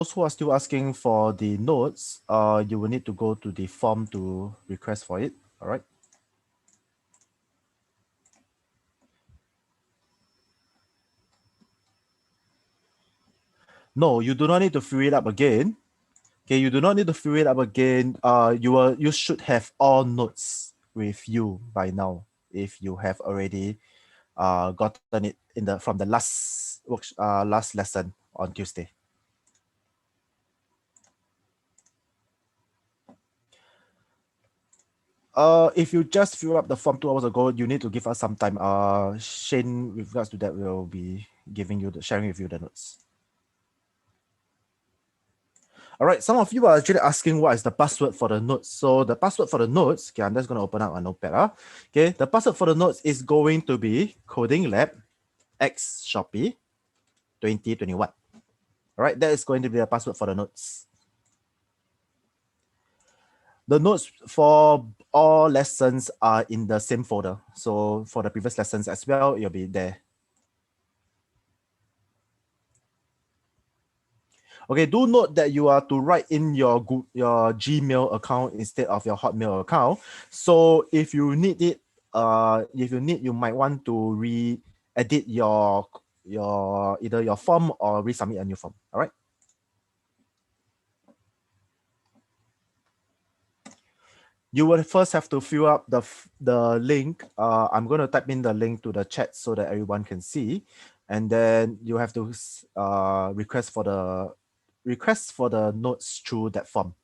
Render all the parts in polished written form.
those who are still asking for the notes, you will need to go to the form to request for it. All right. No, you do not need to fill it up again. Okay, you do not need to fill it up again. You should have all notes with you by now if you have already gotten it in the from the last lesson on Tuesday. If you just fill up the form 2 hours ago, you need to give us some time. Shane, with regards to that, will be sharing with you the notes. All right, some of you are actually asking what is the password for the notes. So the password for the notes, okay, I'm just going to open up a notepad. Okay, the password for the notes is going to be Coding Lab X Shopee 2021. All right, that is going to be the password for the notes. The notes for all lessons are in the same folder. So for the previous lessons as well, it'll be there. Okay, do note that you are to write in your Gmail account instead of your Hotmail account. So if you need it, you might want to re-edit your either your form or resubmit a new form. All right. You will first have to fill up the link. I'm going to type in the link to the chat so that everyone can see, and then you have to request for the notes through that form.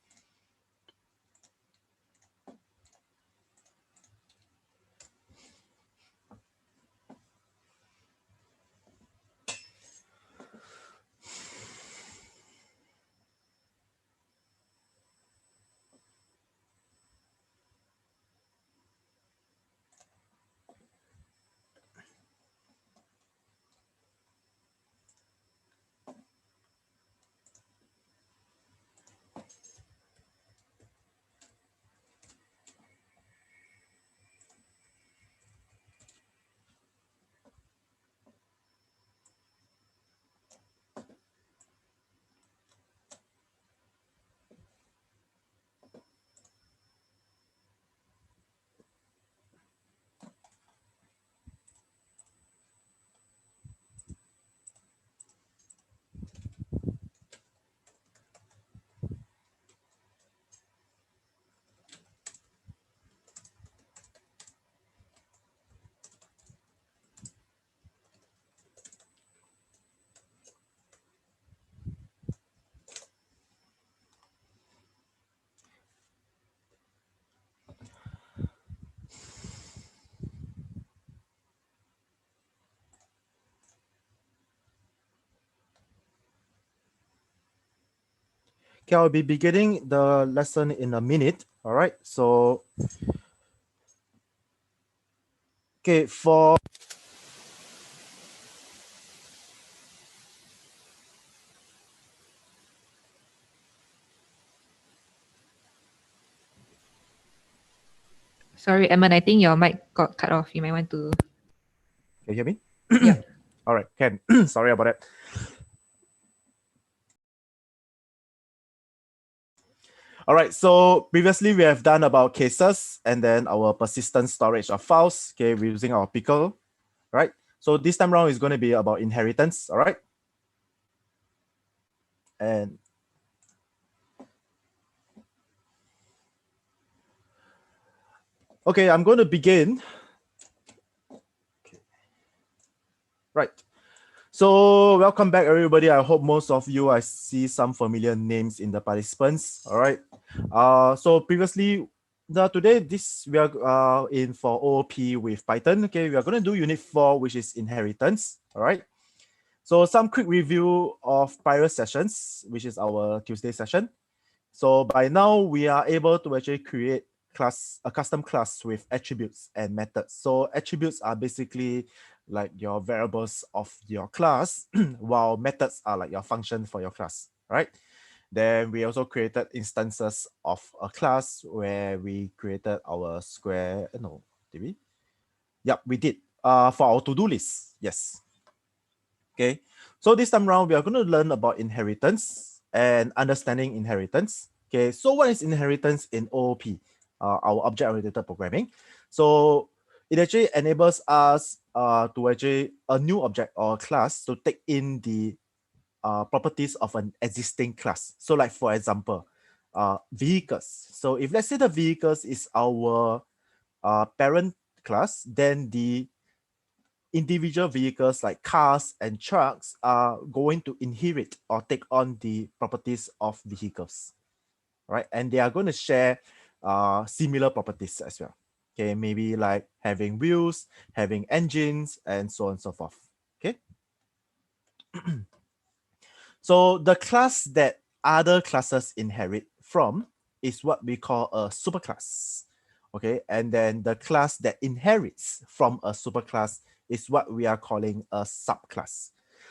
Okay, I'll be beginning the lesson in a minute. All right. So, okay, Sorry, Edmund, I think your mic got cut off. You might want to. can you hear me? Yeah. All right, Ken. Sorry about that. All right, so previously we have done about cases and then our persistent storage of files. Okay, we're using our pickle, right? So this time around is going to be about inheritance. All right. And okay, I'm going to begin. Okay. Right. So welcome back, everybody. I hope most of you, I see some familiar names in the participants. All right. So previously, today we are in for OOP with Python. Okay, we are going to do Unit 4, which is inheritance. All right. So some quick review of prior sessions, which is our Tuesday session. So by now we are able to actually create a custom class with attributes and methods. So attributes are basically like your variables of your class, while methods are like your function for your class, right? Then we also created instances of a class where we created our square. No, did we? Yep, we did. For our to-do list, yes. Okay. So this time around, we are going to learn about inheritance. and understanding inheritance. Okay, so what is inheritance in OOP, our object-oriented programming? So it actually enables us to actually a new object or class to take in the properties of an existing class. So like for example, vehicles. So if let's say the vehicles is our parent class, then the individual vehicles like cars and trucks are going to inherit or take on the properties of vehicles, right? And they are going to share similar properties as well. Okay, maybe like having wheels, having engines, and so on and so forth. Okay. So the class that other classes inherit from is what we call a superclass. Okay, and then the class that inherits from a superclass is what we are calling a subclass.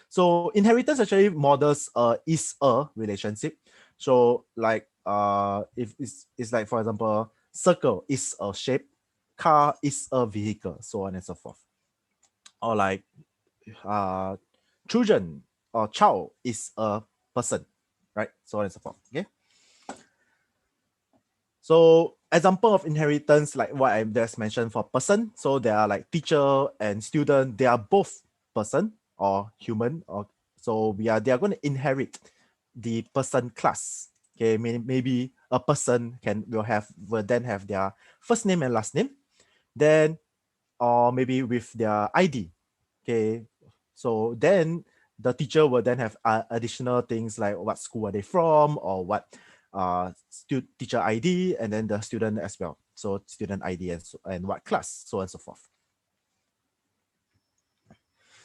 So inheritance actually models a is-a relationship. So like if it's like for example, circle is a shape, car is a vehicle, so on and so forth. Or like uh children or child is a person, right? So on and so forth. Okay. So example of inheritance, like what I just mentioned for person. So they are like teacher and student. They are both person or human, or so they are going to inherit the person class. Okay, maybe a person will then have their first name and last name, then or maybe with their ID. Okay, so then the teacher will then have additional things like what school are they from, or what teacher ID, and then the student as well. So student ID and what class, so on and so forth.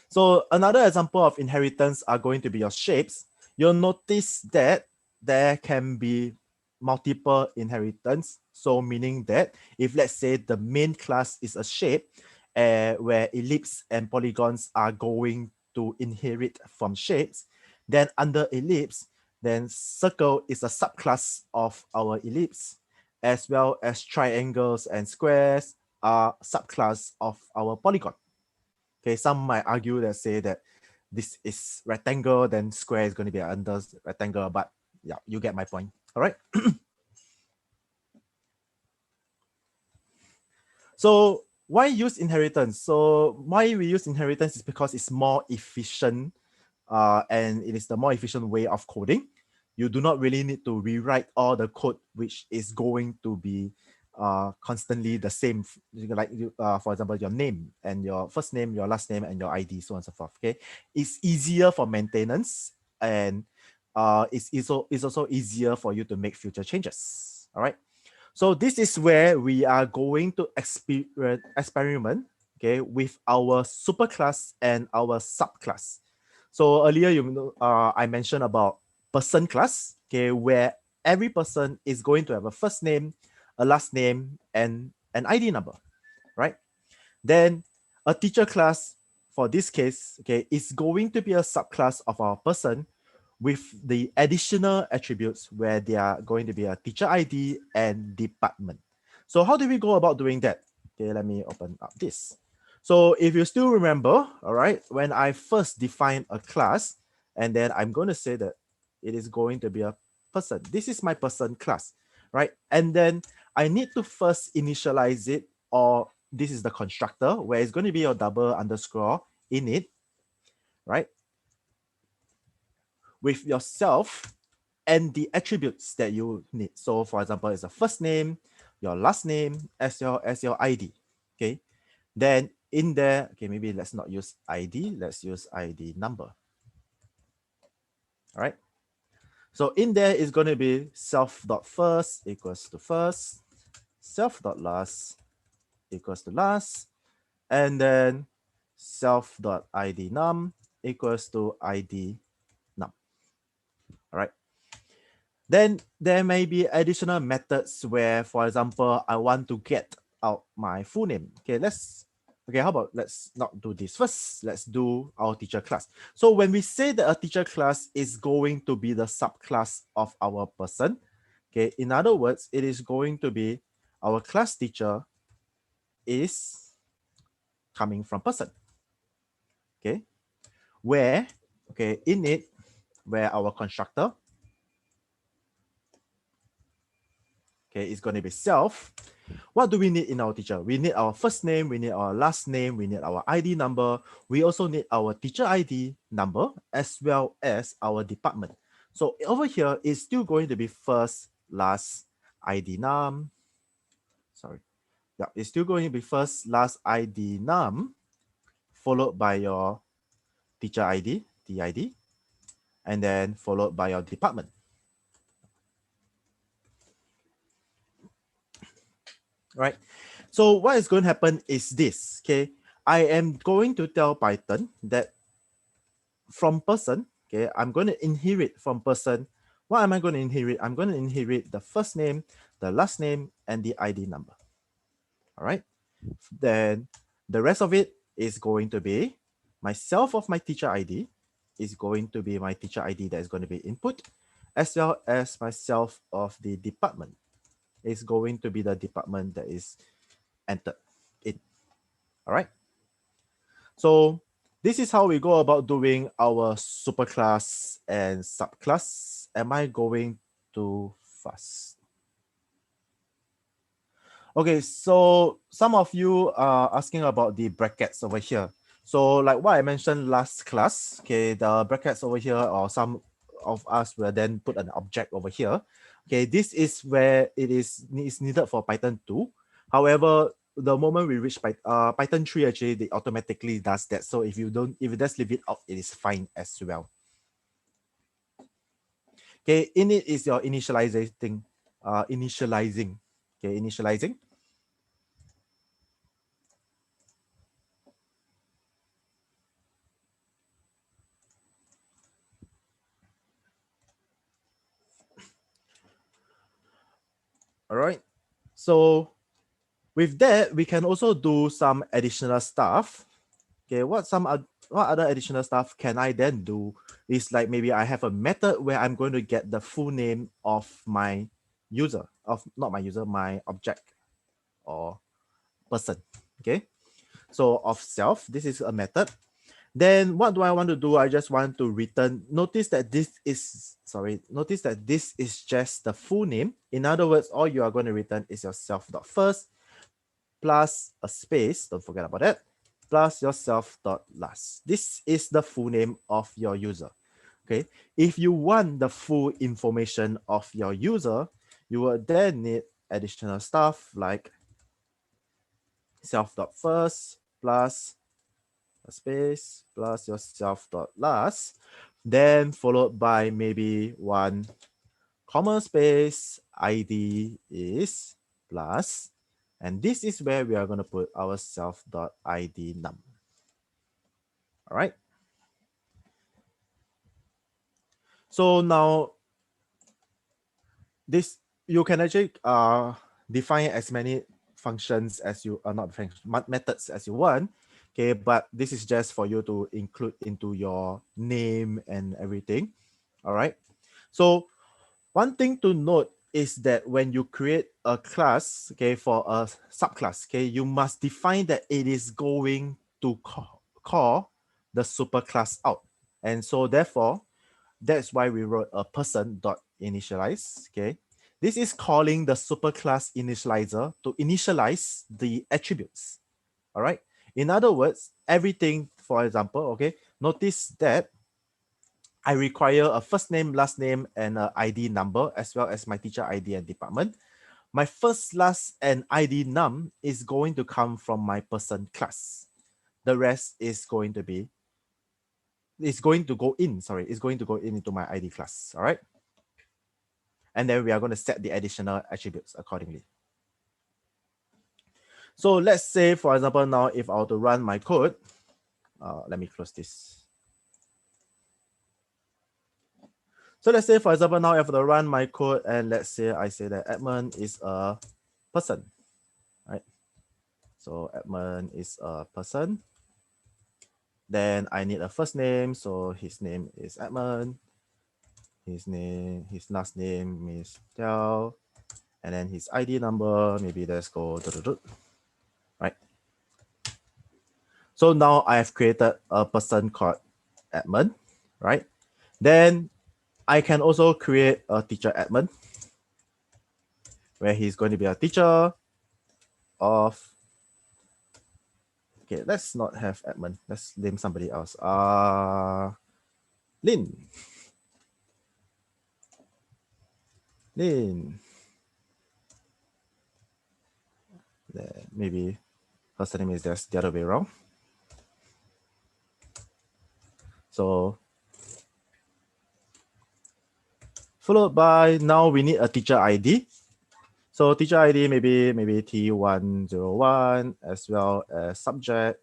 So another example of inheritance are going to be your shapes. You'll notice that there can be multiple inheritance. So meaning that if let's say the main class is a shape, where ellipse and polygons are going to inherit from shapes, then under ellipse, then circle is a subclass of our ellipse, as well as triangles and squares are subclass of our polygon. Okay, some might argue that say that this is rectangle, then square is going to be under rectangle, but yeah, you get my point. All right. So why use inheritance? So why we use inheritance is because it's more efficient, and it is the more efficient way of coding. You do not really need to rewrite all the code, which is going to be constantly the same. Like for example, your name and your first name, your last name, and your ID, so on and so forth. Okay, it's easier for maintenance, and it's also easier for you to make future changes. All right. So this is where we are going to experiment, okay, with our superclass and our subclass. So earlier, I mentioned about person class, okay, where every person is going to have a first name, a last name, and an ID number, right? Then a teacher class for this case, okay, is going to be a subclass of our person with the additional attributes where they are going to be a teacher ID and department. So how do we go about doing that? Okay, let me open up this. So if you still remember, all right, when I first defined a class, and then I'm going to say that it is going to be a person. This is my person class, right? And then I need to first initialize it, or this is the constructor where it's going to be your double underscore init, right? With yourself and the attributes that you need. So for example, it's a first name, your last name, as your ID. Okay. Then in there, okay, maybe let's not use ID, let's use ID number. All right. So in there is going to be self.first equals to first, self.last equals to last, and then self.id num equals to ID num. All right. Then there may be additional methods where, for example, I want to get out my full name. Okay, how about let's not do this first. Let's do our teacher class. So when we say that a teacher class is going to be the subclass of our person, okay, in other words, it is going to be our class teacher is coming from person. Okay, where, okay, in it, where our constructor Okay, it's going to be self. What do we need in our teacher? We need our first name, we need our last name, we need our ID number. We also need our teacher ID number as well as our department. So over here, it's still going to be first, last, ID num. Sorry. Yeah, it's still going to be first, last, ID num, followed by your teacher ID, TID, and then followed by your department. Right? So what is going to happen is this, okay? I am going to tell Python that from person, okay, I'm going to inherit from person. What am I going to inherit? I'm going to inherit the first name, the last name, and the ID number. All right. Then the rest of it is going to be myself of my teacher ID is going to be my teacher ID that is going to be input, as well as myself of the department is going to be the department that is entered in. All right. So this is how we go about doing our superclass and subclass. Am I going too fast? Okay, so some of you are asking about the brackets over here. So like what I mentioned last class, okay, the brackets over here, or some of us will then put an object over here. Okay, this is where it is needed for Python 2. However, the moment we reach Python 3, actually, it automatically does that. So if you just leave it out, it is fine as well. Okay, init is your initializing. Okay, initializing. All right. So with that, we can also do some additional stuff. Okay, what other additional stuff can I then do is like maybe I have a method where I'm going to get the full name of my user, my object or person. Okay, so of self, this is a method. Then what do I want to do? I just want to return. Notice that this is just the full name. In other words, all you are going to return is your self.first plus a space, don't forget about that, plus your self.last. This is the full name of your user. Okay. If you want the full information of your user, you will then need additional stuff like self.first plus a space plus your self.last, then followed by maybe one comma space, ID is plus, and this is where we are going to put our self.id num. All right. So now this, you can actually define as many functions as you are, not functions, methods as you want. Okay, but this is just for you to include into your name and everything. All right. So one thing to note is that when you create a class, okay, for a subclass, okay, you must define that it is going to call the superclass out. And so therefore, that's why we wrote a person.initialize, okay. This is calling the superclass initializer to initialize the attributes, all right. In other words, everything, for example, okay, notice that I require a first name, last name, and an ID number, as well as my teacher ID and department. My first, last, and ID num is going to come from my person class. The rest is going to be, it's going to go into my ID class, all right? And then we are going to set the additional attributes accordingly. So let's say, for example, now if I were to run my code, let me close this. So let's say, for example, now I have to run my code, and let's say I say that Edmund is a person, right? So Edmund is a person. Then I need a first name, so his name is Edmund. His last name is Tel, and then his ID number, maybe let's go, right? So now I have created a person called Edmund, right? Then I can also create a teacher Edmund, where he's going to be a teacher of, okay, let's not have Edmund. Let's name somebody else. Lin. Lin. Maybe her surname is just the other way around. So followed by, now we need a teacher ID. So teacher ID, maybe T101, as well as subject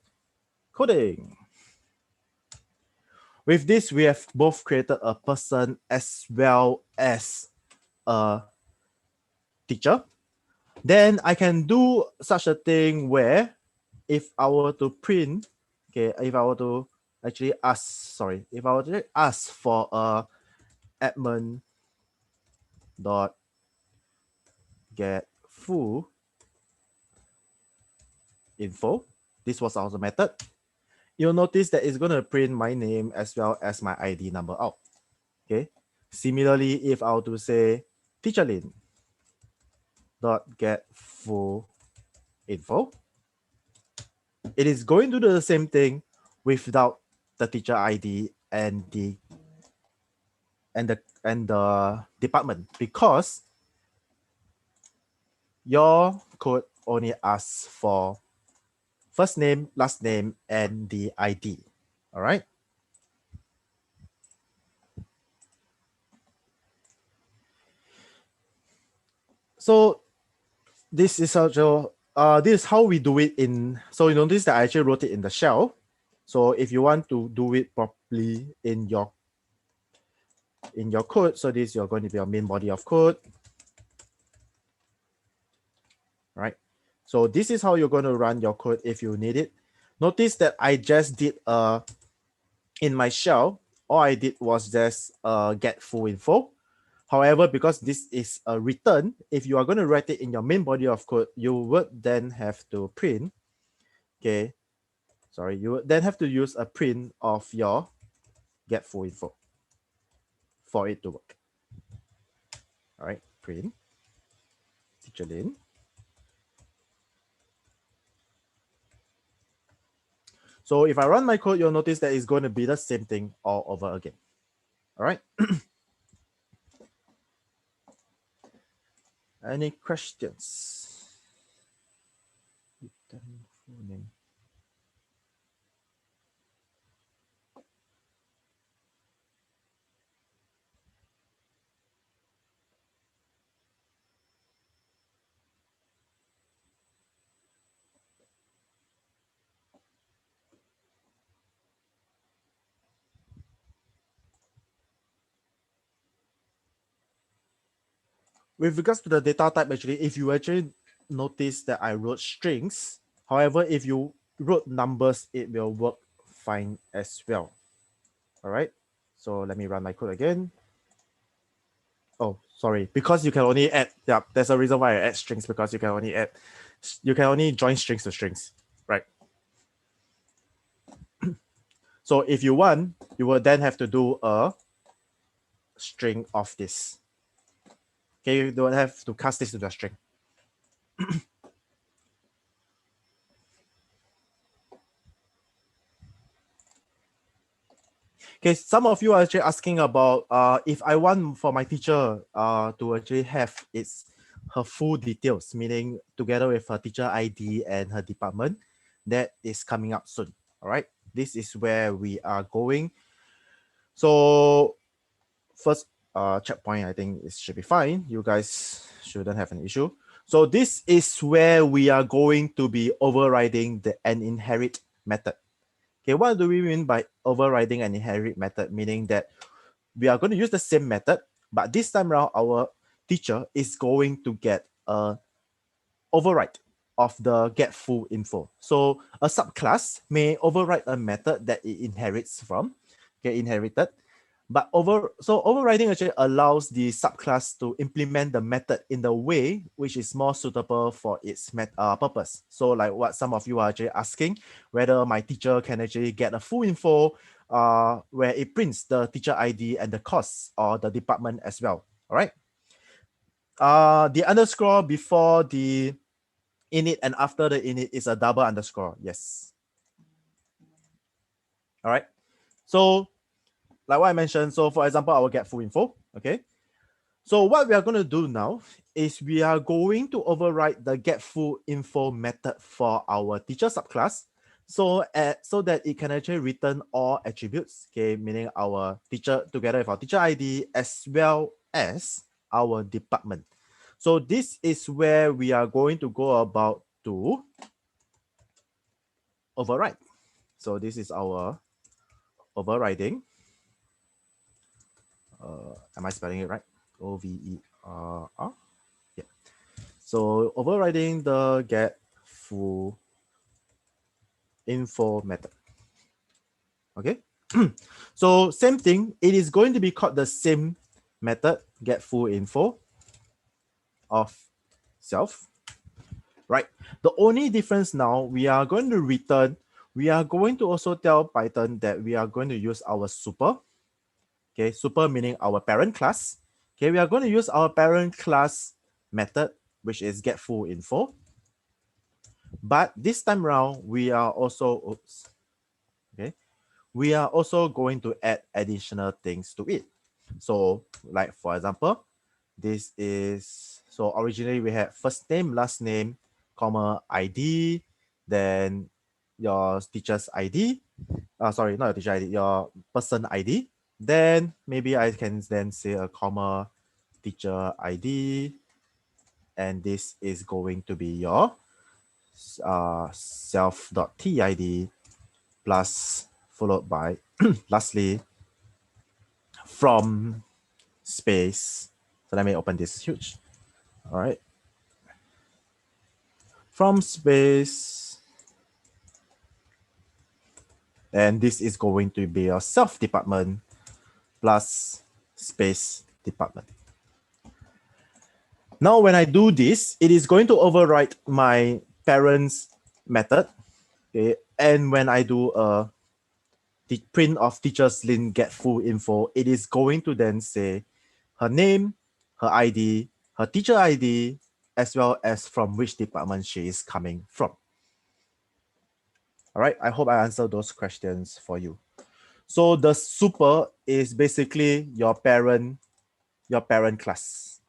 coding. With this, we have both created a person as well as a teacher. Then I can do such a thing where if I were to print, okay, if I were to actually ask, if I were to ask for a admin dot get full info, this was our method. You'll notice that it's going to print my name as well as my ID number out. Okay. Similarly, if I were to say teacher Lin dot get full info, it is going to do the same thing without the teacher ID and the department, because your code only asks for first name, last name, and the ID. All right. So this is how we do it in. So you notice that I actually wrote it in the shell. So if you want to do it properly in your code, so this you're going to be your main body of code. Right. So this is how you're going to run your code if you need it. Notice that I just did in my shell, all I did was just get full info. However, because this is a return, if you are going to write it in your main body of code, you would then have to print. Okay. Sorry, you would then have to use a print of your get full info for it to work. All right, print teacher Lin. So if I run my code, you'll notice that it's going to be the same thing all over again. All right. Any questions? With regards to the data type, actually, if you actually notice that I wrote strings, however, if you wrote numbers, it will work fine as well. All right. So let me run my code again. Oh, sorry. Because you can only add, yeah, there's a reason why I add strings, because you can only join strings to strings, right? So if you want, you will then have to do a string of this. Okay, you don't have to cast this to the string. Okay, some of you are actually asking about if I want for my teacher to actually have her full details, meaning together with her teacher ID and her department. That is coming up soon. All right, this is where we are going. So first checkpoint, I think it should be fine. You guys shouldn't have an issue. So this is where we are going to be overriding the inherit method. Okay, what do we mean by overriding an inherit method? Meaning that we are going to use the same method, but this time around, our teacher is going to get a override of the get full info. So a subclass may override a method that it inherits from, inherited. But overriding actually allows the subclass to implement the method in the way which is more suitable for its purpose. So like what some of you are actually asking, whether my teacher can actually get a full info where it prints the teacher ID and the course or the department as well. All right. The underscore before the init and after the init is a double underscore. Yes. All right. So like what I mentioned, so for example, I will get full info. Okay. So what we are going to do now is we are going to override the get full info method for our teacher subclass. So that it can actually return all attributes, okay, meaning our teacher together with our teacher ID as well as our department. So this is where we are going to go about to override. So this is our overriding. Am I spelling it right? O-V-E-R-R. Yeah. So overriding the get full info method. Okay. So same thing. It is going to be called the same method, get full info of self. Right. The only difference now, we are going to return. We are going to also tell Python that we are going to use our super. Okay, super meaning our parent class. Okay, we are going to use our parent class method, which is get full info. But this time around, we are also, we are also going to add additional things to it. So like for example, this is, so originally we had first name, last name, comma, ID, then your teacher's ID. Sorry, not your teacher ID, your person ID. Then maybe I can then say a comma, teacher ID, and this is going to be your self.tid plus followed by lastly from space. So let me open this huge. All right. From space. And this is going to be your self department plus space department. Now, when I do this, it is going to overwrite my parents method. Okay. And when I do a print of teacher's link get full info, it is going to then say her name, her ID, her teacher ID, as well as from which department she is coming from. All right, I hope I answered those questions for you. So the super is basically your parent class.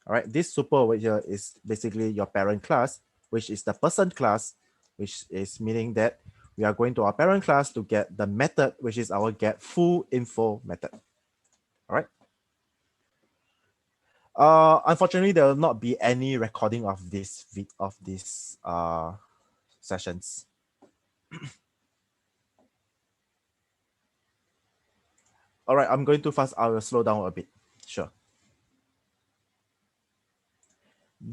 All right, this super over here is basically your parent class, which is the person class, which is meaning that we are going to our parent class to get the method, which is our get full info method. All right. Unfortunately, there will not be any recording of this sessions. All right, I'm going too fast. I will slow down a bit. Sure.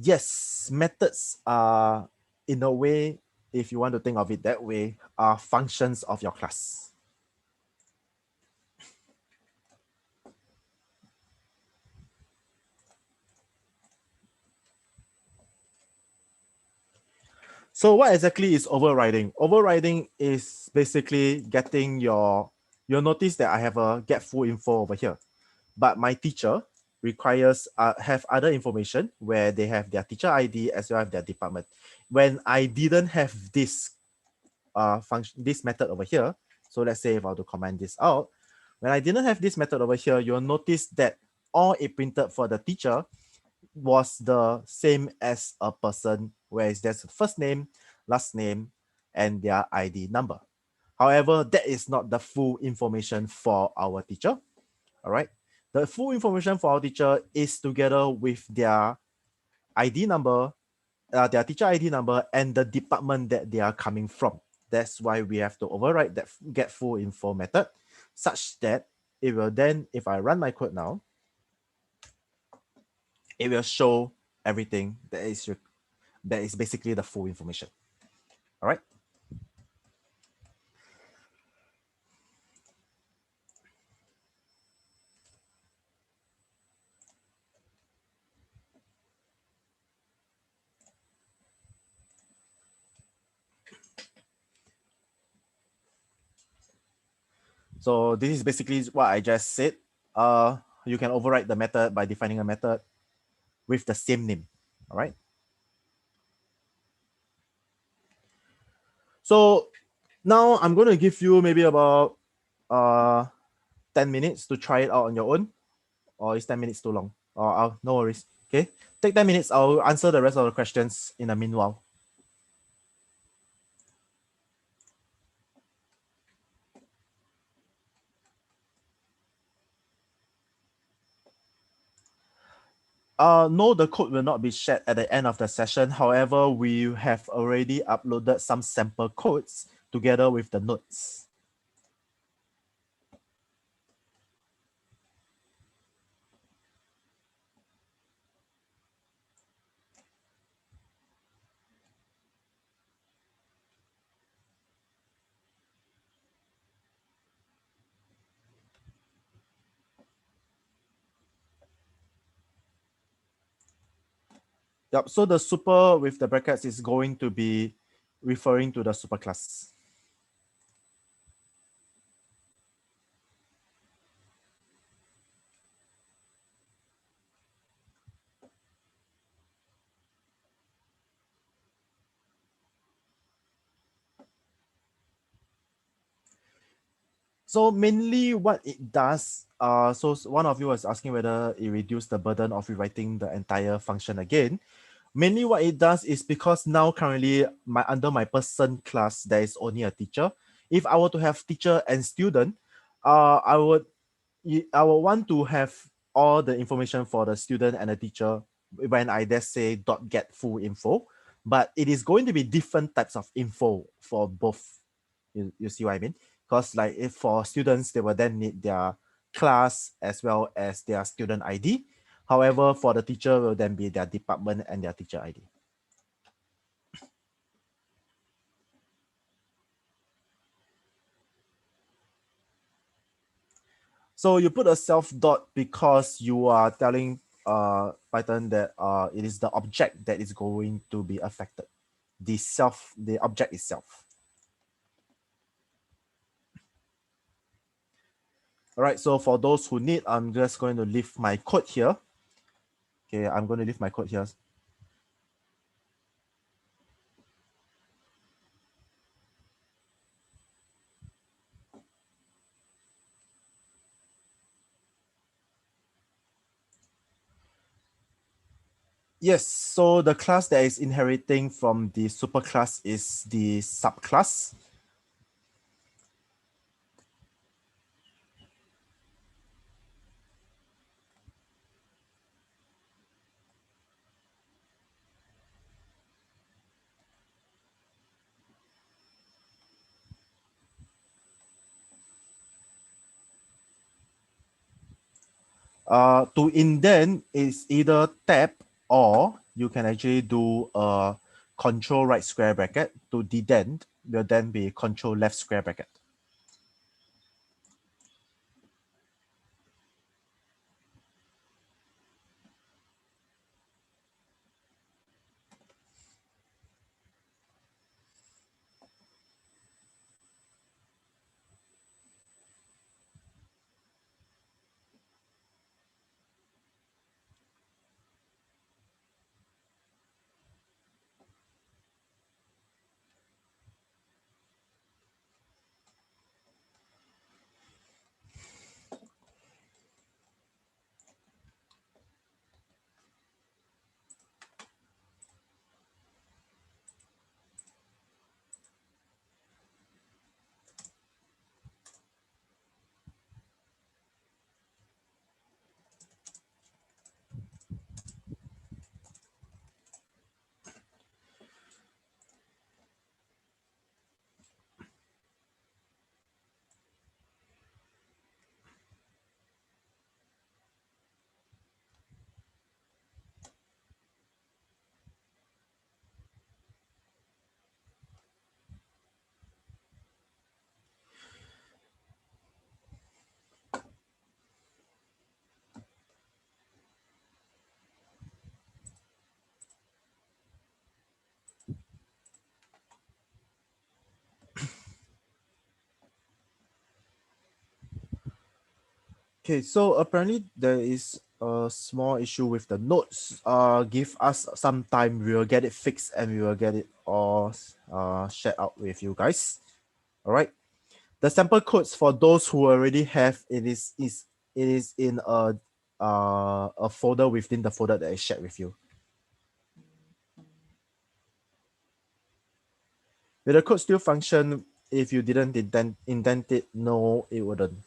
Yes, methods are, in a way, if you want to think of it that way, are functions of your class. So what exactly is overriding? Overriding is basically getting you'll notice that I have a get full info over here, but my teacher requires have other information where they have their teacher ID as well as their department. When I didn't have this function, this method over here, so let's say if I were to comment this out, when I didn't have this method over here, you'll notice that all it printed for the teacher was the same as a person, whereas there's first name, last name, and their ID number. However, that is not the full information for our teacher. All right. The full information for our teacher is together with their ID number, their teacher ID number, and the department that they are coming from. That's why we have to override that get full info method, such that it will then, if I run my code now, it will show everything that is basically the full information. All right. So this is basically what I just said. You can override the method by defining a method. with the same name. All right. So now I'm going to give you maybe about 10 minutes to try it out on your own, or is 10 minutes too long? No worries. Okay. Take 10 minutes. I'll answer the rest of the questions in the meanwhile. No, the code will not be shared at the end of the session. However, we have already uploaded some sample codes together with the notes. Yep, so the super with the brackets is going to be referring to the superclass. So mainly what it does, so one of you was asking whether it reduced the burden of rewriting the entire function again. Mainly what it does is because now currently under my person class, there is only a teacher. If I were to have teacher and student, I would want to have all the information for the student and the teacher when I just say dot get full info, but it is going to be different types of info for both. You see what I mean? Because like if for students, they will then need their class as well as their student ID. However, for the teacher will then be their department and their teacher ID. So you put a self dot because you are telling Python that it is the object that is going to be affected. The object itself. All right, so for those who need, I'm just going to leave my code here. Okay, I'm going to leave my code here. Yes, so the class that is inheriting from the superclass is the subclass. To indent is either tab, or you can actually do a control right square bracket. To dedent will then be control left square bracket. Okay, so apparently there is a small issue with the notes. Give us some time. We will get it fixed and we will get it all shared out with you guys. All right. The sample codes for those who already have it is in a folder within the folder that I shared with you. Will the code still function if you didn't indent it? No, it wouldn't.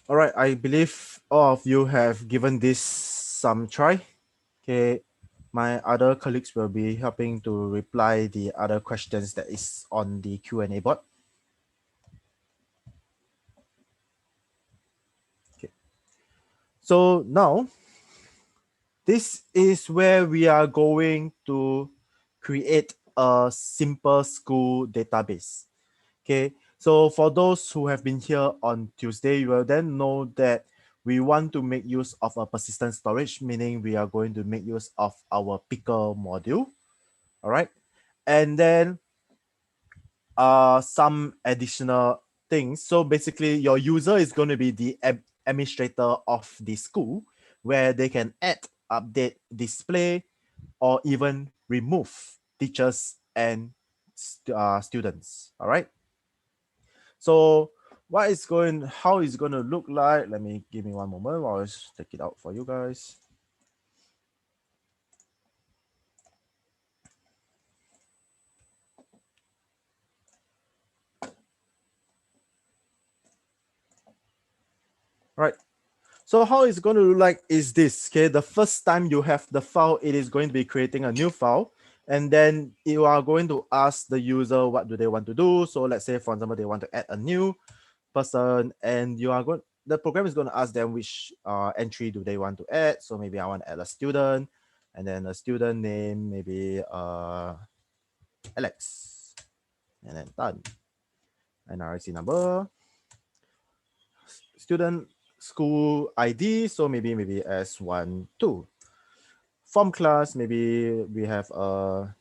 All right, I believe all of you have given this some try. Okay, my other colleagues will be helping to reply the other questions that is on the Q&A board. Okay, so now this is where we are going to create a simple school database. Okay, so for those who have been here on Tuesday, you will then know that we want to make use of a persistent storage, meaning we are going to make use of our picker module. All right, and then some additional things. So basically, your user is going to be the administrator of the school, where they can add, update, display, or even remove teachers and students. All right. So how it's going to look like? Give me one moment while I just take it out for you guys. Right. So how it's going to look like is this. Okay, the first time you have the file, it is going to be creating a new file, and then you are going to ask the user what do they want to do. So let's say, for example, they want to add a new person, and the program is going to ask them which entry do they want to add. So maybe I want to add a student, and then a student name, maybe Alex, and then done. NRIC number, student school ID, so maybe S12. Form class, maybe we have a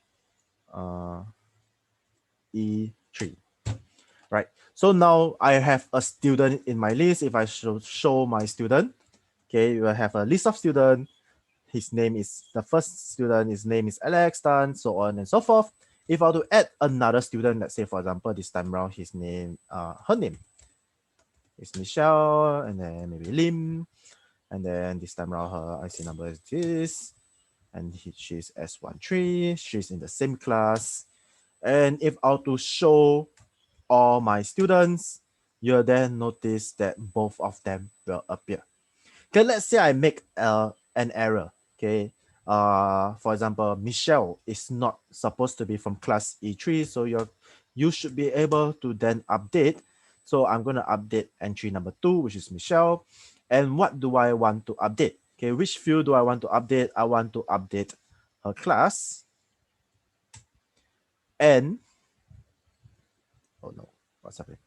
E3. Right. So now I have a student in my list. If I show my student, okay, you will have a list of students. His name is the first student, his name is Alex Tan, so on and so forth. If I were to add another student, let's say for example, this time around her name is Michelle, and then maybe Lim, and then this time around her IC number is this, and she's S13, she's in the same class. And if I were to show all my students, you'll then notice that both of them will appear. Okay, let's say I make an error. Okay, for example, Michelle is not supposed to be from class E3, so you should be able to then update. So I'm going to update entry number 2, which is Michelle. And what do I want to update? Okay, which field do I want to update? I want to update her class. And oh no, what's happening?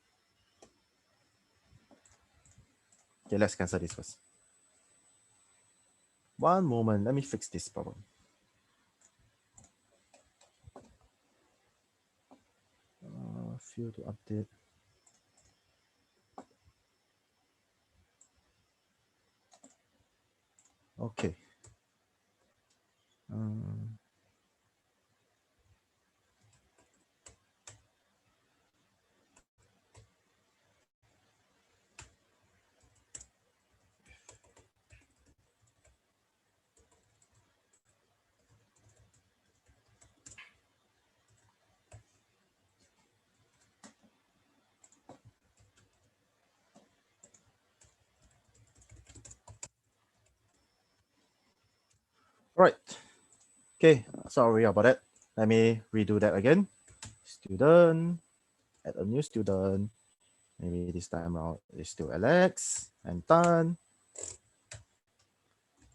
Okay, let's cancel this first. One moment, let me fix this problem. Field to update. Okay. Right. Okay. Sorry about that. Let me redo that again. Student, add a new student. Maybe this time around is still Alex and done.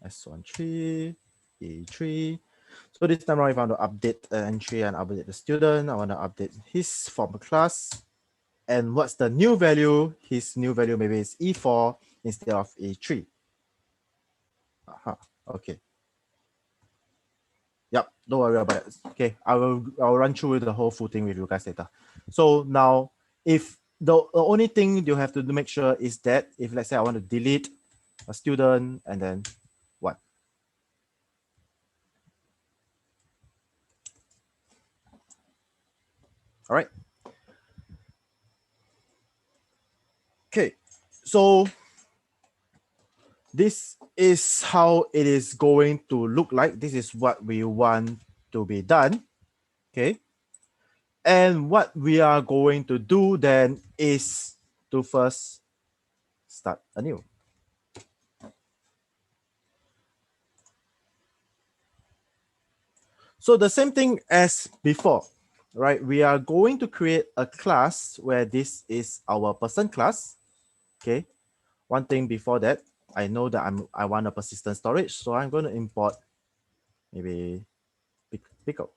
S13, E3. So this time around, if I want to update an entry and update the student, I want to update his form class. And what's the new value? His new value maybe is E4 instead of E3. Okay. Yep, don't worry about it. Okay, I'll run through the whole full thing with you guys later. So now, if the only thing you have to make sure is that if let's say I want to delete a student and then what? All right. Okay, so this is how it is going to look like. This is what we want to be done. Okay. And what we are going to do then is to first start anew. So the same thing as before, right? We are going to create a class where this is our person class. Okay. One thing before that, I know that I want a persistent storage, so I'm going to import maybe pickle.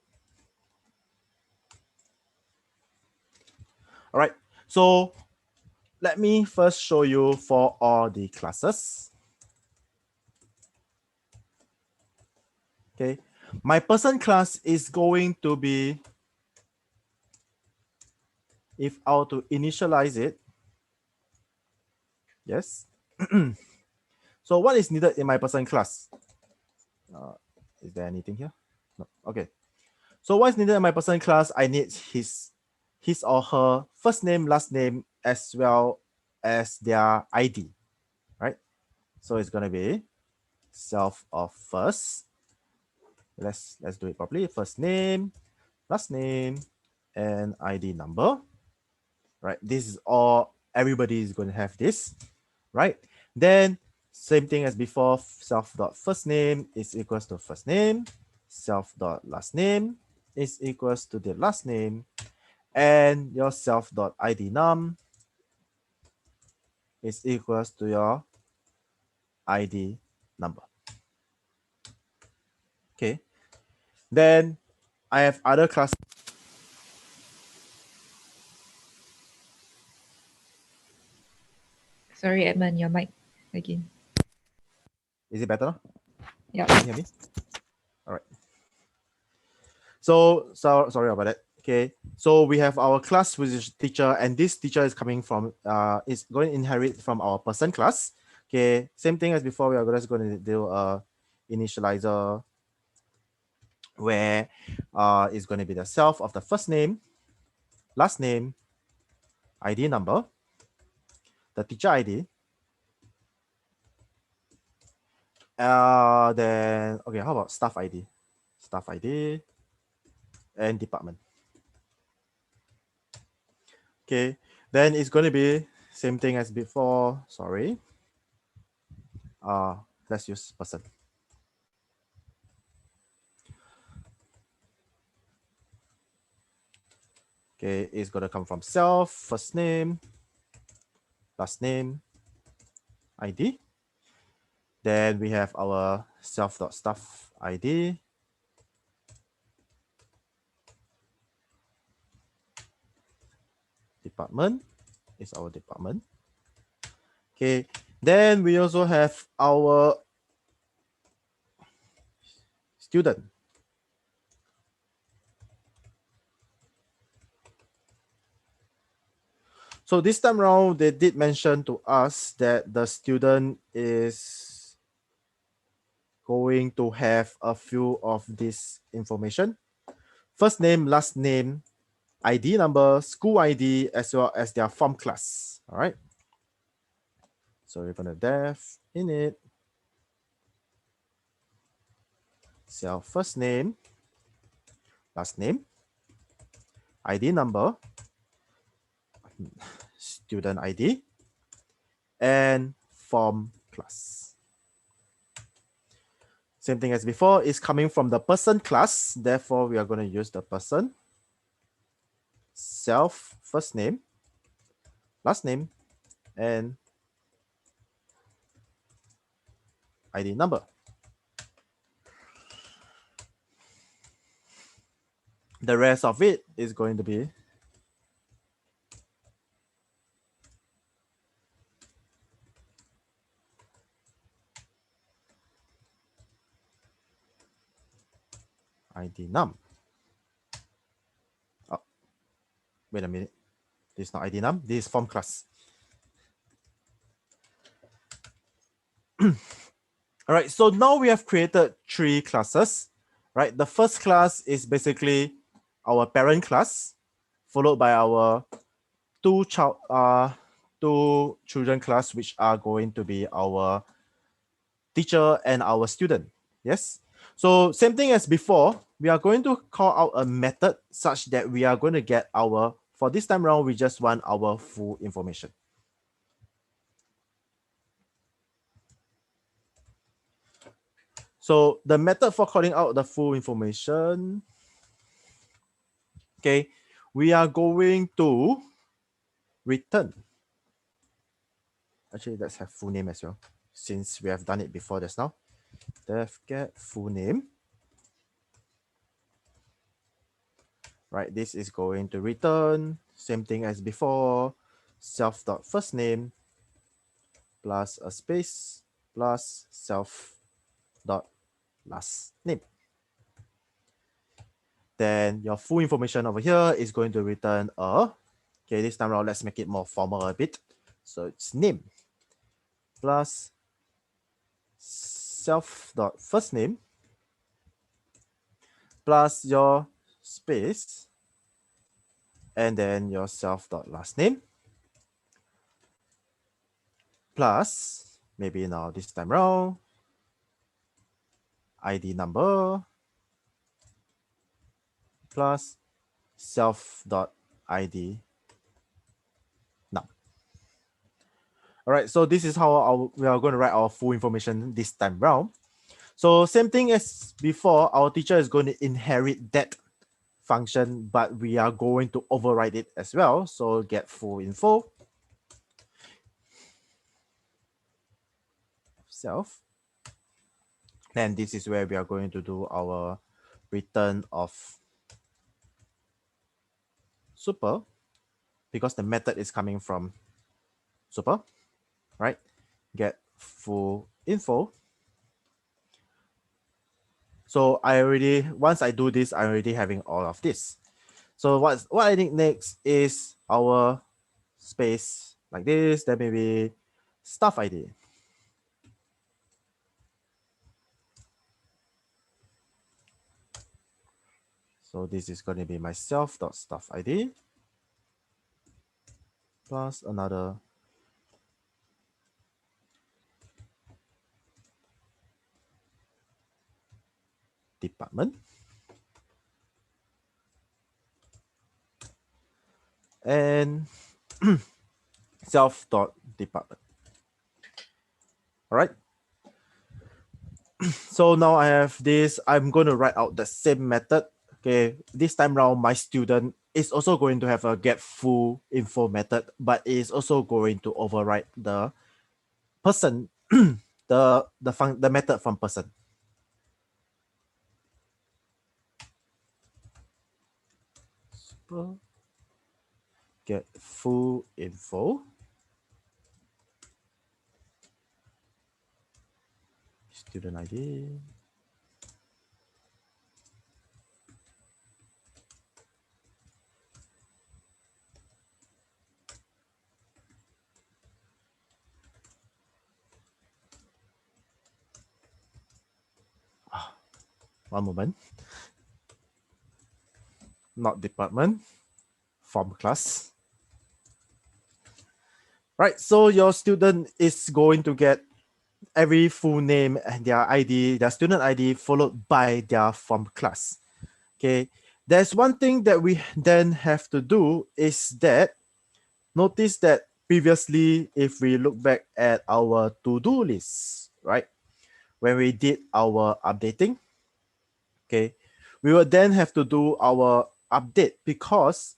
All right. So let me first show you for all the classes. Okay. My person class is going to be, if I were to initialize it, yes. So what is needed in my person class? Is there anything here? No. Okay. So what's needed in my person class? I need his or her first name, last name, as well as their ID, right? So it's gonna be self of first. Let's do it properly. First name, last name, and ID number. Right. This is all. Everybody is going to have this, right? Then same thing as before. Self dot first name is equals to first name. Self dot last name is equals to the last name, and your self dot ID num is equals to your ID number. Okay. Then I have other class. Sorry, Edmund, your mic again. Is it better now? Yeah. Can you hear me? All right. So sorry about that. Okay. So we have our class which is teacher, and this teacher is coming from is going to inherit from our person class. Okay. Same thing as before. We are just going to do a initializer where is going to be the self of the first name, last name, ID number, the teacher ID. Then okay, how about staff ID? Staff ID and department. Okay, then it's going to be same thing as before. Sorry. Let's use person. Okay, it's going to come from self, first name, last name, ID. Then we have our self.staff ID. Department is our department. Okay, then we also have our student. So this time around, they did mention to us that the student is going to have a few of this information. First name, last name, ID number, school ID, as well as their form class. All right. So we're gonna def init self first name, last name, ID number, student ID, and form class. Same thing as before, is coming from the person class. Therefore, we are going to use the person, self, first name, last name, and ID number. The rest of it is going to be ID num. Oh, wait a minute. This is not ID num. This is form class. All right. So now we have created 3 classes. Right. The first class is basically our parent class, followed by our two children class, which are going to be our teacher and our student. Yes. So same thing as before, we are going to call out a method such that we are going to get our, for this time around, we just want our full information. So the method for calling out the full information, okay, we are going to return. Actually, let's have full name as well, since we have done it before just now. Def get full name. Right, this is going to return, same thing as before, self dot first name plus a space plus self dot last name. Then your full information over here is going to return a, okay, this time around, let's make it more formal a bit. So it's name plus self dot first name plus your space and then your self dot last name plus, maybe now this time around, ID number plus self.id num. All right, so this is how we are going to write our full information this time round. So same thing as before, our teacher is going to inherit that function, but we are going to override it as well. So get full info, self. And this is where we are going to do our return of super, because the method is coming from super, right? Get full info. So I already, once I do this, I'm already having all of this. So what I think next is our space like this, then maybe stuff ID. So this is going to be my self.stuff ID plus another department. And self.department. All right. So now I have this, I'm going to write out the same method. Okay, this time around, my student is also going to have a get full info method, but it is also going to override the person, the method from person. Super get full info. Student ID. One moment. Not department, form class. Right, so your student is going to get every full name and their ID, their student ID, followed by their form class. Okay, there's one thing that we then have to do is that, notice that previously, if we look back at our to-do list, right? when we did our updating. Okay, we will then have to do our update because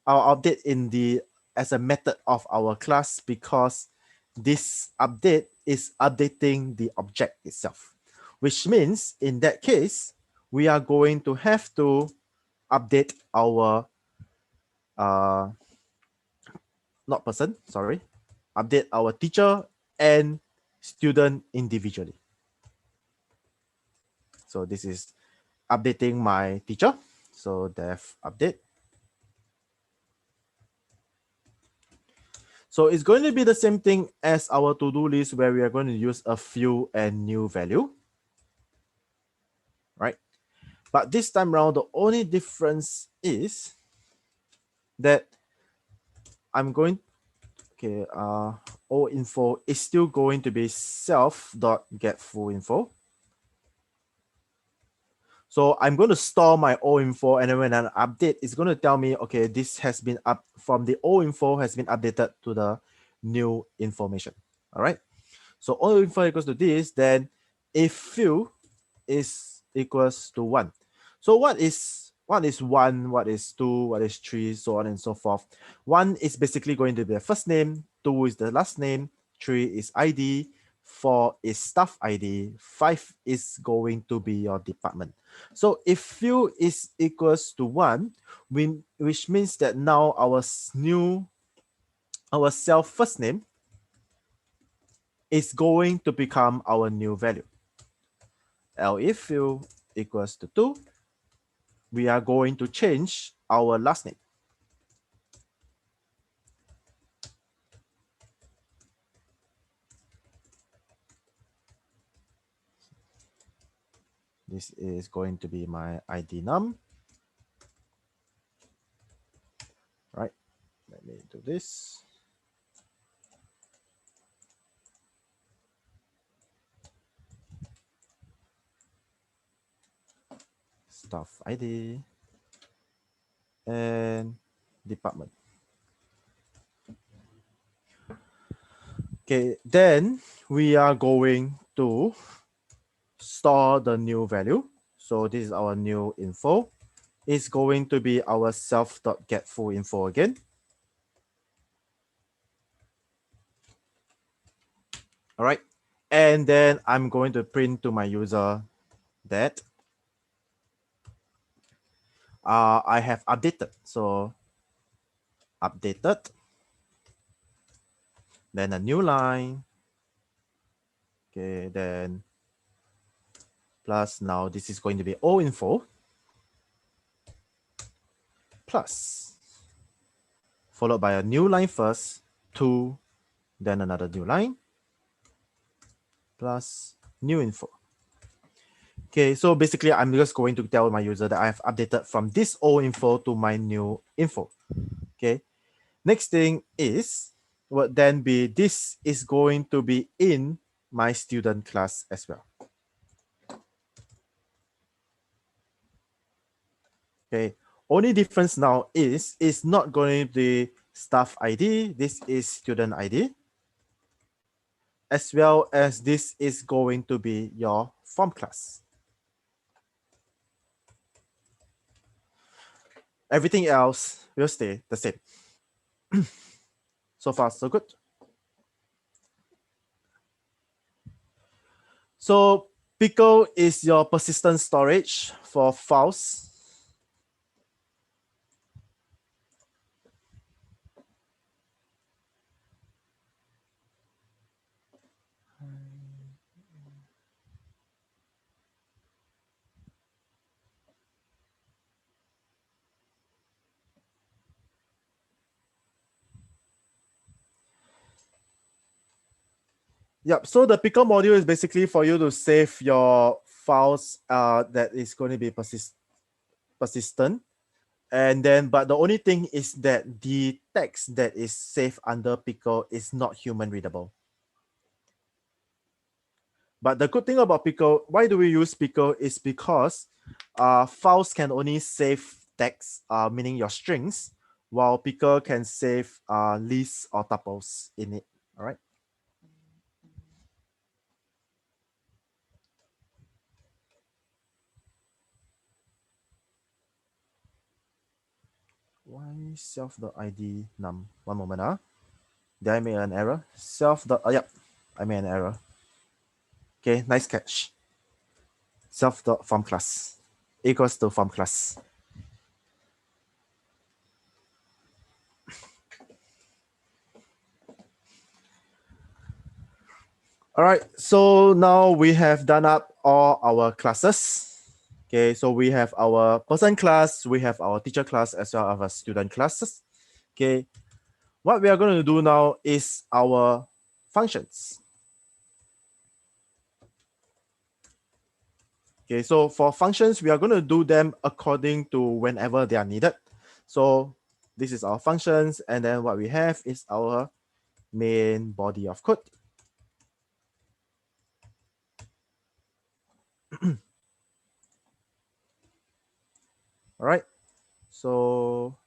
our update in the as a method of our class, because this update is updating the object itself, which means in that case we are going to have to update our not person, sorry, update our teacher and student individually. So this is updating my teacher. So def update. So it's going to be the same thing as our to-do list where we are going to use a few and new value, right? But this time around, the only difference is that I'm going, okay, all info is still going to be self.getFullInfo. So I'm going to store my old info, and then when an update, it's going to tell me, okay, this has been up from the old info has been updated to the new information. All right. So old info equals to this, then if few is equals to 1. So what is 1, what is 2, what is 3, so on and so forth. 1 is basically going to be the first name, 2 is the last name, 3 is ID, 4 is staff ID, 5 is going to be your department. So if few is equals to 1, which means that now our self first name is going to become our new value. If few equals to 2, we are going to change our last name. This is going to be my ID num. Right, let me do this. Staff ID and department. Okay, then we are going to store the new value. So this is our new info. It's going to be our self.getFullInfo again. All right, and then I'm going to print to my user that I have updated. So updated, then a new line. Okay, then plus now this is going to be all info plus followed by a new line first, 2, then another new line plus new info. Okay, so basically I'm just going to tell my user that I have updated from this old info to my new info. Okay, next thing is would then be this is going to be in my student class as well. Okay, only difference now is it's not going to be staff ID, this is student ID, as well as this is going to be your form class. Everything else will stay the same. So far, so good. So Pickle is your persistent storage for files. Yep, so the Pickle module is basically for you to save your files that is going to be persistent. And then, but the only thing is that the text that is saved under Pickle is not human readable. But the good thing about Pickle, why do we use Pickle is because files can only save text, meaning your strings, while Pickle can save lists or tuples in it. All right. Why self.id num? One moment. Did I make an error? Yep, I made an error. Okay, nice catch. Self.form class equals to form class. All right, so now we have done up all our classes. Okay, so we have our person class, we have our teacher class, as well as our student classes. Okay, what we are going to do now is our functions. Okay, so for functions, we are going to do them according to whenever they are needed. So this is our functions, and then what we have is our main body of code. All right, so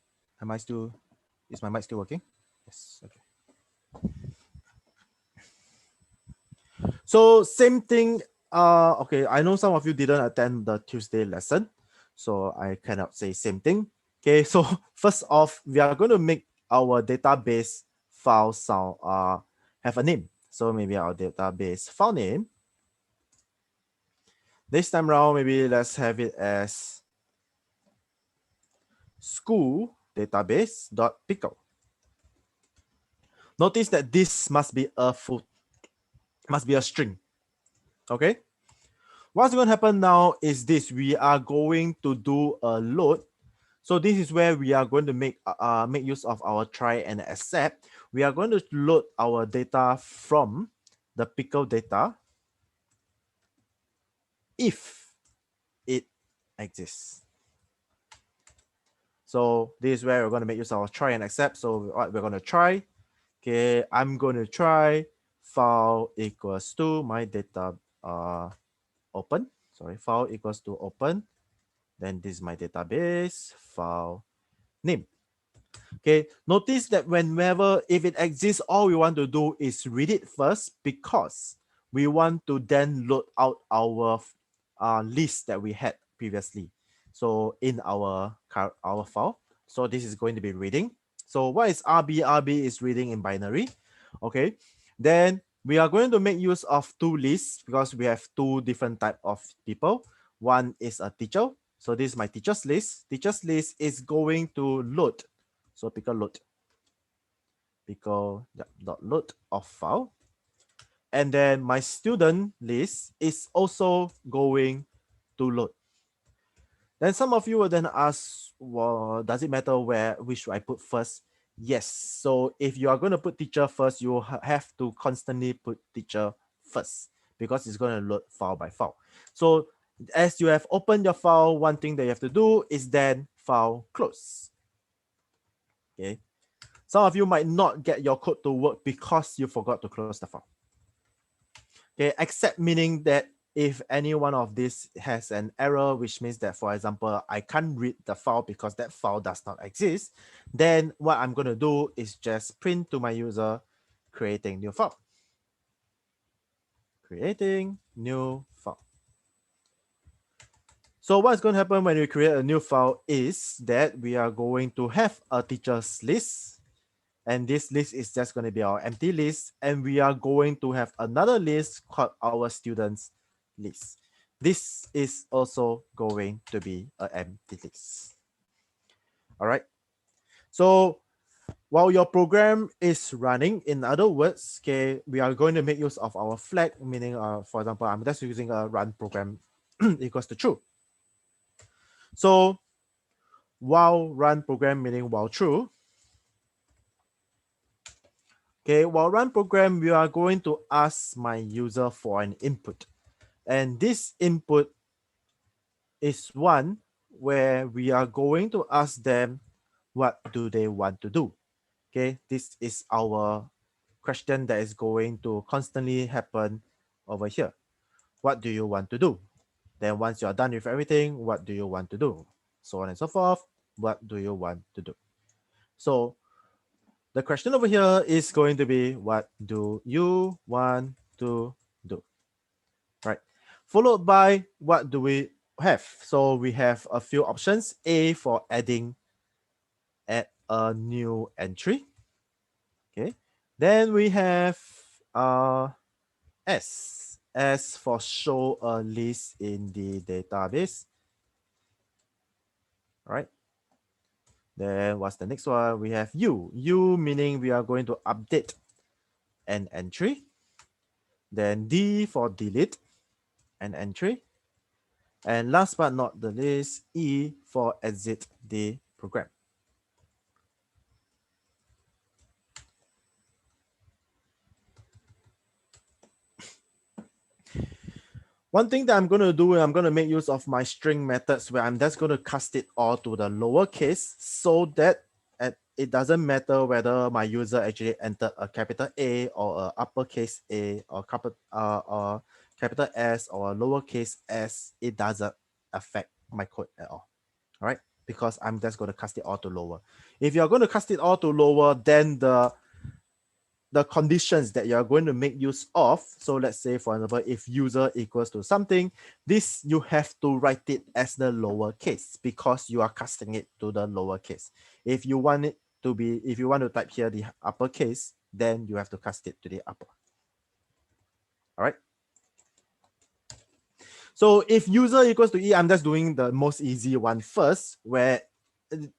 is my mic still working? Yes, okay. So same thing. Okay, I know some of you didn't attend the Tuesday lesson, so I cannot say same thing. Okay, so first off, we are going to make our database file sound have a name. So maybe our database file name. This time around, maybe let's have it as school database.pickle. Notice that this must be a string. Okay. What's going to happen now is this: we are going to do a load. So this is where we are going to make use of our try and accept. We are going to load our data from the pickle data if it exists. So this is where we're going to make use of our try and accept. So what we're going to try, okay, I'm going to try file equals to my data open. Sorry, file equals to open. Then this is my database file name. Okay, notice that whenever if it exists, all we want to do is read it first, because we want to then load out our list that we had previously. So in our file, so this is going to be reading. So what is RB? RB is reading in binary. Okay, then we are going to make use of two lists because we have two different type of people. One is a teacher. So this is my teacher's list. Teacher's list is going to load. So pickle load. Pickle dot load of file. And then my student list is also going to load. Then some of you will then ask, well, does it matter which should I put first? Yes. So if you are going to put teacher first, you have to constantly put teacher first because it's going to load file by file. So as you have opened your file, one thing that you have to do is then file close. Okay. Some of you might not get your code to work because you forgot to close the file. Okay, except meaning that if any one of these has an error, which means that, for example, I can't read the file because that file does not exist, then what I'm going to do is just print to my user, creating new file. Creating new file. So what's going to happen when we create a new file is that we are going to have a teacher's list. And this list is just going to be our empty list. And we are going to have another list called our students list. This is also going to be an empty list. All right. So while your program is running, in other words, okay, we are going to make use of our flag, meaning, for example, I'm just using a run program equals to true. So while run program, meaning while true, okay, while run program, we are going to ask my user for an input. And this input is one where we are going to ask them what do they want to do. Okay, this is our question that is going to constantly happen over here. What do you want to do? Then once you're done with everything, what do you want to do? So on and so forth. What do you want to do? So the question over here is going to be, what do you want to do? Right. Followed by, what do we have? So we have a few options. A for adding a new entry. Okay. Then we have S for show a list in the database. All right. Then what's the next one? We have U. U meaning we are going to update an entry. Then D for delete an entry. And last but not the least, E for exit the program. One thing that I'm going to do, I'm going to make use of my string methods where I'm just going to cast it all to the lowercase so that it doesn't matter whether my user actually entered a capital A or a uppercase A or capital S or a lowercase s. It doesn't affect my code at all. All right, because I'm just going to cast it all to lower. If you're going to cast it all to lower, then the conditions that you're going to make use of. So let's say, for example, if user equals to something, this you have to write it as the lowercase because you are casting it to the lowercase. If you want it to be, if you want to type here the uppercase, then you have to cast it to the upper. All right. So if user equals to E, I'm just doing the most easy one first, where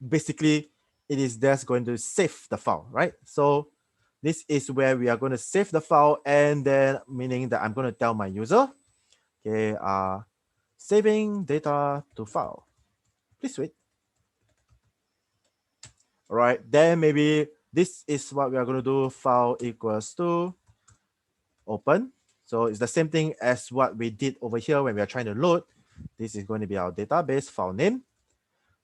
basically it is just going to save the file, right? So this is where we are going to save the file, and then meaning that I'm going to tell my user, okay, saving data to file. Please wait. All right, then maybe this is what we are going to do. File equals to open. So it's the same thing as what we did over here when we are trying to load. This is going to be our database file name.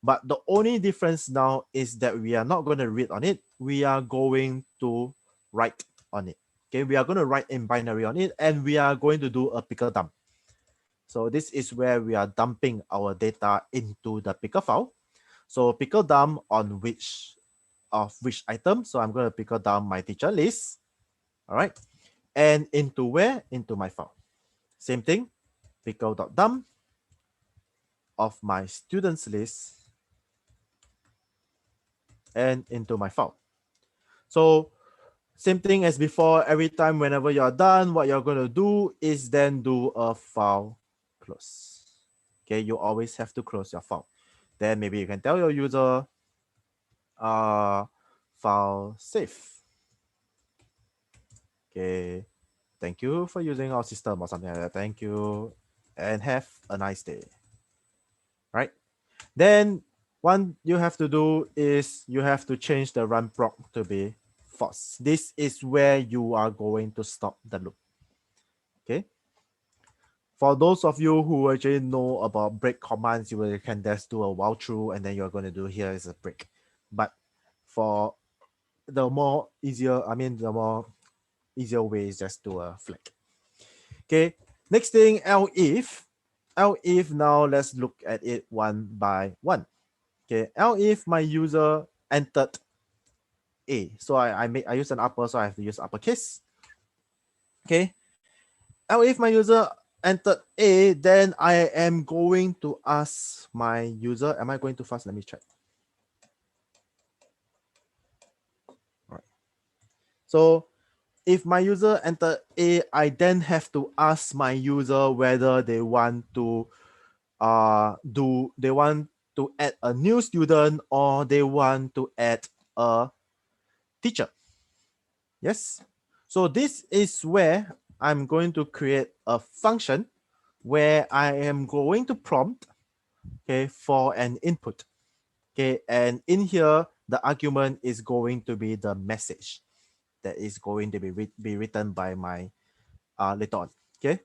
But the only difference now is that we are not going to read on it. We are going to write on it. Okay, we are going to write in binary on it, and we are going to do a picker dump. So this is where we are dumping our data into the picker file. So picker dump on which item. So I'm going to picker dump my teacher list. All right. And into where? Into my file. Same thing. Pickle.dump of my students list and into my file. So same thing as before, every time whenever you're done, what you're going to do is then do a file close. Okay, you always have to close your file. Then maybe you can tell your user, file save. Okay, thank you for using our system or something like that. Thank you and have a nice day. Right? Then one you have to do is you have to change the run proc to be false. This is where you are going to stop the loop. Okay. For those of you who actually know about break commands, you can just do a while true and then you're going to do here is a break. But for the more easier, the more easier way is just do a flag. Okay. Next thing, elif. Elif, now let's look at it one by one. Okay, elif my user entered A. So I use an upper, so I have to use uppercase. Okay. Elif my user entered A, then I am going to ask my user, am I going too fast? Let me check. All right. So if my user entered A, I then have to ask my user whether they want to add a new student or they want to add a teacher. Yes. So this is where I'm going to create a function where I am going to prompt, okay, for an input. Okay, and in here, the argument is going to be the message that is going to be written by my later on. Okay,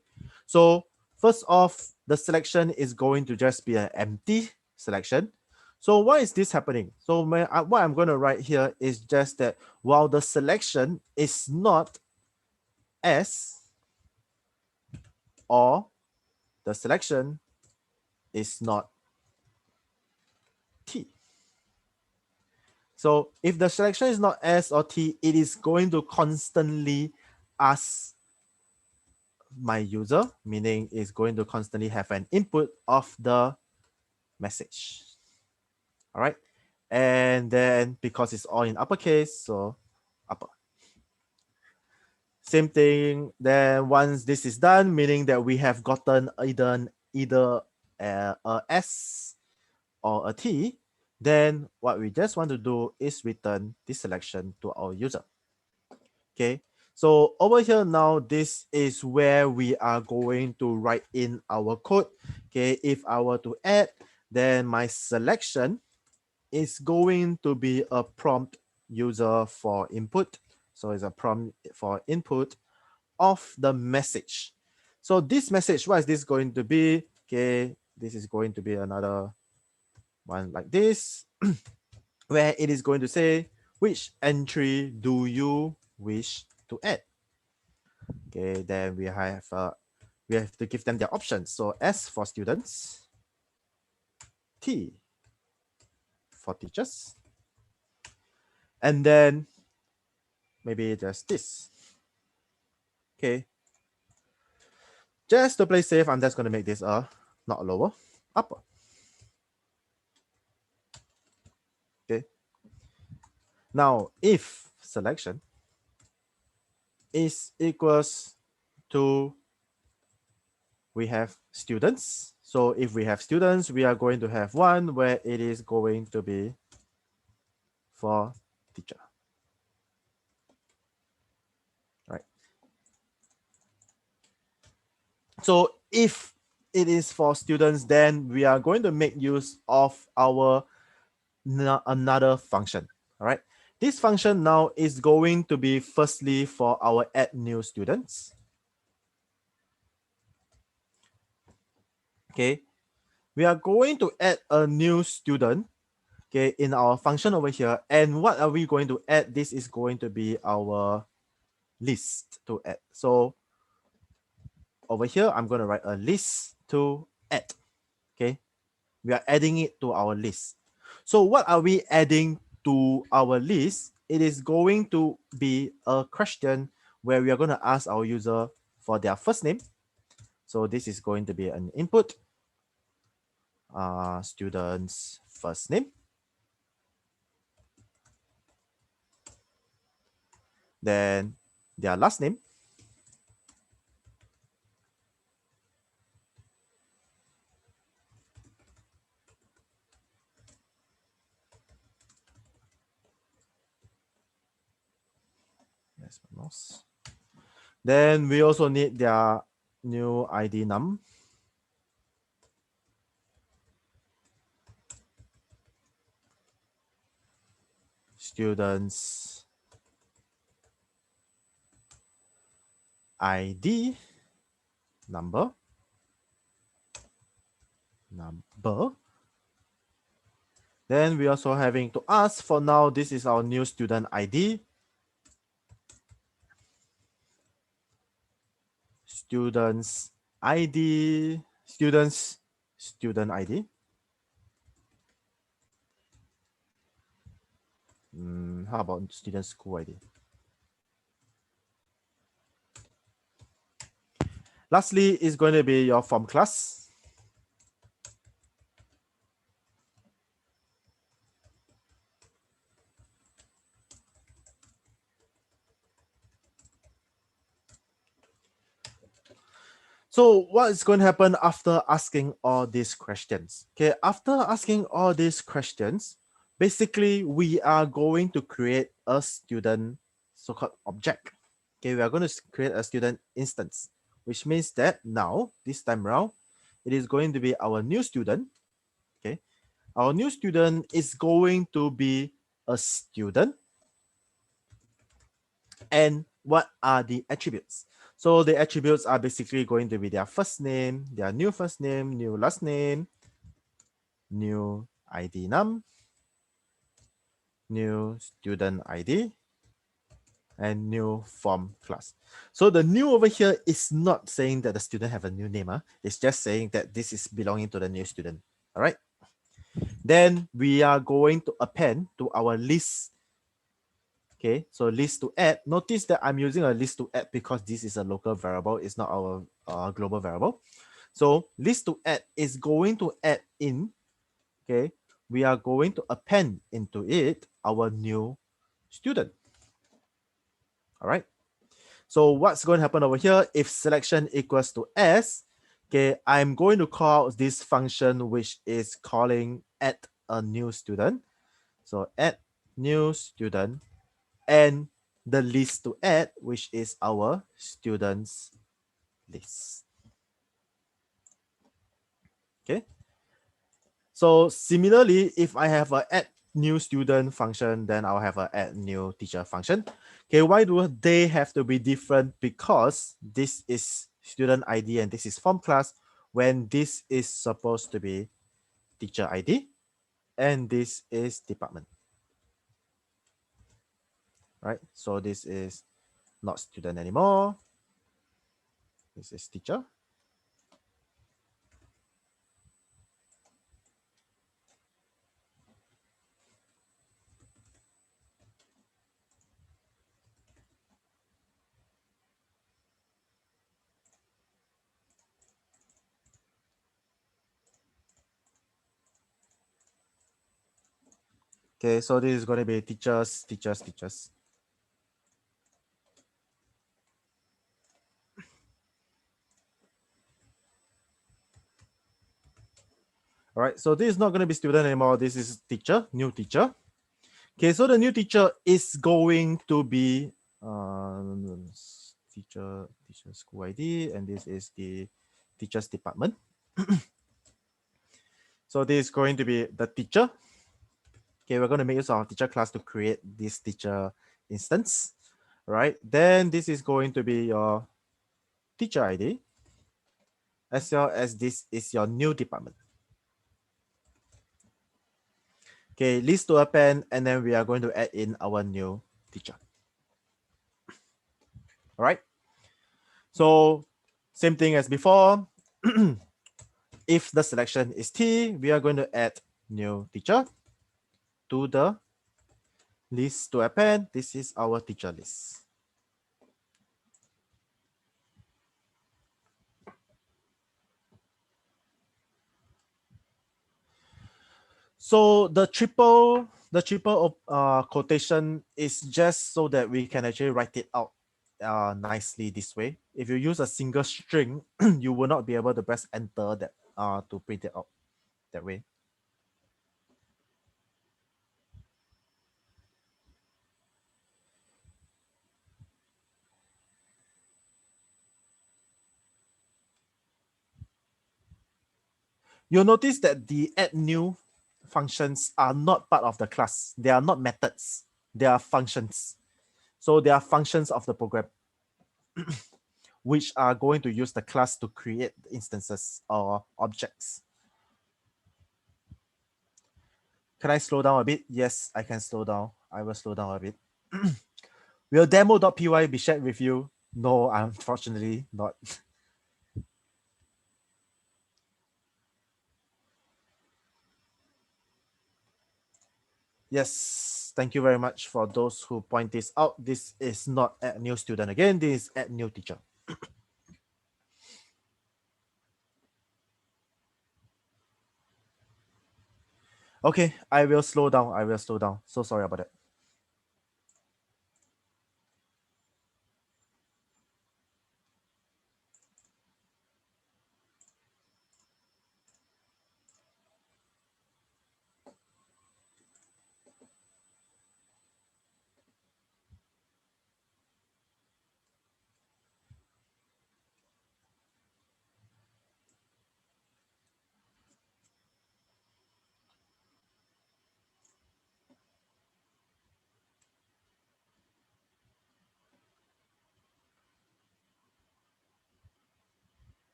so first off, the selection is going to just be an empty selection. So why is this happening? So what I'm going to write here is just that while the selection is not S, or the selection is not T. So if the selection is not S or T, it is going to constantly ask my user, meaning it's going to constantly have an input of the message. All right. And then because it's all in uppercase, so upper. Same thing. Then once this is done, meaning that we have gotten either a S or a T, then what we just want to do is return this selection to our user. Okay. So over here now, this is where we are going to write in our code. Okay. If I were to add, then my selection is going to be a prompt user for input. So it's a prompt for input of the message. So this message, what is this going to be? Okay, this is going to be another one like this, where it is going to say, which entry do you wish to add? Okay, then we have to give them their options. So S for students, T for teachers, and then maybe just this. Okay. Just to play safe, I'm just going to make this not lower, upper. Okay. Now, if selection is equals to, we have students. So if we have students, we are going to have one where it is going to be for teacher. Right. So if it is for students, then we are going to make use of our another function. All right. This function now is going to be firstly for our add new students. Okay. We are going to add a new student, okay, in our function over here. And what are we going to add? This is going to be our list to add. So over here, I'm going to write a list to add. Okay. We are adding it to our list. So what are we adding to our list? It is going to be a question where we are going to ask our user for their first name. So this is going to be an input, student's first name. Then their last name. That's my mouse. Then we also need their new ID num. Students ID number. Then we also having to ask, for now, this is our new student ID. Students ID, student ID. How about student school ID? Lastly, is going to be your form class. So what is going to happen after asking all these questions? Okay, after asking all these questions, basically we are going to create a student so-called object. Okay, we are going to create a student instance, which means that now, this time around, it is going to be our new student. Okay, our new student is going to be a student. And what are the attributes? So the attributes are basically going to be their first name, their new first name, new last name, new ID num, new student ID, and new form class. So the new over here is not saying that the student have a new name. It's just saying that this is belonging to the new student. All right. Then we are going to append to our list. Okay, so list to add. Notice that I'm using a list to add because this is a local variable. It's not our global variable. So list to add is going to add in, okay, we are going to append into it our new student. All right. So what's going to happen over here? If selection equals to S, okay, I'm going to call this function which is calling add a new student. So add new student and the list to add, which is our students list. Okay. So similarly, if I have a add new student function, then I'll have a add new teacher function. Okay, why do they have to be different? Because this is student ID and this is form class, when this is supposed to be teacher ID and this is department. Right? So this is not student anymore. This is teacher. Okay, so this is going to be teachers, teachers, teachers. All right, so this is not going to be student anymore. This is teacher, new teacher. Okay, so the new teacher is going to be teacher school ID, and this is the teacher's department. So this is going to be the teacher. Okay, we're going to make use of our teacher class to create this teacher instance. Right, then this is going to be your teacher ID, as well as this is your new department. Okay, list to append, and then we are going to add in our new teacher. All right. So same thing as before. If the selection is T, we are going to add new teacher to the list to append. This is our teacher list. So the triple quotation is just so that we can actually write it out nicely this way. If you use a single string, you will not be able to press enter that to print it out that way. You'll notice that the add new functions are not part of the class. They are not methods. They are functions. So they are functions of the program, which are going to use the class to create instances or objects. Can I slow down a bit? Yes, I can slow down. I will slow down a bit. Will demo.py be shared with you? No, unfortunately not. Yes, thank you very much for those who point this out. This is not add new student again. This is add new teacher. Okay, I will slow down. I will slow down. So sorry about that.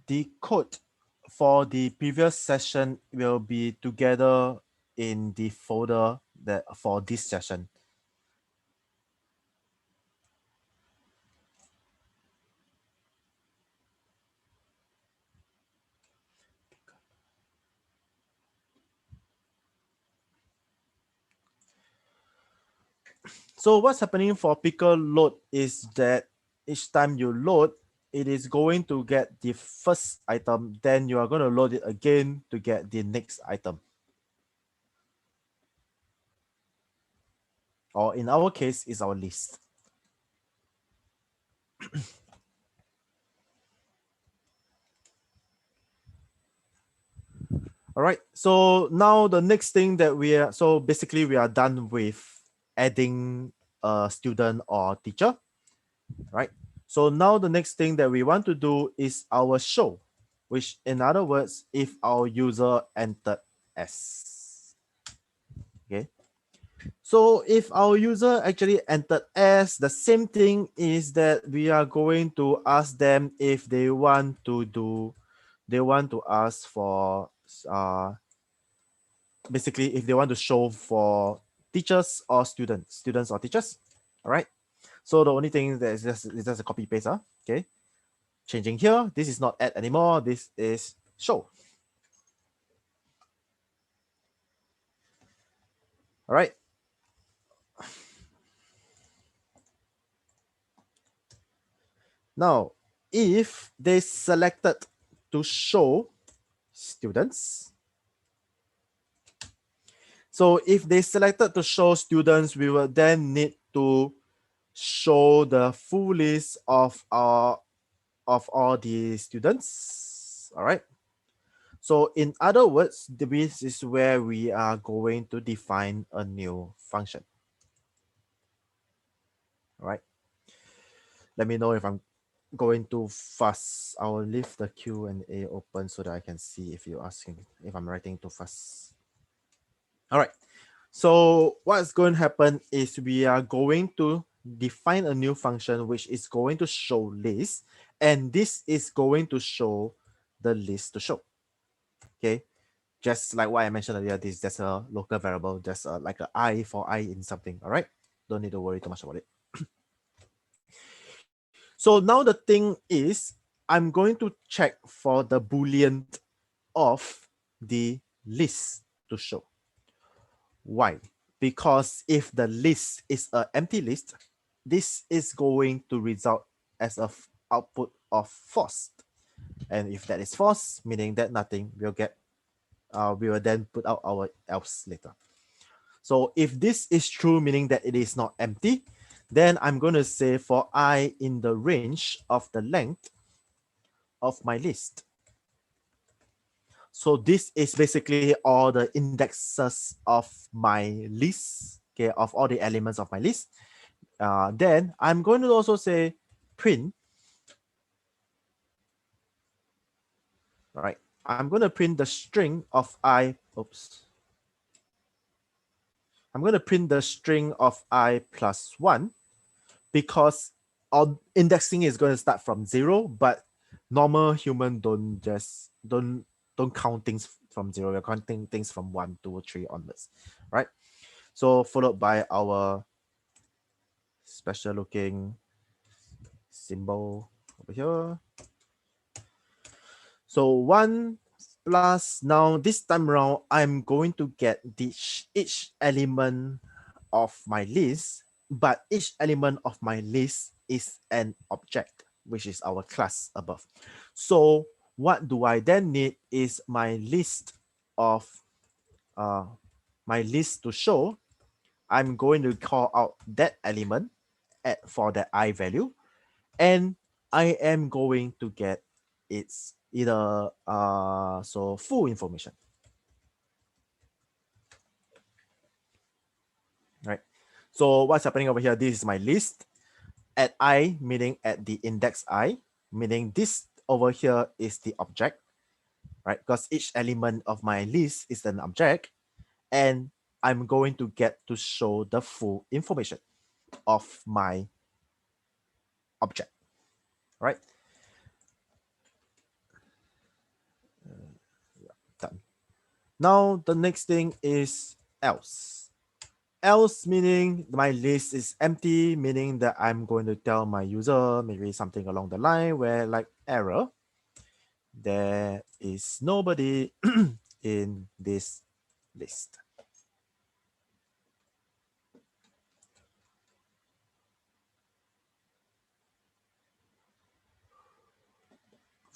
The code for the previous session will be together in the folder that for this session. So what's happening for picker load is that each time you load, it is going to get the first item, then you are going to load it again to get the next item. Or in our case, is our list. All right, so now the next thing that so basically we are done with adding a student or teacher, right? So now the next thing that we want to do is our show, which in other words, if our user entered S. Okay. So if our user actually entered S, the same thing is that we are going to ask them if they want to ask for basically if they want to show for teachers or students or teachers. All right. So the only thing that is just a copy paste. Okay. Changing here. This is not add anymore. This is show. All right. Now, if they selected to show students, so if they selected to show students, we will then need to show the full list of all the students. All right. So in other words, this is where we are going to define a new function. All right. Let me know if I'm going too fast. I will leave the Q&A open so that I can see if you're asking if I'm writing too fast. All right. So what's going to happen is we are going to define a new function which is going to show list, and this is going to show the list to show. Okay. Just like what I mentioned earlier, this is just a local variable, just like an I for I in something. All right. Don't need to worry too much about it. So now the thing is, I'm going to check for the Boolean of the list to show. Why? Because if the list is an empty list, this is going to result as a output of false. And if that is false, meaning that nothing, we'll get, we will then put out our else later. So if this is true, meaning that it is not empty, then I'm going to say for I in the range of the length of my list. So this is basically all the indexes of my list, okay, of all the elements of my list. Then I'm going to also say print. Right. I'm going to print the string of I. Oops. I'm going to print the string of I plus 1 because our indexing is going to start from 0, but normal human don't count things from 0. We're counting things from 1, 2, 3 onwards, right? So followed by our special looking symbol over here. So 1 plus, now this time around, I'm going to get each element of my list, but each element of my list is an object, which is our class above. So what do I then need is my list of my list to show. I'm going to call out that element for the I value, and I am going to get its either so full information. Right. So what's happening over here? This is my list at I, meaning at the index I, meaning this over here is the object, right? Because each element of my list is an object, and I'm going to get to show the full information of my object, right? Done. Now the next thing is else. Else meaning my list is empty, meaning that I'm going to tell my user maybe something along the line where like error, there is nobody in this list.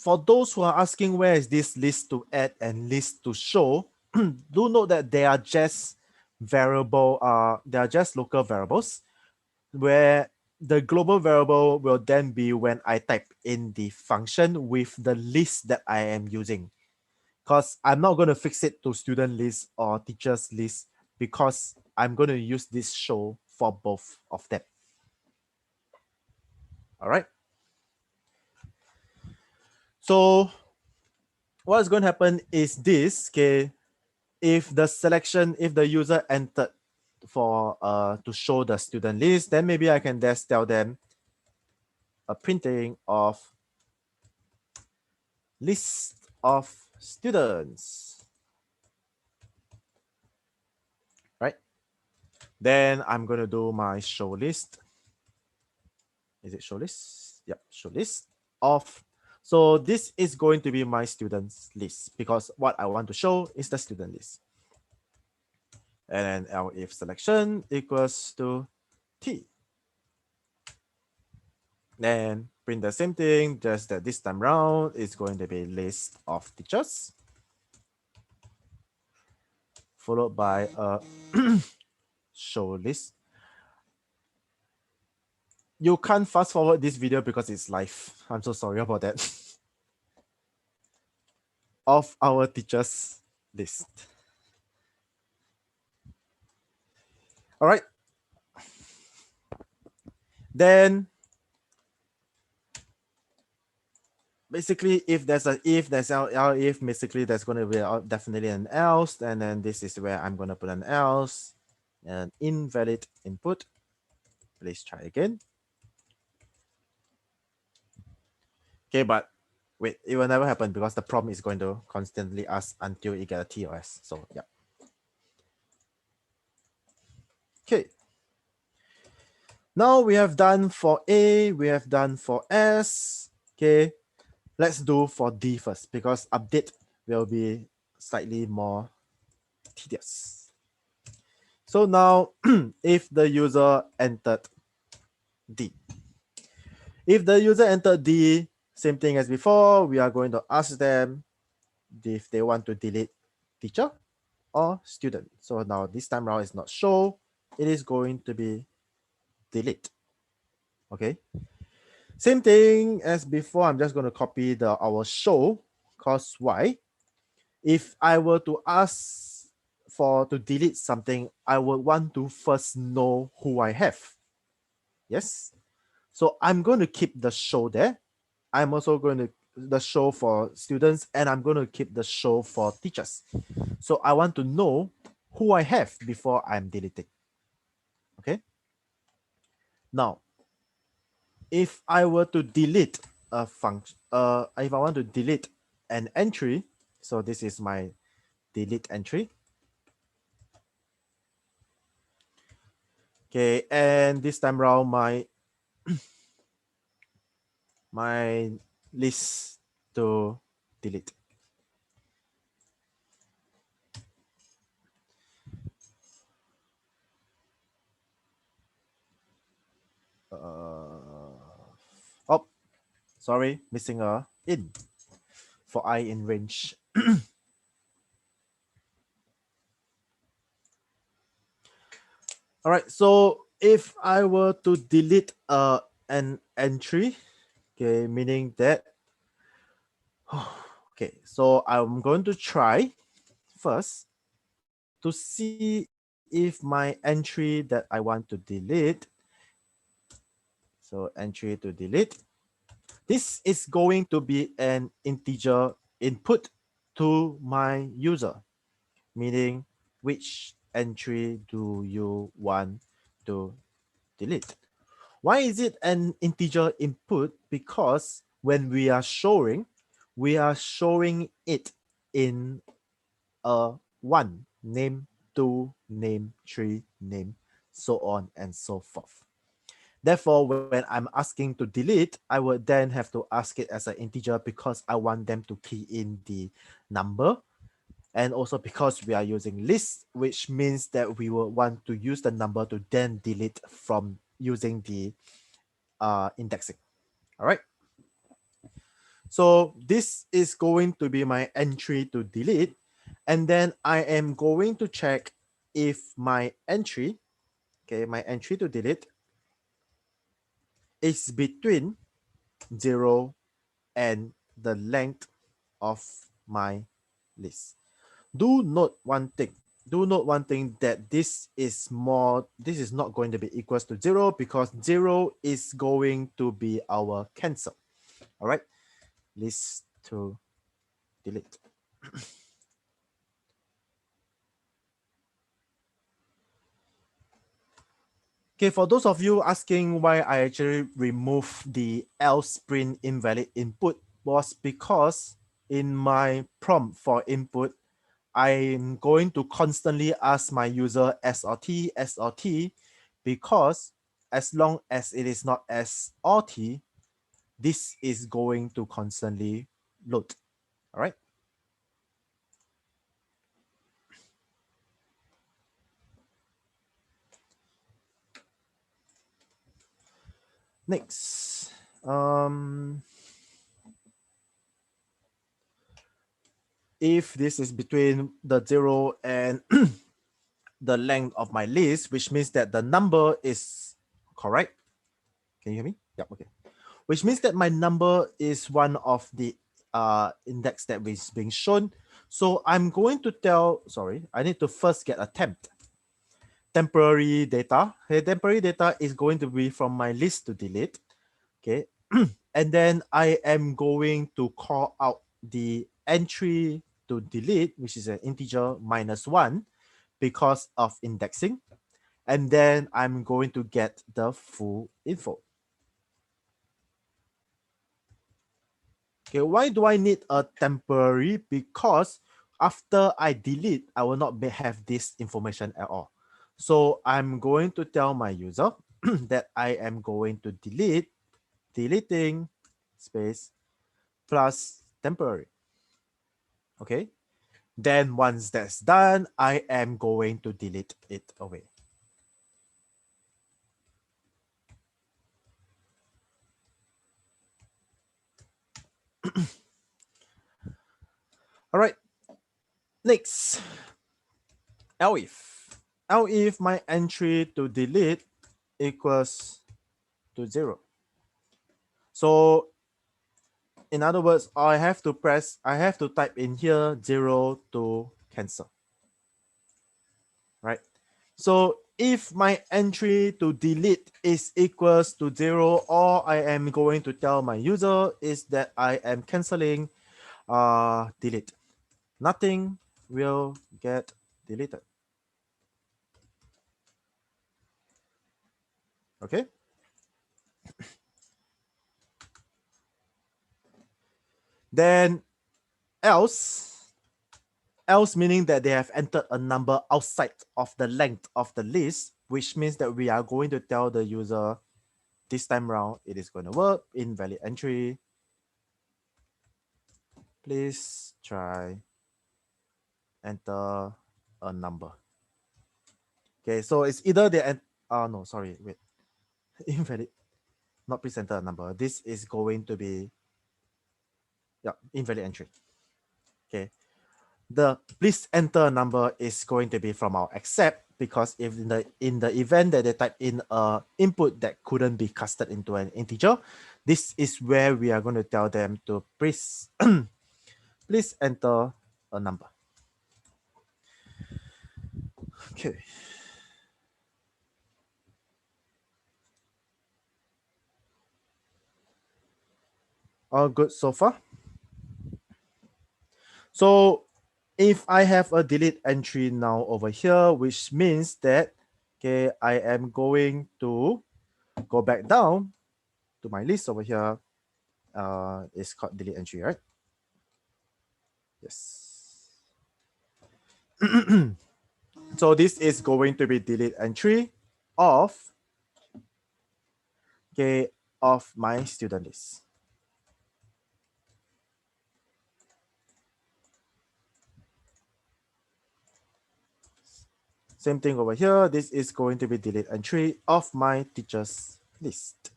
for those who are asking where is this list to add and list to show, do note that they are just they are just local variables, where the global variable will then be when I type in the function with the list that I am using. Because I'm not going to fix it to student list or teachers list, because I'm going to use this show for both of them. All right. So what's going to happen is this, okay, if the user entered for to show the student list, then maybe I can just tell them a printing of list of students, right? Then I'm going to do my show list. Is it show list? Yep, show list of. So this is going to be my students list, because what I want to show is the student list. And then elif selection equals to T. Then print the same thing, just that this time round it's going to be list of teachers, followed by a show list. You can't fast forward this video because it's live. I'm so sorry about that. Of our teachers list. All right. Then basically, if there's an if, there's if, basically there's going to be definitely an else, and then this is where I'm going to put an else, an invalid input. Please try again. Okay, but wait, it will never happen because the prompt is going to constantly ask until you get a T or S. So yeah. Okay. Now we have done for A, we have done for S. Okay, let's do for D first, because update will be slightly more tedious. So now, if the user entered D, if the user entered D, same thing as before, we are going to ask them if they want to delete teacher or student. So now this time around is not show, it is going to be delete. Okay. Same thing as before, I'm just going to copy our show, cause why? If I were to ask to delete something, I would want to first know who I have. Yes. So I'm going to keep the show there. I'm also going to the show for students, and I'm going to keep the show for teachers. So I want to know who I have before I'm deleting. Okay. Now, if I were to delete a function, if I want to delete an entry, so this is my delete entry. Okay, and this time around my my list to delete. Oh, sorry, missing a in for I in range. All right, so if I were to delete an entry, okay, meaning that, okay, so I'm going to try first to see if my entry that I want to delete, so entry to delete, this is going to be an integer input to my user, meaning which entry do you want to delete? Why is it an integer input? Because when we are showing it in a 1, name 2, name 3, name, so on and so forth. Therefore, when I'm asking to delete, I would then have to ask it as an integer, because I want them to key in the number. And also because we are using list, which means that we will want to use the number to then delete from using the indexing. All right. So this is going to be my entry to delete. And then I am going to check if my entry, okay, my entry to delete is between 0 and the length of my list. Do note one thing. Do note one thing that this is not going to be equals to 0 because 0 is going to be our cancel. All right, list to delete. Okay, for those of you asking why I actually removed the else print invalid input was because in my prompt for input, I'm going to constantly ask my user S or T, because as long as it is not S or T, this is going to constantly load. All right. Next, if this is between the 0 and the length of my list, which means that the number is correct. Can you hear me? Yeah, okay. Which means that my number is one of the index that is being shown. So I'm going to tell, sorry, I need to first get a temporary data. Okay, temporary data is going to be from my list to delete. Okay. And then I am going to call out the entry to delete, which is an integer -1 because of indexing. And then I'm going to get the full info. Okay, why do I need a temporary? Because after I delete, I will not have this information at all. So I'm going to tell my user that I am going to deleting space plus temporary. Okay. Then once that's done, I am going to delete it away. All right. Next, elif my entry to delete equals to 0. So in other words, I have to type in here 0 to cancel. Right? So if my entry to delete is equals to 0, all I am going to tell my user is that I am canceling delete. Nothing will get deleted. Okay. Then else meaning that they have entered a number outside of the length of the list, which means that we are going to tell the user this time around it is going to work. Invalid entry. Please try enter a number. Okay, so it's either the no, sorry, wait. Invalid, not please enter a number. This is going to be invalid entry. Okay. The please enter a number is going to be from our accept, because if in the event that they type in a input that couldn't be casted into an integer, this is where we are going to tell them to please please enter a number. Okay. All good so far. So if I have a delete entry now over here, which means that okay, I am going to go back down to my list over here. It's called delete entry, right? Yes. So this is going to be delete entry of of my student list. Same thing over here. This is going to be delete entry of my teachers list.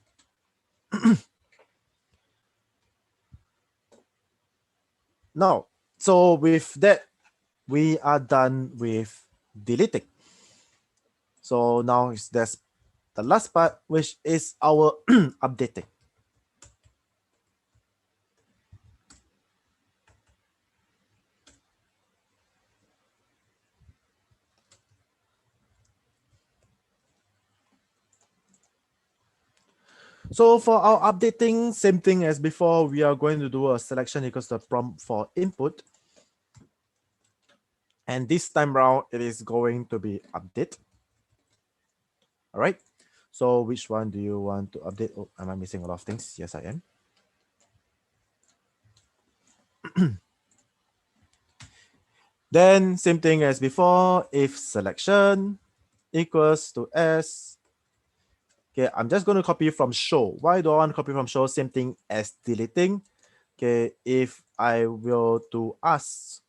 Now, so with that, we are done with deleting. So now there's the last part, which is our updating. So for our updating, same thing as before, we are going to do a selection equals the prompt for input. And this time round, it is going to be update. All right. So which one do you want to update? Oh, am I missing a lot of things? Yes, I am. Then same thing as before, if selection equals to S. Okay, I'm just going to copy from show. Why do I want to copy from show? Same thing as deleting. Okay, if I will to ask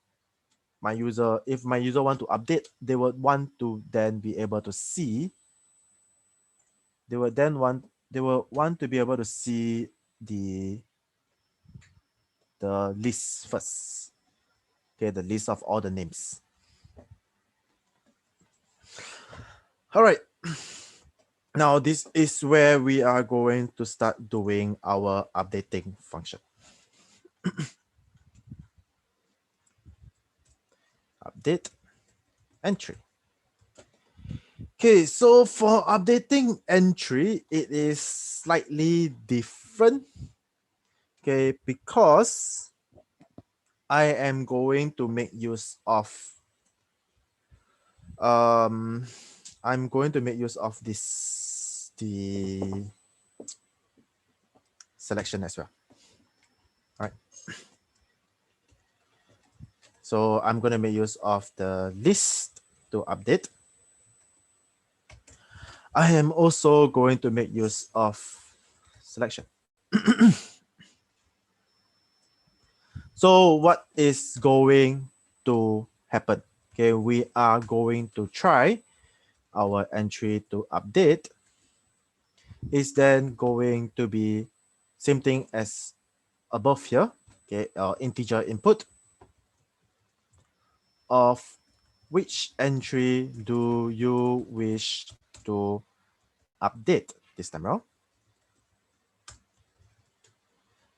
my user, if my user want to update, they would want to then be able to see. They will want to be able to see the list first. Okay, the list of all the names. All right. Now this is where we are going to start doing our updating function. Update entry. Okay, so for updating entry, it is slightly different. Okay, because I am going to make use of I'm going to make use of the selection as well. All right. So I'm going to make use of the list to update. I am also going to make use of selection. So what is going to happen? Okay, we are going to try our entry to update is then going to be same thing as above here. Okay, integer input of which entry do you wish to update this time around.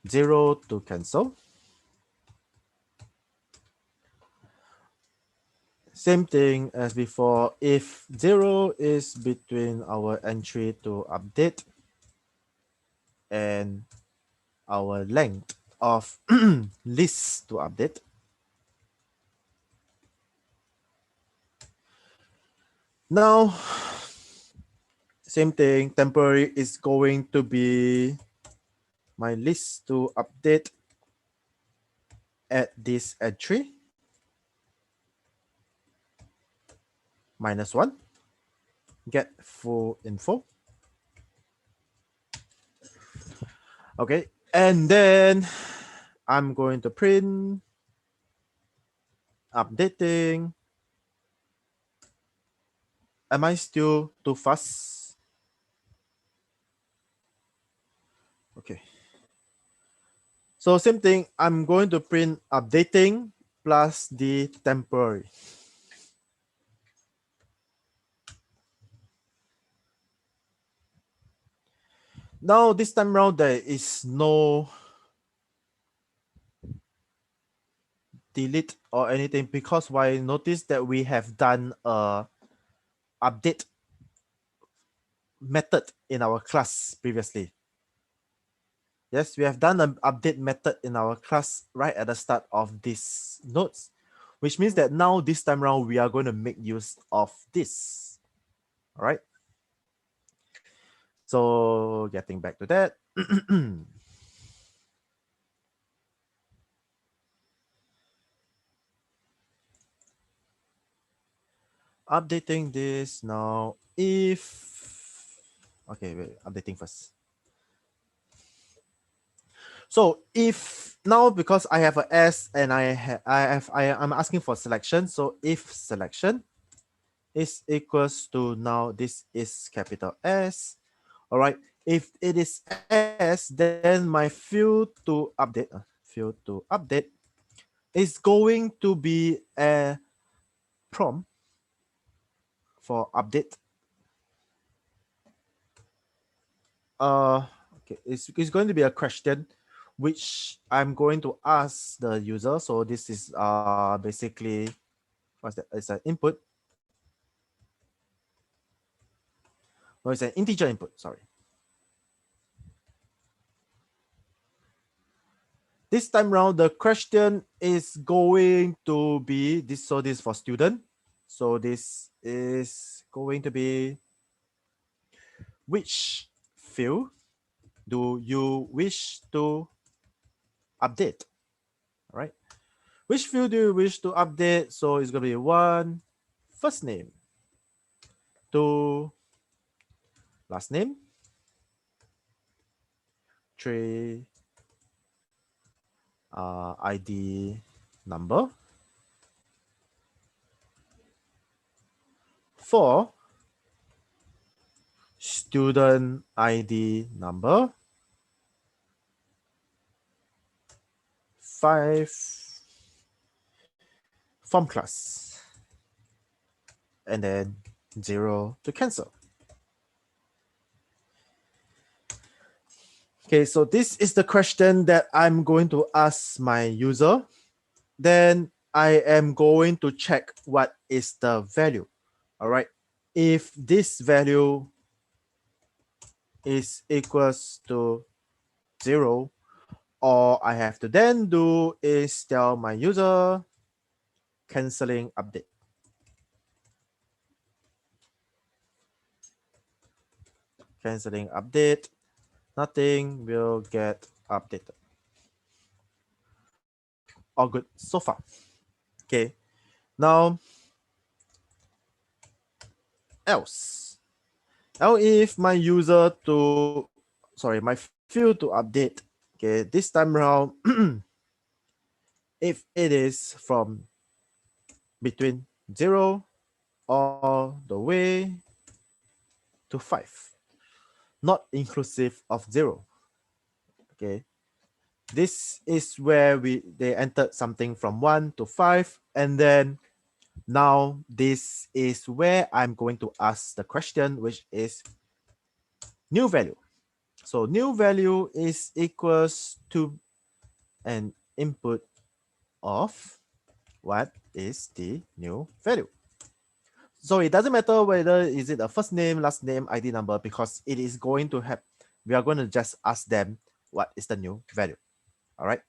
0 to cancel. Same thing as before. If 0 is between our entry to update and our length of list to update, now same thing, temporary is going to be my list to update at this entry -1, get full info. Okay, and then I'm going to print updating. Am I still too fast? Okay. So same thing, I'm going to print updating plus the temporary. Now this time around there is no delete or anything because why? Notice that we have done a update method in our class previously. Yes, we have done an update method in our class right at the start of this notes, which means that now this time around we are going to make use of this. All right. So getting back to that. Updating this now. Okay, wait, updating first. So if now because I have a S and I'm asking for selection. So if selection is equals to now this is capital S. All right. If it is S, then my field to update is going to be a prompt for update. Okay, it's going to be a question which I'm going to ask the user. So this is basically, what's that? It's an input. No, it's an integer input, sorry. This time around, the question is going to be this. So this is for student. So this is going to be, which field do you wish to update? All right. Which field do you wish to update? So it's going to be 1, first name, 2, last name, 3, ID number, 4, student ID number, 5, form class, and then 0 to cancel. Okay, so this is the question that I'm going to ask my user. Then I am going to check what is the value. All right. If this value is equals to 0, all I have to then do is tell my user canceling update. Canceling update, nothing will get updated. All good so far. Okay, now else. Now if my user to, sorry, my field to update, okay, this time around, if it is from between 0 all the way to 5, not inclusive of 0. Okay, this is where they entered something from 1 to 5, and then now this is where I'm going to ask the question, which is new value. So new value is equals to an input of what is the new value. So it doesn't matter whether is it a first name, last name, ID number, because it is going to have, we are going to just ask them what is the new value. All right.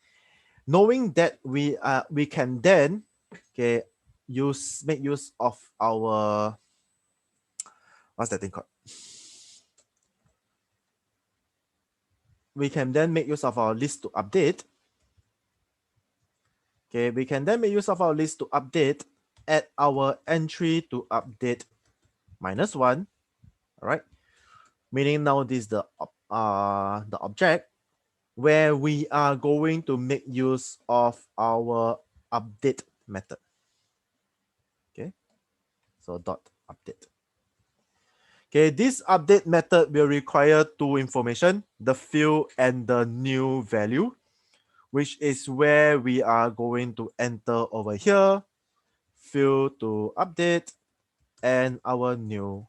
Knowing that we can then, okay, make use of our, what's that thing called? We can then make use of our list to update. Okay, we can then make use of our list to update at our entry to update -1. All right, meaning now this is the object where we are going to make use of our update method. Okay, so dot update. Okay, this update method will require two information, the field and the new value, which is where we are going to enter over here, field to update, and our new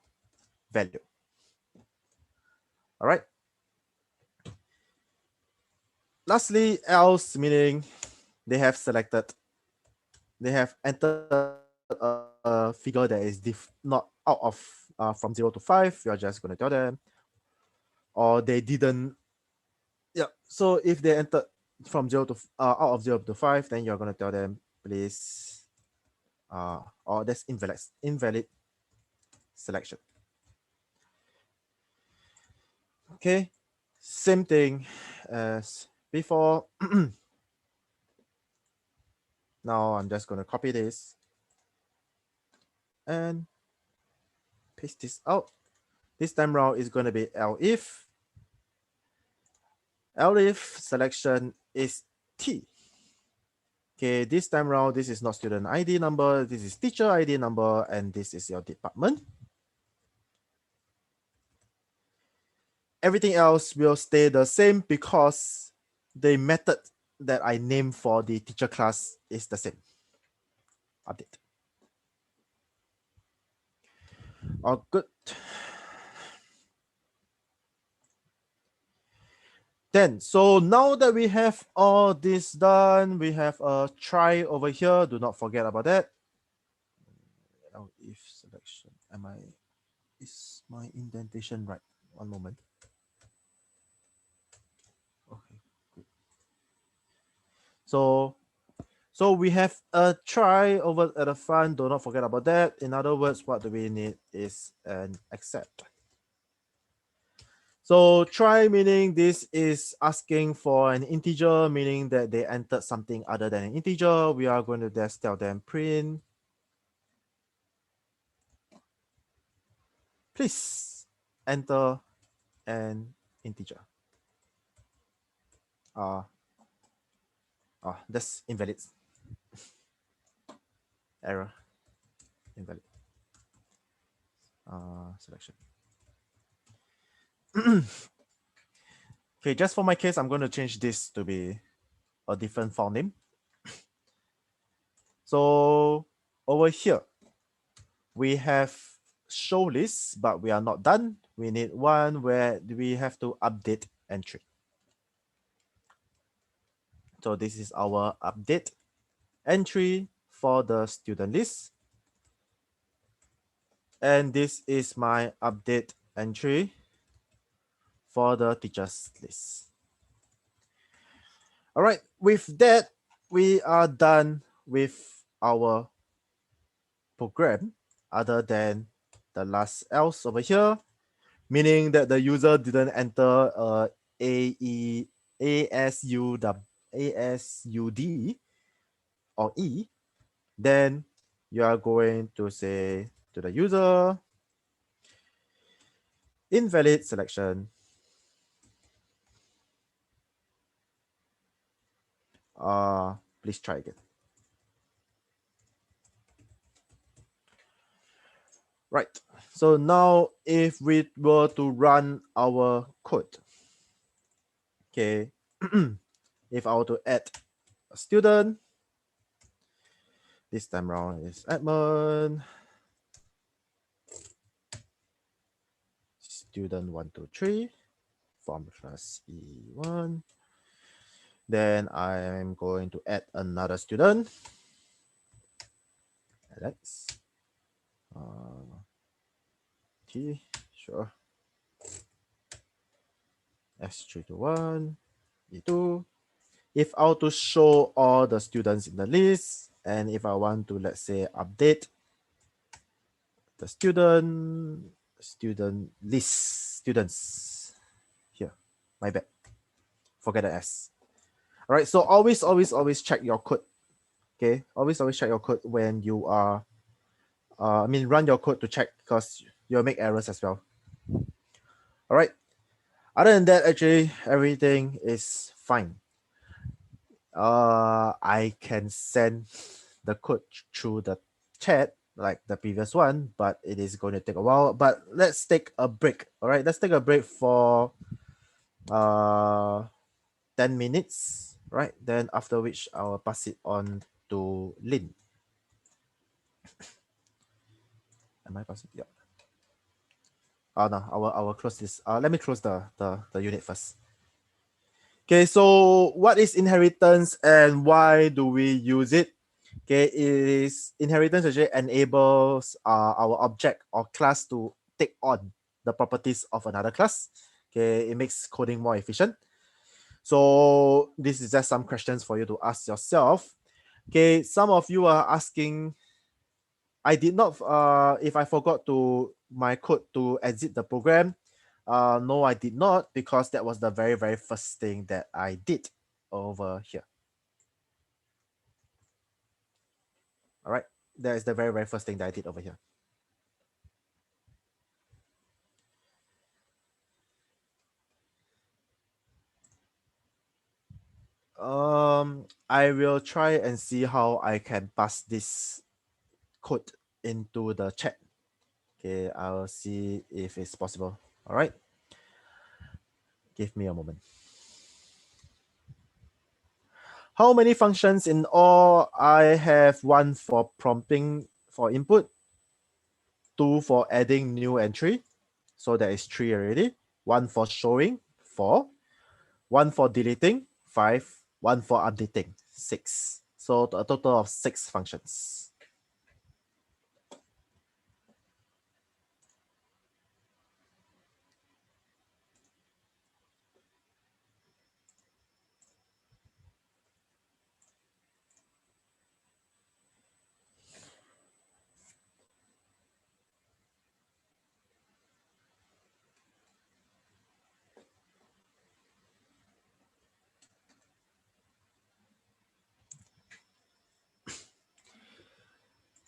value. All right. Lastly, else meaning they have entered a figure that is not out of from 0 to 5. You're just going to tell them, or they didn't. Yeah. So if they entered from 0 to out of 0 to 5, then you're going to tell them, please, or that's invalid selection. Okay, same thing as before. Now I'm just going to copy this and paste this out. This time round is going to be elif. Elif selection is T. Okay, this time round, this is not student ID number, this is teacher ID number, and this is your department. Everything else will stay the same because the method that I named for the teacher class is the same. Update. Oh, good. Then, so now that we have all this done, we have a try over here. Do not forget about that. If selection, is my indentation right? One moment. Okay, good. So we have a try over at the front. Do not forget about that. In other words, what do we need is an accept. So try meaning this is asking for an integer, meaning that they entered something other than an integer. We are going to just tell them print. Please enter an integer. That's invalid. Error. Invalid. Selection. Okay, just for my case, I'm going to change this to be a different file name. So over here, we have show list, but we are not done. We need one where we have to update entry. So this is our update entry for the student list. And this is my update entry for the teachers list. All right, with that, we are done with our program other than the last else over here, meaning that the user didn't enter ASUD or E, then you are going to say to the user, invalid selection. Please try again. Right. So now if we were to run our code, okay, if I were to add a student, this time around is admin, student 123 from class E1. Then I'm going to add another student, Alex. T, sure. S3 to 1, E2. If I were to show all the students in the list, and if I want to, let's say, update the student list, students here, my bad, forget the S. All right, so always check your code. Okay, always check your code when you are, run your code to check because you'll make errors as well. All right. Other than that, actually, everything is fine. I can send the code through the chat like the previous one, but it is going to take a while. But let's take a break. All right, let's take a break for 10 minutes, right? Then after which I'll pass it on to Lin. Am I passing? Yeah. Oh no, I will close this. Let me close the unit first. Okay, so what is inheritance and why do we use it? Okay, it is inheritance actually enables our object or class to take on the properties of another class. Okay, it makes coding more efficient. So this is just some questions for you to ask yourself. Okay, some of you are asking, I did not, if I forgot to my code to exit the program, no, I did not, because that was the very first thing that I did over here. All right, that is the very first thing that I did over here. I will try and see how I can pass this code into the chat. Okay, I'll see if it's possible. All right, give me a moment. How many functions in all? I have one for prompting for input, two for adding new entry. So that is 3 already. One for showing, 4. One for deleting, 5. One for updating, 6. So a total of 6 functions.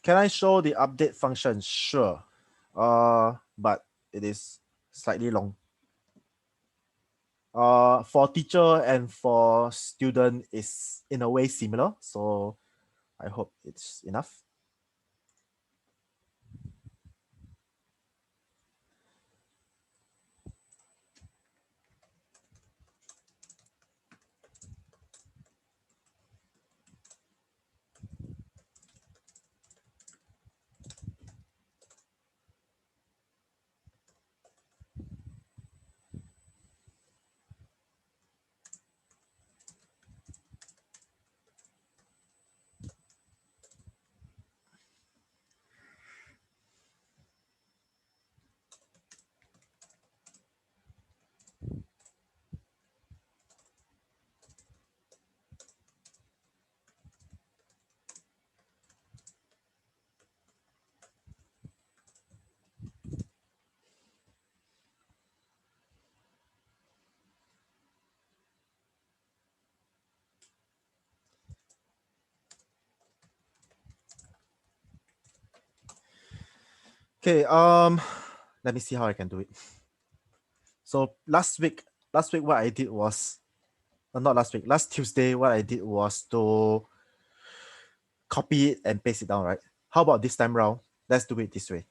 Can I show the update function? Sure. But it is slightly long. For teacher and for student is in a way similar. So I hope it's enough. Okay, let me see how I can do it. So last week what I did was not last week, last Tuesday, what I did was to copy it and paste it down, right? How about this time round? Let's do it this way.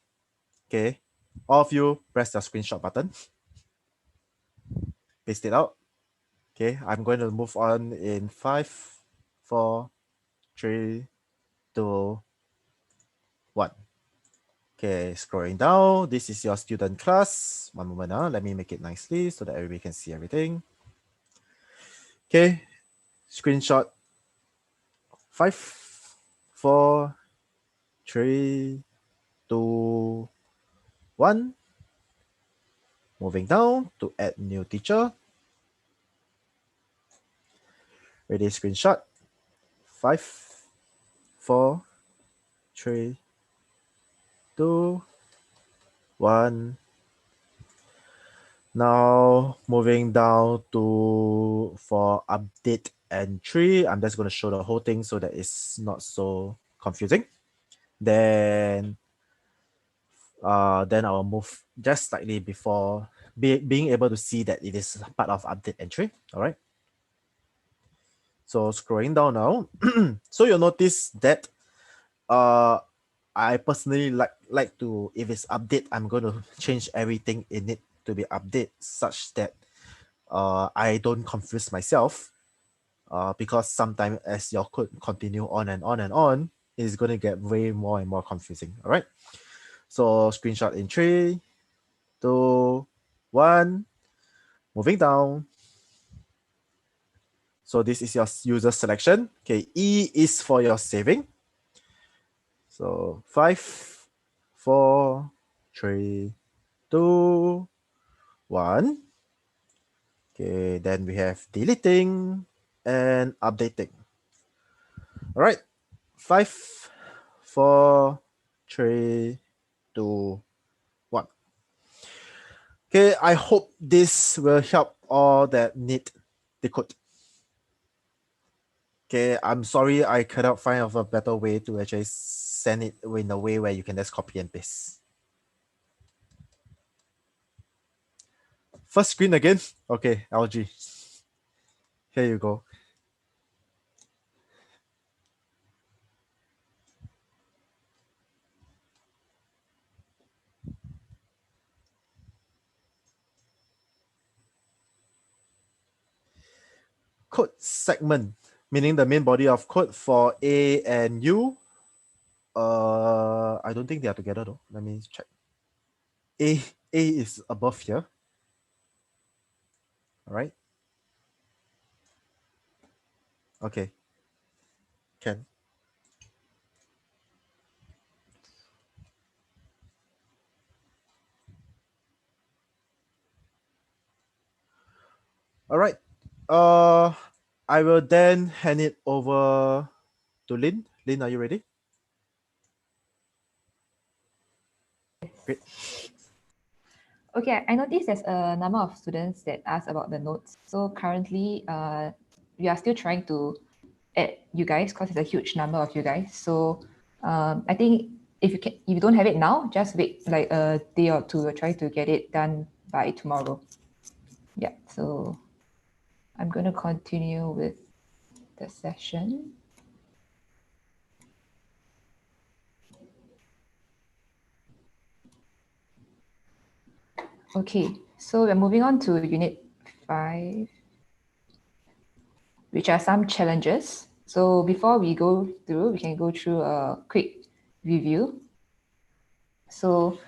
Okay. All of you press the screenshot button. Paste it out. Okay. I'm going to move on in 5, 4, 3, 2, 1. Okay, scrolling down. This is your student class. One moment. Let me make it nicely so that everybody can see everything. Okay. Screenshot 5, 4, 3, 2, 1. Moving down to add new teacher. Ready, screenshot. 5, 4, 3, 2, 1. Now moving down to for update entry. I'm just going to show the whole thing so that it's not so confusing. Then I'll move just slightly before being able to see that it is part of update entry. All right. So scrolling down now. So you'll notice that I personally like to, if it's update, I'm going to change everything in it to be update such that I don't confuse myself. Because sometimes as your code continue on and on and on, it's going to get way more and more confusing. All right. So screenshot in 3, 2, 1. Moving down. So this is your user selection. Okay, E is for your saving. So 5, 4, 3, 2, 1. Okay, then we have deleting and updating. All right, 5, 4, 3, 2, 1. Okay, I hope this will help all that need the code. Okay, I'm sorry I cannot find of a better way to actually send it in a way where you can just copy and paste. First screen again. Okay, LG. Here you go. Code segment. meaning the main body of code for A and U. I don't think they are together though. Let me check. A is above here. All right. Okay. Can. All right. I will then hand it over to Lynn. Lynn, are you ready? Great. Okay, I noticed there's a number of students that ask about the notes. So currently, we are still trying to add you guys because it's a huge number of you guys. So I think if you don't have it now, just wait like a day or two. We'll try to get it done by tomorrow. Yeah. So I'm going to continue with the session. Okay, so we're moving on to Unit 5, which are some challenges. So before we go through, we can go through a quick review. So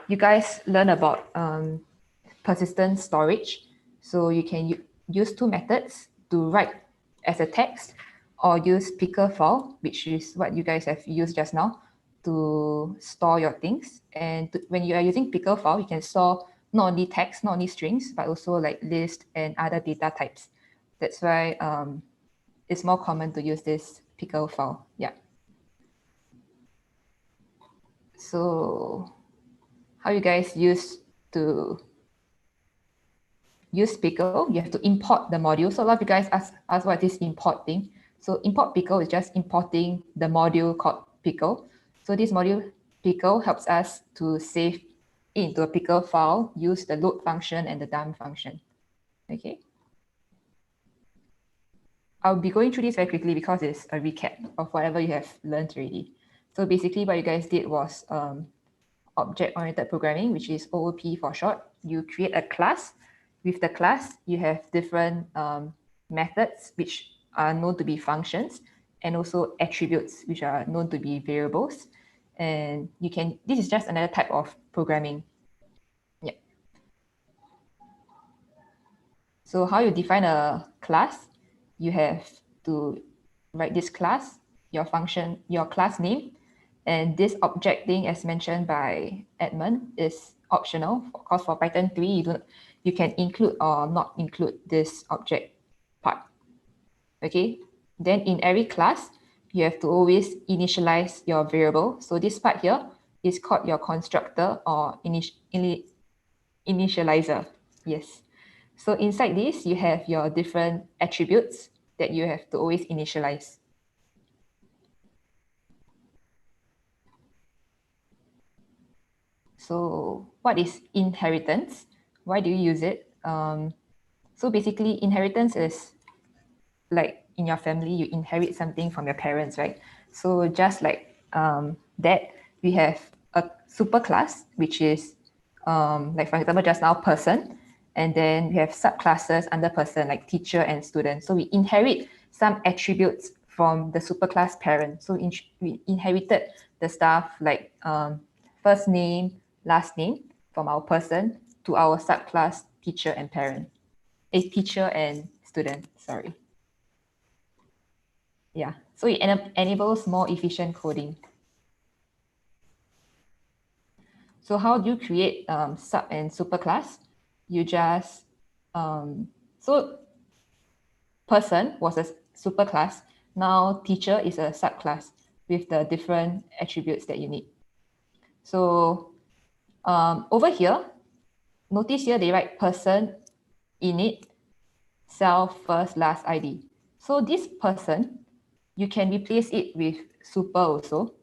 you guys learn about persistent storage. So you can use two methods to write as a text or use picker file, which is what you guys have used just now to store your things. And when you are using picker file, you can store not only text, not only strings, but also like list and other data types. That's why it's more common to use this pickle file. Yeah. So how you guys use to use pickle, you have to import the module. So a lot of you guys ask what is this import thing. So import pickle is just importing the module called pickle. So this module pickle helps us to save into a pickle file, use the load function and the dump function. Okay. I'll be going through this very quickly because it's a recap of whatever you have learned already. So basically what you guys did was object-oriented programming, which is OOP for short. You create a class. With the class, you have different methods, which are known to be functions, and also attributes, which are known to be variables. And this is just another type of programming. Yeah. So how you define a class, you have to write this class, your function, your class name, and this object thing, as mentioned by Edmund, is optional. Of course, for Python 3, you can include or not include this object part. Okay. Then in every class, you have to always initialize your variable. So this part here is called your constructor or initializer. Yes. So inside this, you have your different attributes that you have to always initialize. So what is inheritance? Why do you use it? So basically, inheritance is like in your family, you inherit something from your parents, right? So just like that, we have a superclass, which is like for example, just now person, and then we have subclasses under person, like teacher and student. So we inherit some attributes from the superclass parent. So we inherited the stuff like first name, last name from our person to our subclass teacher and parent. A teacher and student, sorry. Yeah, so it enables more efficient coding. So how do you create sub and superclass? You just, so person was a superclass. Now teacher is a subclass with the different attributes that you need. So over here, notice here they write person, init, self, first, last ID. So this person, you can replace it with super also,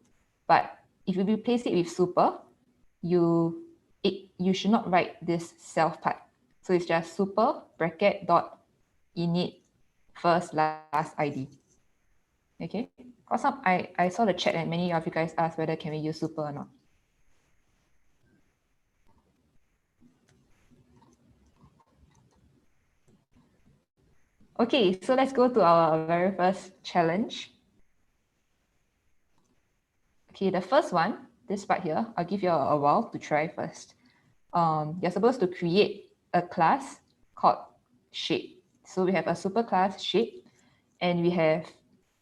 but if you replace it with super, you should not write this self part. So it's just super bracket dot init first last ID. Okay. Because I saw the chat and many of you guys asked whether can we use super or not. Okay, so let's go to our very first challenge. Okay, the first one, this part here, I'll give you a while to try first. You're supposed to create a class called shape. So we have a superclass shape, and we have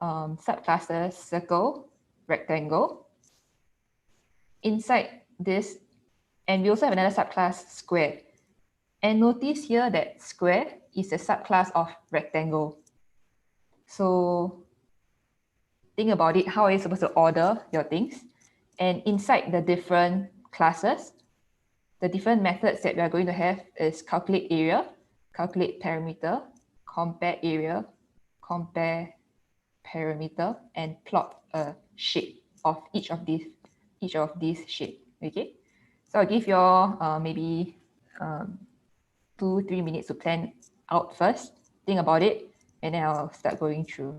subclasses circle, rectangle. Inside this, and we also have another subclass square. And notice here that square is a subclass of rectangle. So think about it, how are you supposed to order your things? And inside the different classes, the different methods that we are going to have is calculate area, calculate perimeter, compare area, compare perimeter, and plot a shape of each of these shape. Okay, so I'll give you all maybe 2-3 minutes to plan out first, think about it, and then I'll start going through.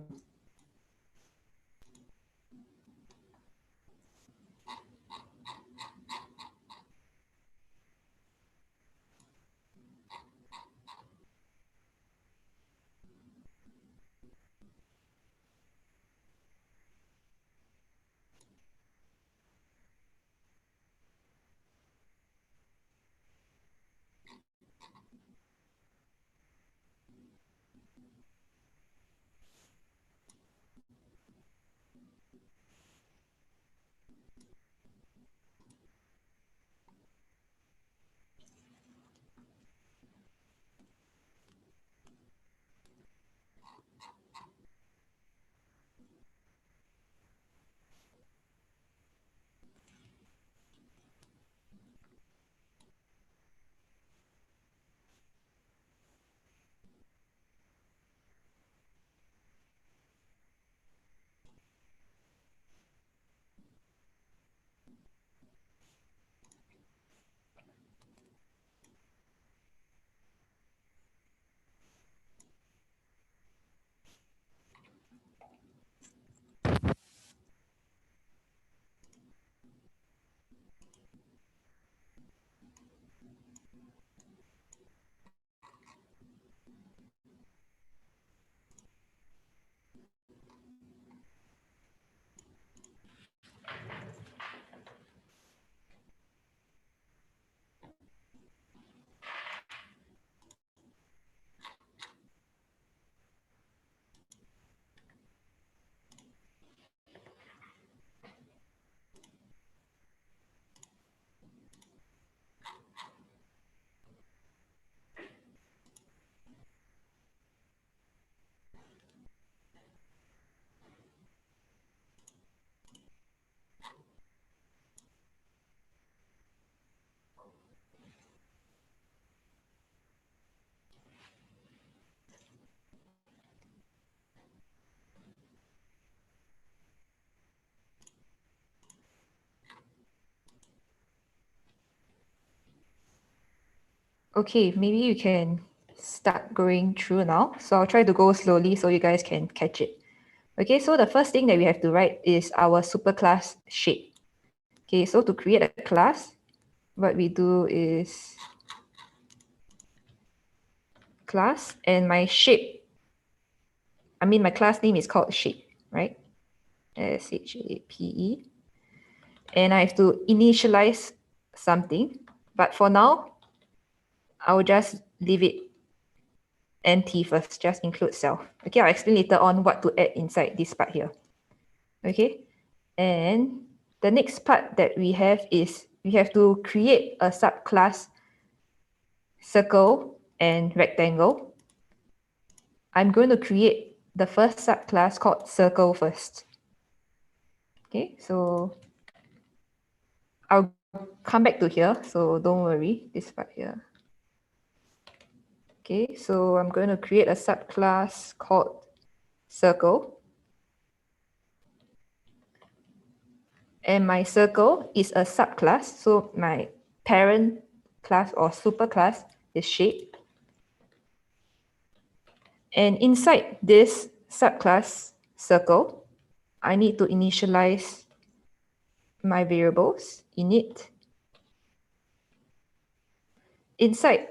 Okay, maybe you can start going through now. So I'll try to go slowly so you guys can catch it. Okay, so the first thing that we have to write is our superclass shape. Okay, so to create a class, what we do is class, and my shape, my class name is called shape, right? SHAPE. And I have to initialize something, but for now, I will just leave it empty first, just include self. Okay, I'll explain later on what to add inside this part here. Okay, and the next part that we have is we have to create a subclass circle and rectangle. I'm going to create the first subclass called circle first. Okay, so I'll come back to here, so don't worry, this part here. Okay, so I'm going to create a subclass called circle. And my circle is a subclass, so my parent class or superclass is shape. And inside this subclass circle, I need to initialize my variables init. Inside,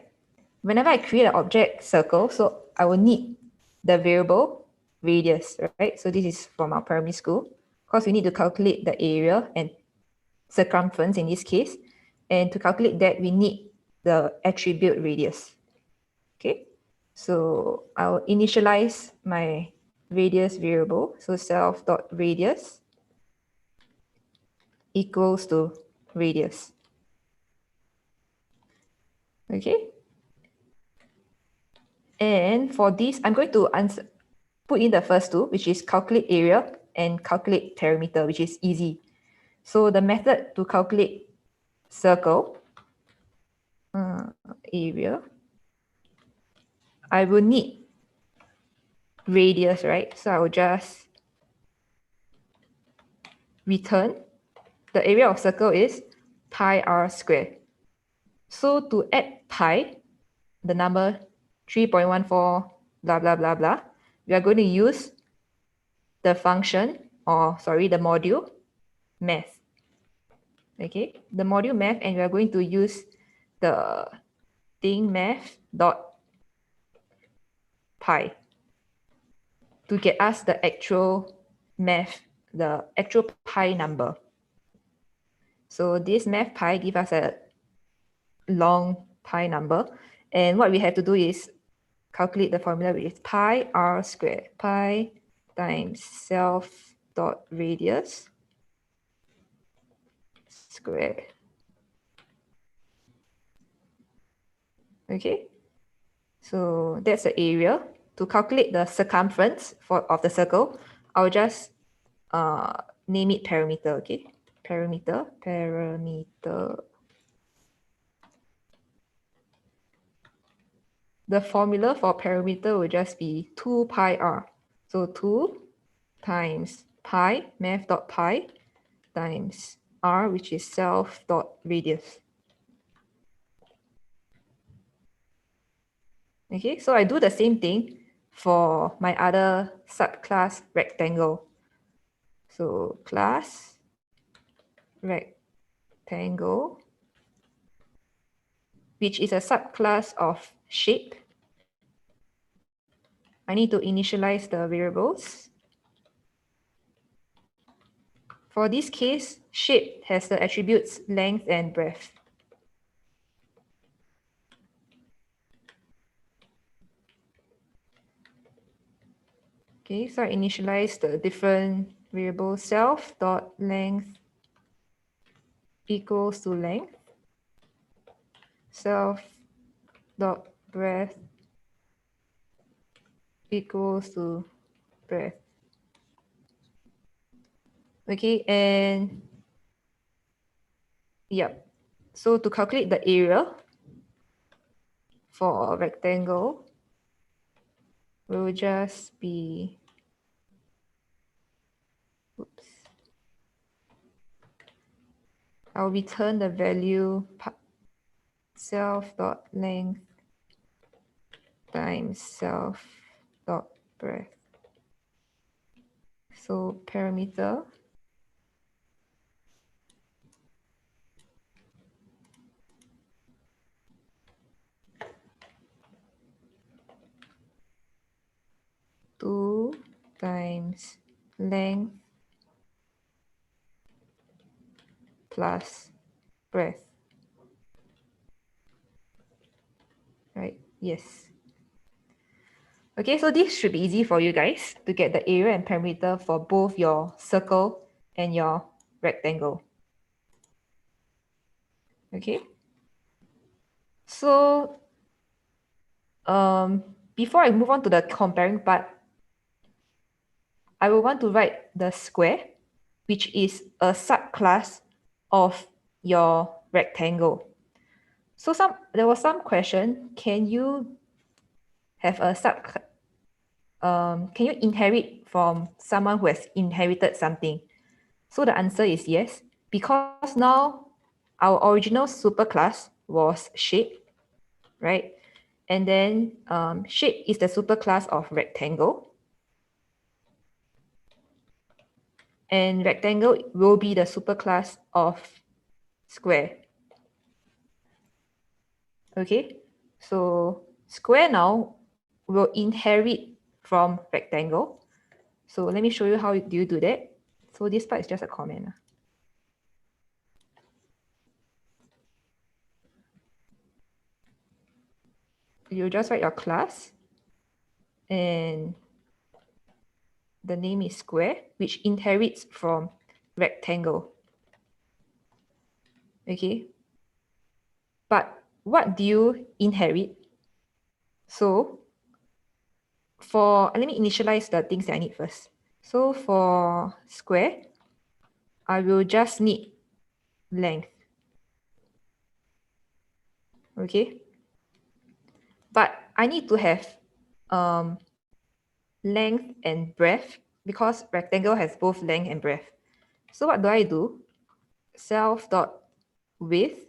whenever I create an object circle, so I will need the variable radius, right? So this is from our primary school. Of course, we need to calculate the area and circumference in this case. And to calculate that, we need the attribute radius. Okay, so I'll initialize my radius variable. So self.radius equals to radius. Okay. And for this, I'm going to put in the first two, which is calculate area and calculate perimeter, which is easy. So the method to calculate circle area, I will need radius, right? So I will just return the area of circle is pi r squared. So to add pi, the number 3.14, blah, blah, blah, blah, we are going to use the function, or sorry, the module math. Okay, the module math, and we are going to use the thing math dot pi to get us the actual math, the actual pi number. So this math pi gives us a long pi number. And what we have to do is calculate the formula, which is pi r squared, pi times self dot radius squared. Okay, so that's the area. To calculate the circumference of the circle, I'll just name it perimeter. Okay, perimeter. The formula for perimeter will just be 2 pi r. So 2 times pi, math.pi, times r, which is self.radius. Okay, so I do the same thing for my other subclass rectangle. So class rectangle, which is a subclass of shape. I need to initialize the variables. For this case, shape has the attributes length and breadth. Okay, so I initialize the different variables. Self dot length equals to length. Self dot breadth equals to breadth. Okay, and yep. So to calculate the area for a rectangle, will just be, oops. I'll return the value self dot length times self dot breadth. So perimeter two times length plus breadth. Right? Yes. Okay, so this should be easy for you guys to get the area and perimeter for both your circle and your rectangle. Okay. So before I move on to the comparing part, I will want to write the square, which is a subclass of your rectangle. So there was some question, can you have a can you inherit from someone who has inherited something? So the answer is yes, because now our original superclass was shape, right? And then shape is the superclass of rectangle. And rectangle will be the superclass of square. Okay, so square now will inherit from rectangle. So let me show you how do you do that. So this part is just a comment. You just write your class and the name is square, which inherits from rectangle. Okay. But what do you inherit? So let me initialize the things that I need first. So for square, I will just need length. Okay. But I need to have length and breadth because rectangle has both length and breadth. So what do? Self.width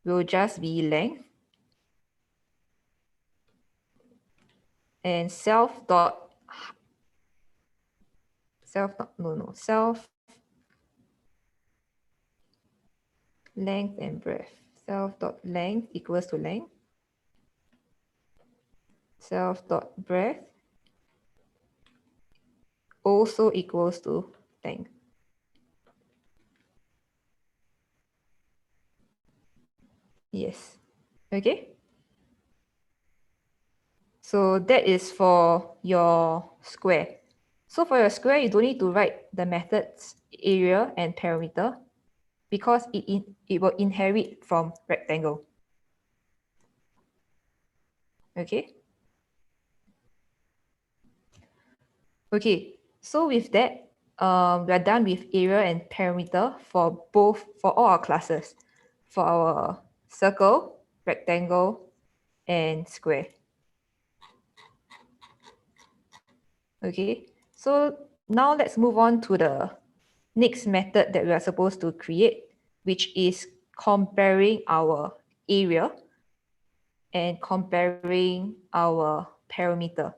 will just be length and self length and breadth. Self.length equals to length. Self.breadth also equals to length. Yes. Okay. So that is for your square. So for your square, you don't need to write the methods area and perimeter because it will inherit from rectangle. Okay. Okay. So with that, we are done with area and perimeter for all our classes, for our circle, rectangle, and square. Okay, so now let's move on to the next method that we are supposed to create, which is comparing our area and comparing our perimeter.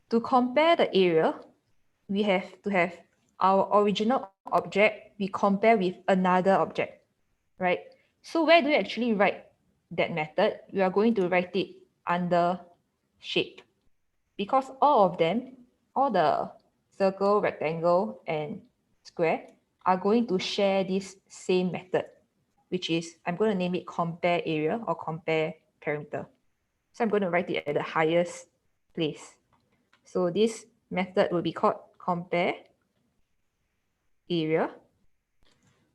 To compare the area, we have to have our original object, we compare with another object, right? So where do we actually write that method? We are going to write it under shape because all of them, all the circle, rectangle, and square are going to share this same method, which is I'm going to name it compare area or compare perimeter. So I'm going to write it at the highest place. So this method will be called compare area.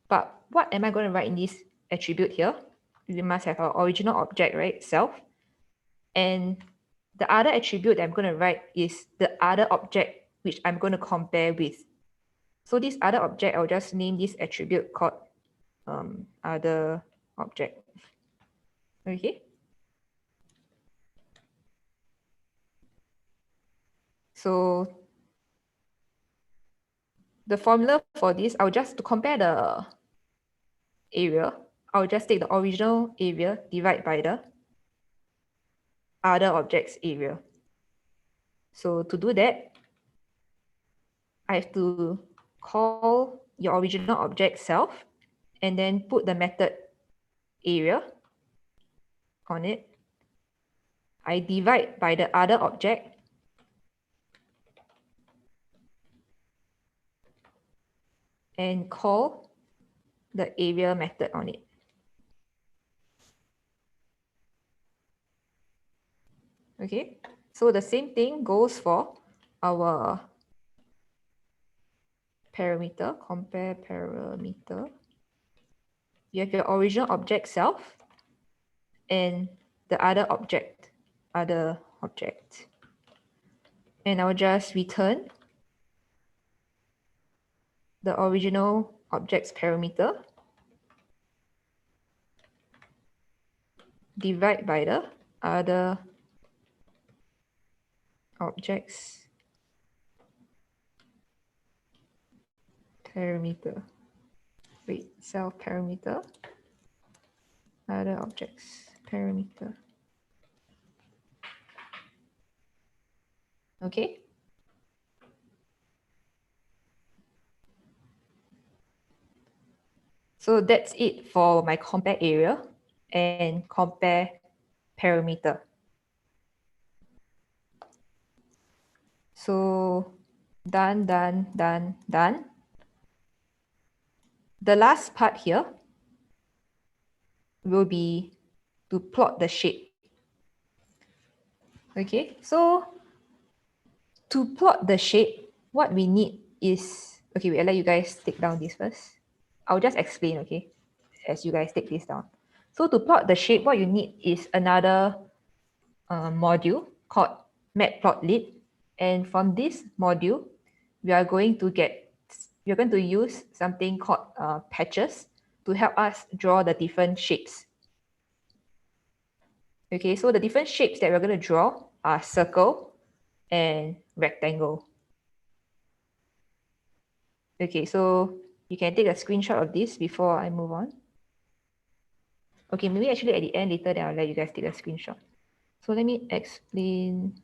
But what am I going to write in this attribute here? We must have our original object, right? Self. And the other attribute that I'm going to write is the other object which I'm going to compare with. So this other object, I'll just name this attribute called other object. Okay. So the formula for this, I'll just to compare the area, I'll just take the original area divide by the other object's area. So to do that, I have to call your original object self and then put the method area on it. I divide by the other object and call the area method on it. Okay, so the same thing goes for our parameter, compare parameter. You have your original object self and the other object. And I'll just return the original object's parameter divide by the other object's parameter. Wait, self parameter, other objects parameter. Okay. So that's it for my compare area and compare parameter. So done, done, done, done. The last part here will be to plot the shape. Okay, so to plot the shape, what we need is, okay, wait, I'll let you guys take down this first. I'll just explain, okay, as you guys take this down. So to plot the shape, what you need is another module called matplotlib. And from this module, we're going to use something called patches to help us draw the different shapes. Okay, so the different shapes that we're going to draw are circle and rectangle. Okay, so you can take a screenshot of this before I move on. Okay, maybe actually at the end later, then I'll let you guys take a screenshot. So let me explain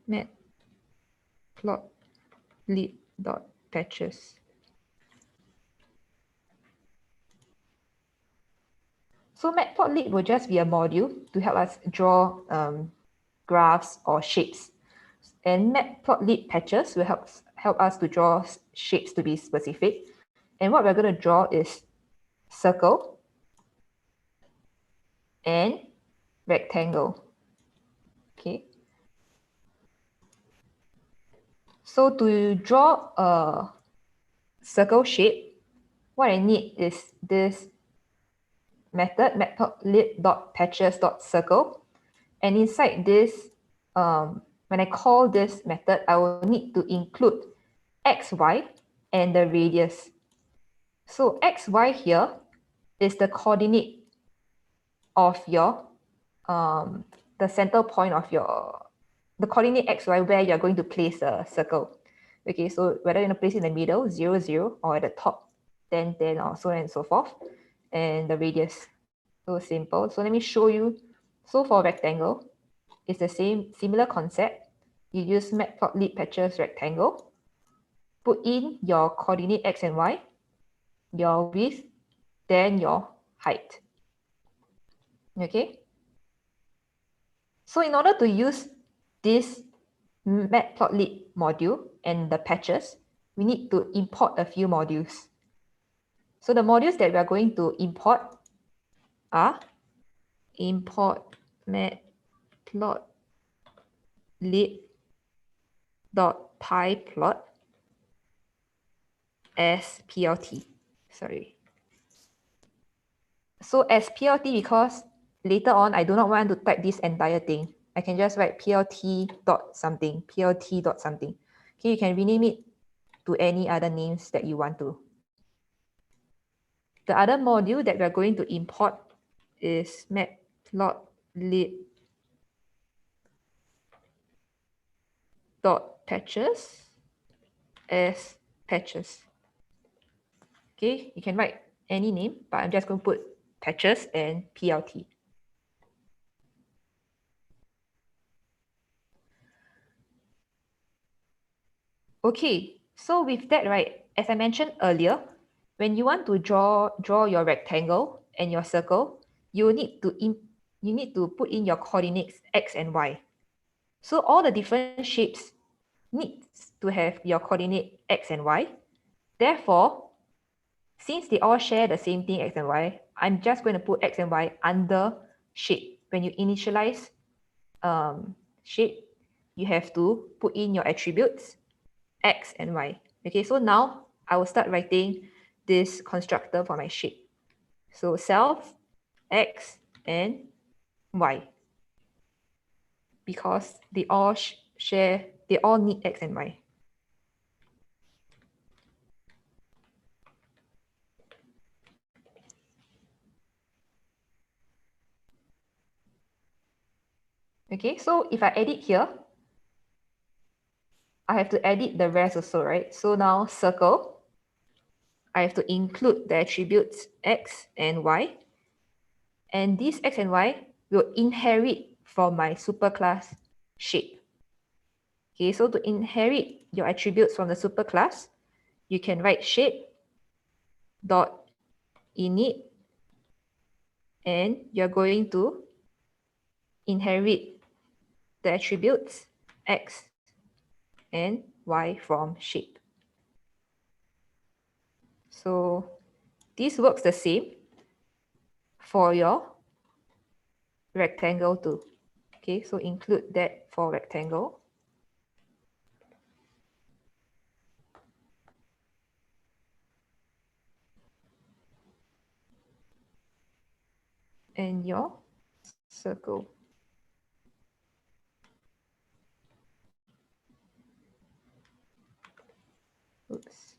matplotlib.patches. So matplotlib will just be a module to help us draw graphs or shapes. And matplotlib patches will help us to draw shapes to be specific. And what we're going to draw is circle and rectangle. Okay. So to draw a circle shape, what I need is this method, matplotlib.patches.circle. And inside this, when I call this method, I will need to include x, y, and the radius. So x, y here is the coordinate of your, the center point of the coordinate x, y, where you're going to place a circle. Okay, so whether you're going to place it in the middle, 0, 0, or at the top, 10, 10, or so on and so forth. And the radius. So simple. So let me show you. So for rectangle, it's the similar concept. You use matplotlib patches rectangle. Put in your coordinate x and y, your width, then your height. Okay. So in order to use this matplotlib module and the patches, we need to import a few modules. So the modules that we are going to import are import matplotlib.pyplot as plt. Sorry. So as plt, because later on I do not want to type this entire thing. I can just write plt dot something, plt dot something. Okay, you can rename it to any other names that you want to. The other module that we're going to import is matplotlib.patches as patches. Okay, you can write any name, but I'm just going to put patches and plt. Okay, so with that, right, as I mentioned earlier, when you want to draw your rectangle and your circle, you need to put in your coordinates x and y. So all the different shapes need to have your coordinate x and y. Therefore, since they all share the same thing x and y, I'm just going to put x and y under shape. When you initialize shape, you have to put in your attributes x and y. Okay, so now I will start writing this constructor for my shape. So self, x, and y. Because they all they all need x and y. Okay, so if I edit here, I have to edit the rest also, right? So now circle, I have to include the attributes x and y. And these x and y will inherit from my superclass shape. Okay, so to inherit your attributes from the superclass, you can write shape dot init, and you're going to inherit the attributes X and Y from shape. So this works the same for your rectangle too. Okay, so include that for rectangle. And your circle. Oops.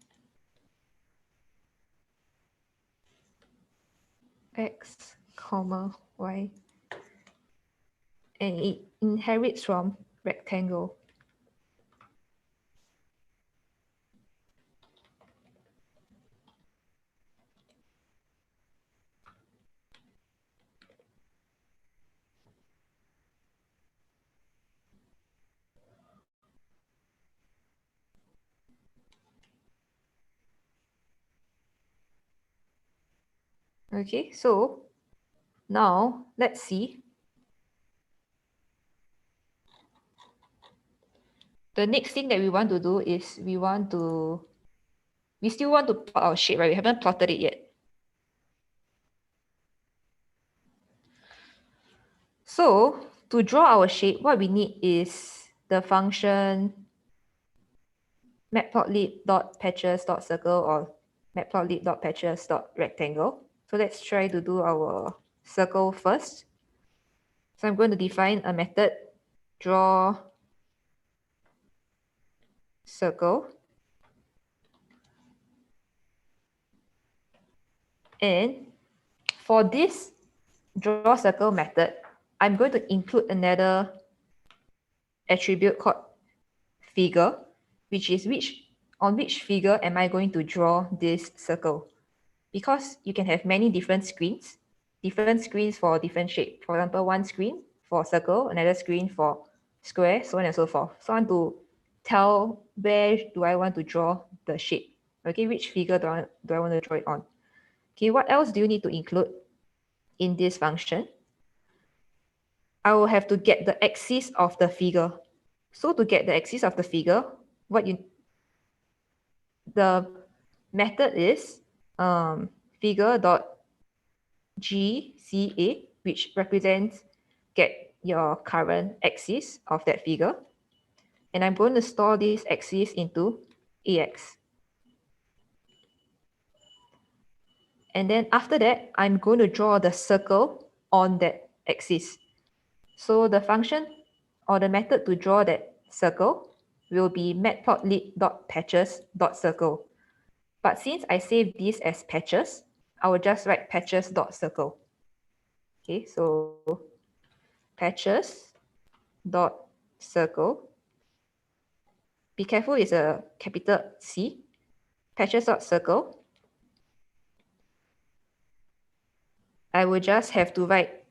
X, comma, Y. And it inherits from rectangle. Okay, so now let's see. The next thing that we want to do is we still want to plot our shape, right? We haven't plotted it yet. So to draw our shape, what we need is the function matplotlib.patches.circle or matplotlib.patches.rectangle. So let's try to do our circle first. So I'm going to define a method, draw circle. And for this draw circle method, I'm going to include another attribute called figure, which is on which figure am I going to draw this circle. Because you can have many different screens for different shape. For example, one screen for circle, another screen for square, so on and so forth. So I want to tell where do I want to draw the shape. Okay, which figure do I want to draw it on? Okay, what else do you need to include in this function? I will have to get the axis of the figure. So to get the axis of the figure, the method is figure.gca, which represents get your current axis of that figure. And I'm going to store this axis into ax. And then after that, I'm going to draw the circle on that axis. So the function or the method to draw that circle will be matplotlib.patches.circle. But since I saved this as patches, I will just write patches.circle. Okay, so patches.circle. Be careful, it's a capital C. Patches.circle. I will just have to write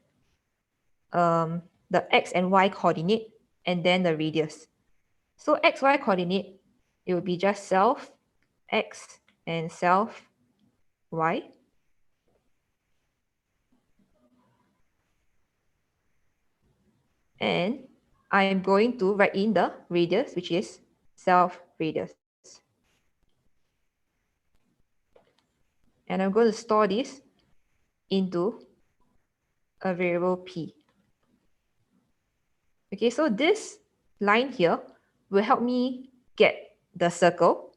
the x and y coordinate and then the radius. So xy coordinate, it will be just self x and self y. And I am going to write in the radius, which is self radius. And I'm going to store this into a variable p. Okay, so this line here will help me get the circle.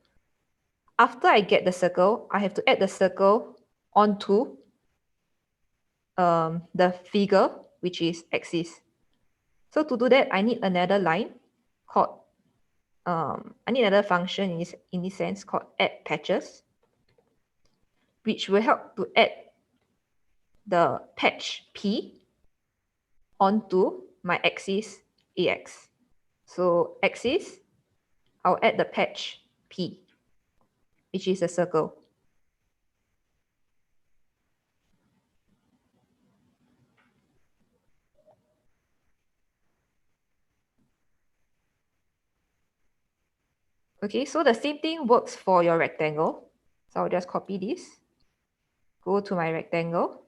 After I get the circle, I have to add the circle onto the figure, which is axis. So to do that, I need another line called, I need another function in this sense called add patches, which will help to add the patch P onto my axis AX. So axis, I'll add the patch P, which is a circle. Okay, so the same thing works for your rectangle. So I'll just copy this, go to my rectangle,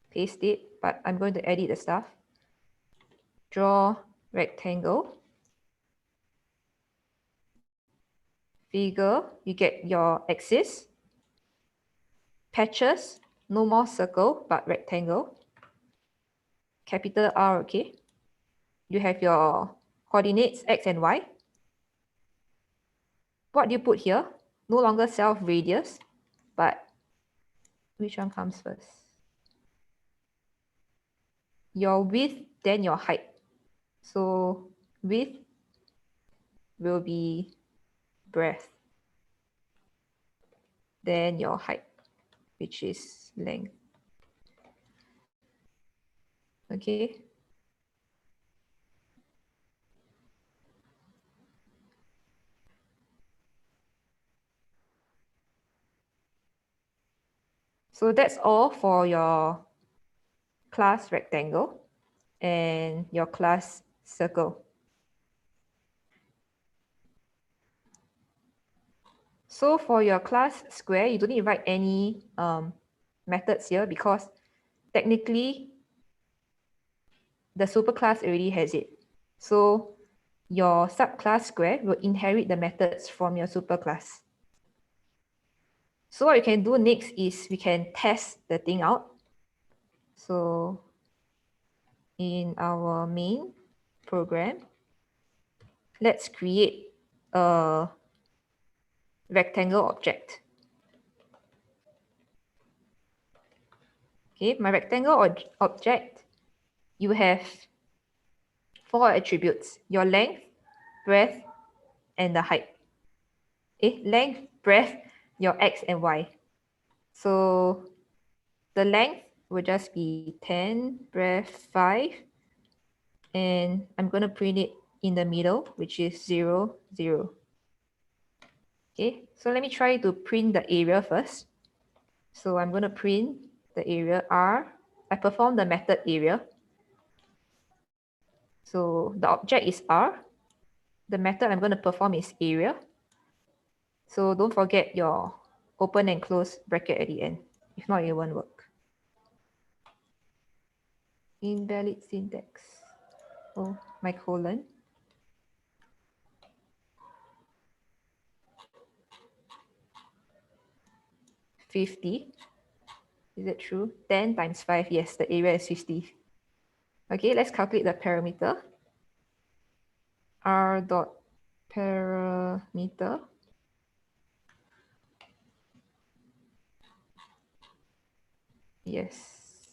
paste it, but I'm going to edit the stuff. draw rectangle. Figure, you get your axis. Patches, no more circle, but rectangle. Capital R, okay. You have your coordinates, X and Y. What do you put here? No longer self radius, but which one comes first? Your width, then your height. So width will be breadth. Then your height, which is length. Okay. So that's all for your class rectangle and your class circle. So for your class square, you don't need to write any methods here because technically the superclass already has it. So your subclass square will inherit the methods from your superclass. So what we can do next is we can test the thing out. So in our main program, let's create a rectangle object. Okay, my rectangle object, you have 4 attributes: your length, breadth, and the height. Okay, length, breadth, your X and Y. So the length will just be 10, breadth 5, and I'm going to print it in the middle, which is 0, 0. Okay, so let me try to print the area first. So I'm going to print the area R. I perform the method area. So the object is R. The method I'm going to perform is area. So don't forget your open and close bracket at the end. If not, it won't work. Invalid syntax. Oh, my colon. $50. Is it true? 10 times 5. Yes, the area is 50. Okay, let's calculate the parameter. R dot parameter. Yes,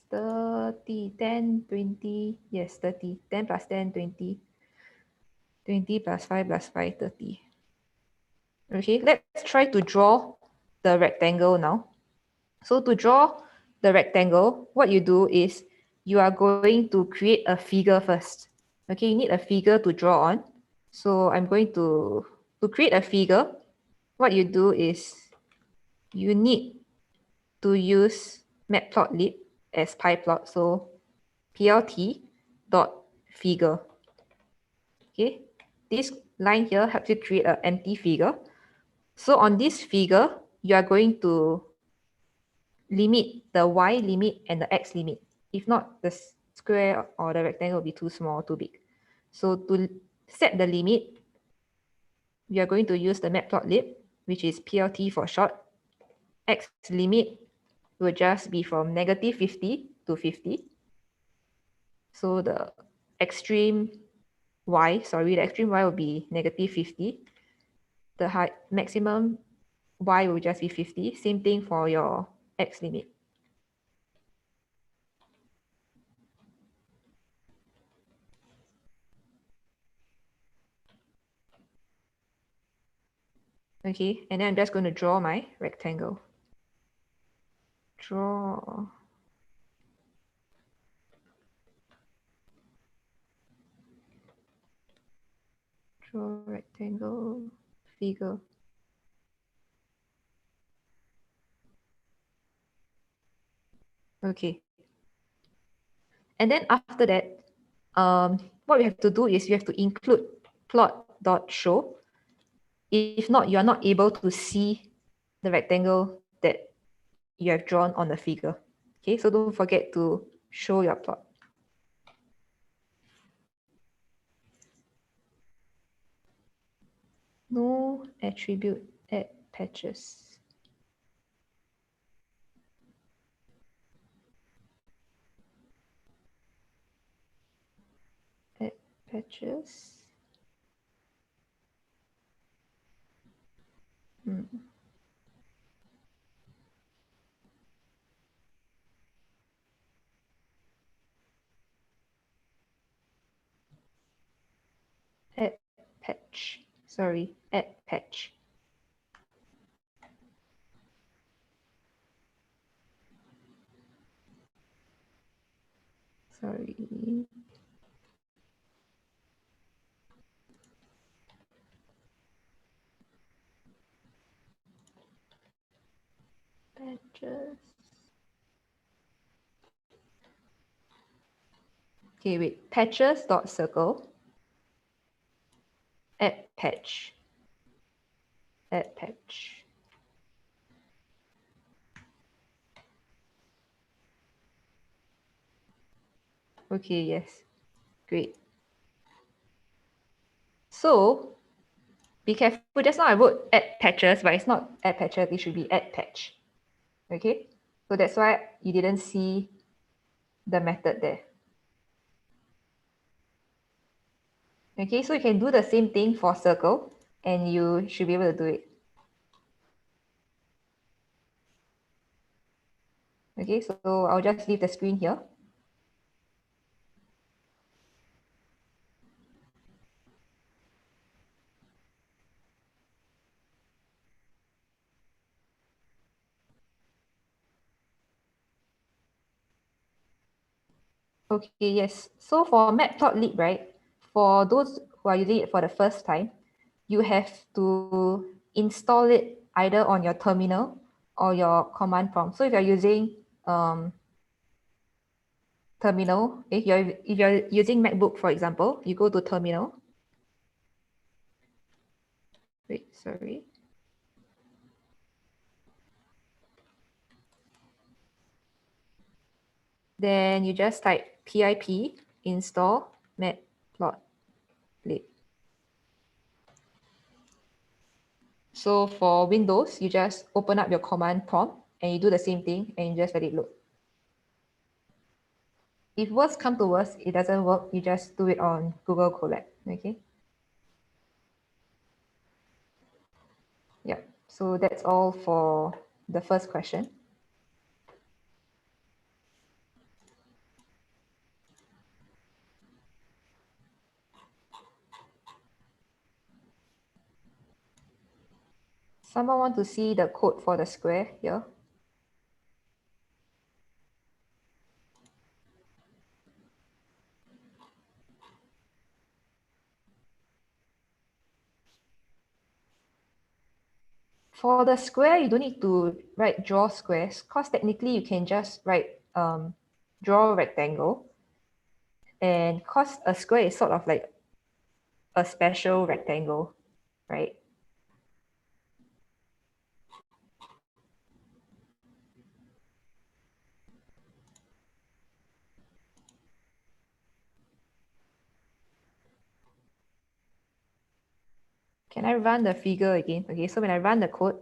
30, 10, 20. Yes, 30. 10 plus 10, 20. 20 plus 5 plus 5, 30. Okay, let's try to draw the rectangle now. So to draw the rectangle, what you do is you are going to create a figure first. Okay, you need a figure to draw on. So I'm going to create a figure. What you do is you need to use matplotlib as pyplot. So plt dot figure. Okay, this line here helps you create an empty figure. So on this figure, you are going to limit the y limit and the x limit. If not, the square or the rectangle will be too small, too big. So to set the limit, we are going to use the matplotlib, which is plt for short. X limit will just be from negative 50 to 50. So the extreme y will be negative 50. The height maximum y will just be 50. Same thing for your x limit. Okay, and then I'm just going to draw my rectangle. Draw. Draw rectangle figure. Okay. And then after that, what we have to do is you have to include plot.show. If not, you are not able to see the rectangle that you have drawn on the figure. Okay, so don't forget to show your plot. No attribute add patches. Add patches. Add patch. Sorry, add patch. Sorry. Patches. Okay, wait. Patches dot circle. Add patch. Add patch. Okay, yes. Great. So be careful. Just now I wrote add patches, but it's not add patches. It should be add patch. Okay. So that's why you didn't see the method there. Okay, so you can do the same thing for circle and you should be able to do it. Okay, so I'll just leave the screen here. Okay, yes. So for Matplotlib, right, for those who are using it for the first time, you have to install it either on your terminal or your command prompt. So if you're using terminal, if you're using MacBook, for example, you go to terminal. Wait, sorry. Then you just type pip install matplotlib. So for Windows, you just open up your command prompt and you do the same thing and you just let it load. If worst come to worst, it doesn't work, you just do it on Google Colab, okay? Yeah, so that's all for the first question. Someone want to see the code for the square here? For the square, you don't need to write draw squares because technically you can just write draw a rectangle. And because a square is sort of like a special rectangle, right? Can I run the figure again? Okay, so when I run the code,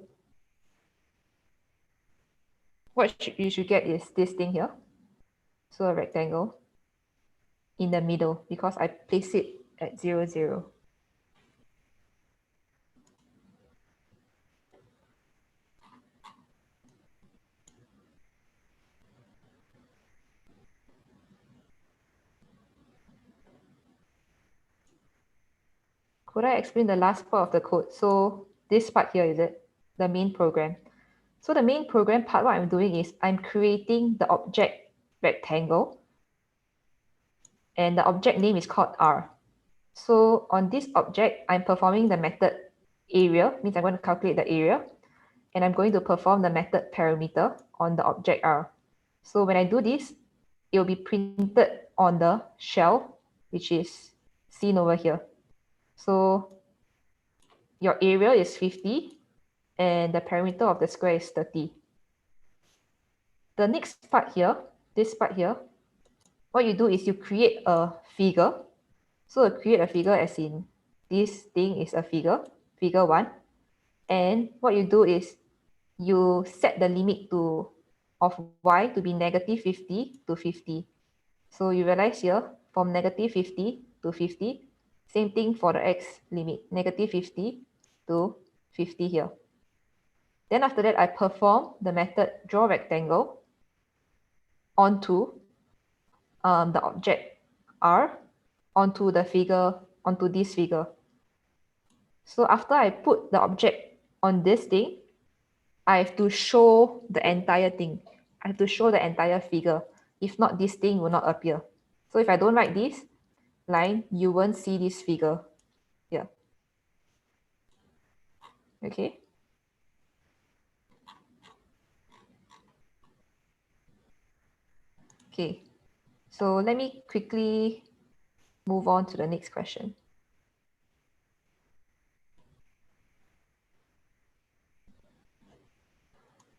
what you should get is this thing here. So a rectangle in the middle because I place it at 0, 0. Could I explain the last part of the code? So this part here, is it? The main program. So the main program part, what I'm doing is I'm creating the object rectangle and the object name is called R. So on this object, I'm performing the method area, means I'm going to calculate the area, and I'm going to perform the method parameter on the object R. So when I do this, it will be printed on the shell, which is seen over here. So your area is 50 and the parameter of the square is 30. The next part here, this part here, what you do is you create a figure. So create a figure as in this thing is a figure, figure 1. And what you do is you set the limit of y to be negative 50 to 50. So you realize here, from negative 50 to 50, same thing for the x limit, negative 50 to 50 here. Then after that, I perform the method draw rectangle onto the object R onto the figure, onto this figure. So after I put the object on this thing, I have to show the entire thing. I have to show the entire figure. If not, this thing will not appear. So if I don't write this line, you won't see this figure here. Okay. Okay. So let me quickly move on to the next question.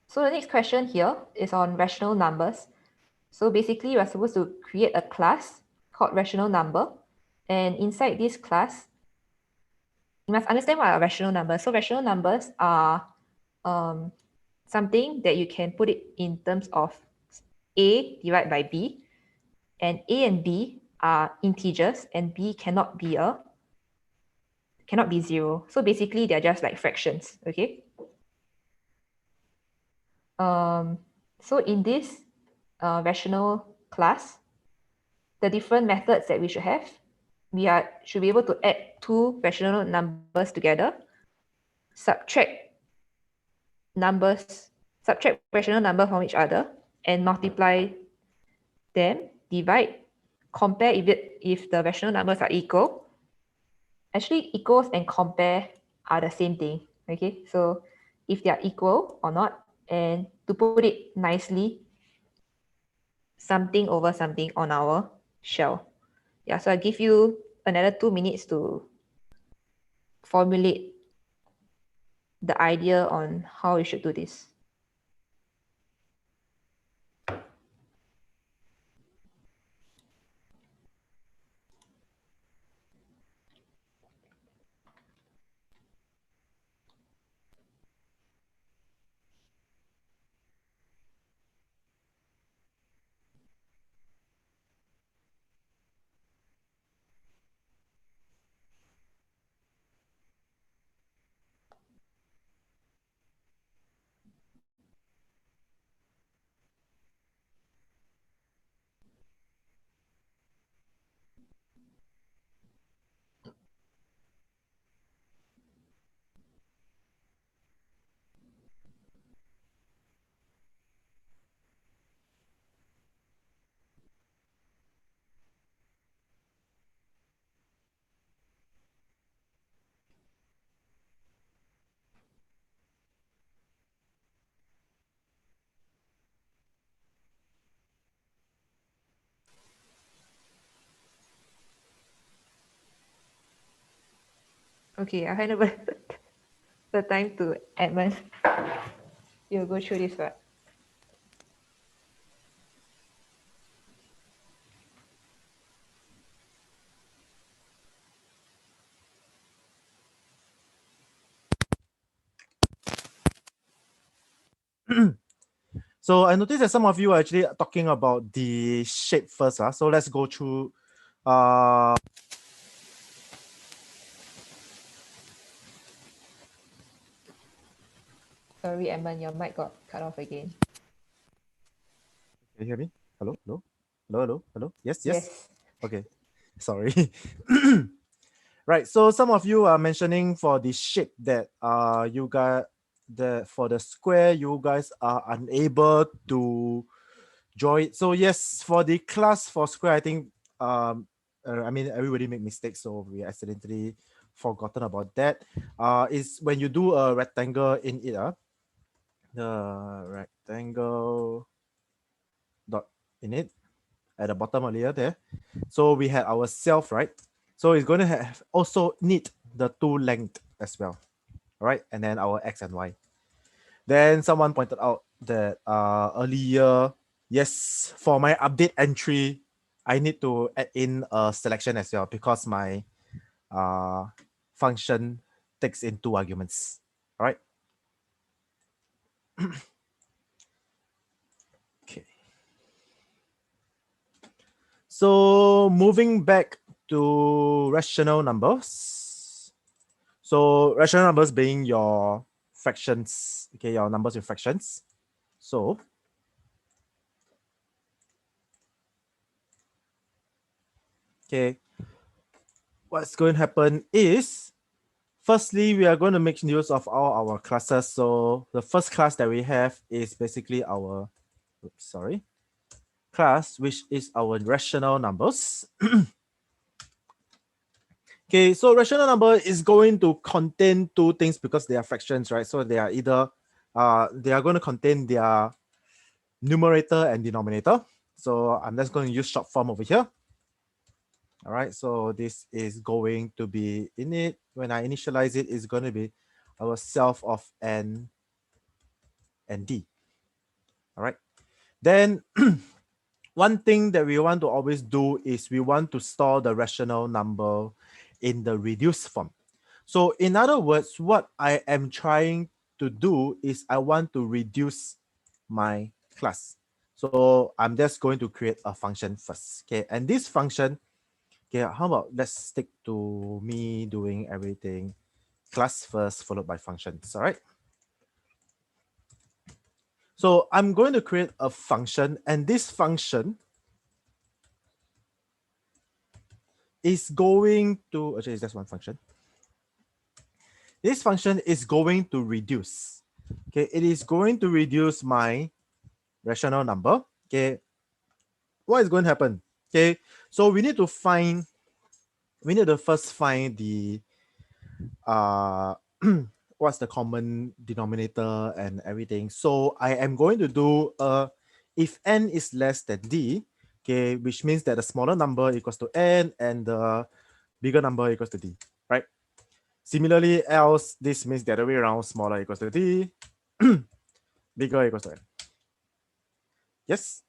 So the next question here is on rational numbers. So basically, we're supposed to create a class called rational number. And inside this class, you must understand what are rational numbers. So rational numbers are something that you can put it in terms of A divided by B. And A and B are integers, and B cannot be 0. So basically, they're just like fractions, okay? So in this rational class, the different methods that we should have, should be able to add two rational numbers together, subtract rational number from each other, and multiply them, divide, compare if the rational numbers are equal. Actually, equals and compare are the same thing, okay? So if they are equal or not, and to put it nicely, something over something on our shell. Yeah, so I give you another 2 minutes to formulate the idea on how you should do this. Okay, I'll hand over the time to Edmund. You'll go through this part. So I noticed that some of you are actually talking about the shape first. So let's go through. Sorry, Edmund, your mic got cut off again. Can you hear me? Hello, hello, hello, hello, hello. Yes, yes. Yes. Okay, sorry. Right. So some of you are mentioning for the shape that you guys for the square you guys are unable to draw it. So yes, for the class for square, I think I mean everybody make mistakes, so we accidentally forgotten about that. Is when you do a rectangle in it, the rectangle dot in it at the bottom earlier there. So we had our self, right? So it's going to have also need the two length as well, right? And then our x and y. Then someone pointed out that earlier, yes, for my update entry, I need to add in a selection as well because my function takes in 2 arguments. All right. Okay. So moving back to rational numbers. So rational numbers being your fractions, okay, your numbers with fractions. So okay, what's going to happen is, firstly, we are going to make use of all our classes. So the first class that we have is basically our, class, which is our rational numbers. Okay, so rational number is going to contain 2 things because they are fractions, right? So they are either, they are going to contain their numerator and denominator. So I'm just going to use short form over here. All right, so this is going to be in it. When I initialize it, it's going to be our self of n and d. All right, then one thing that we want to always do is we want to store the rational number in the reduced form. So in other words, what I am trying to do is I want to reduce my class. So I'm just going to create a function first. Okay, and this function, okay, how about let's stick to me doing everything class first followed by functions. All right. So I'm going to create a function, and this function is going to, actually, it's just one function. This function is going to reduce. Okay, it is going to reduce my rational number. Okay, what is going to happen? Okay, so we need to first find the what's the common denominator and everything. So I am going to do if n is less than d, okay, which means that the smaller number equals to n and the bigger number equals to d, right? Similarly, else this means the other way around, smaller equals to d, bigger equals to n. Yes.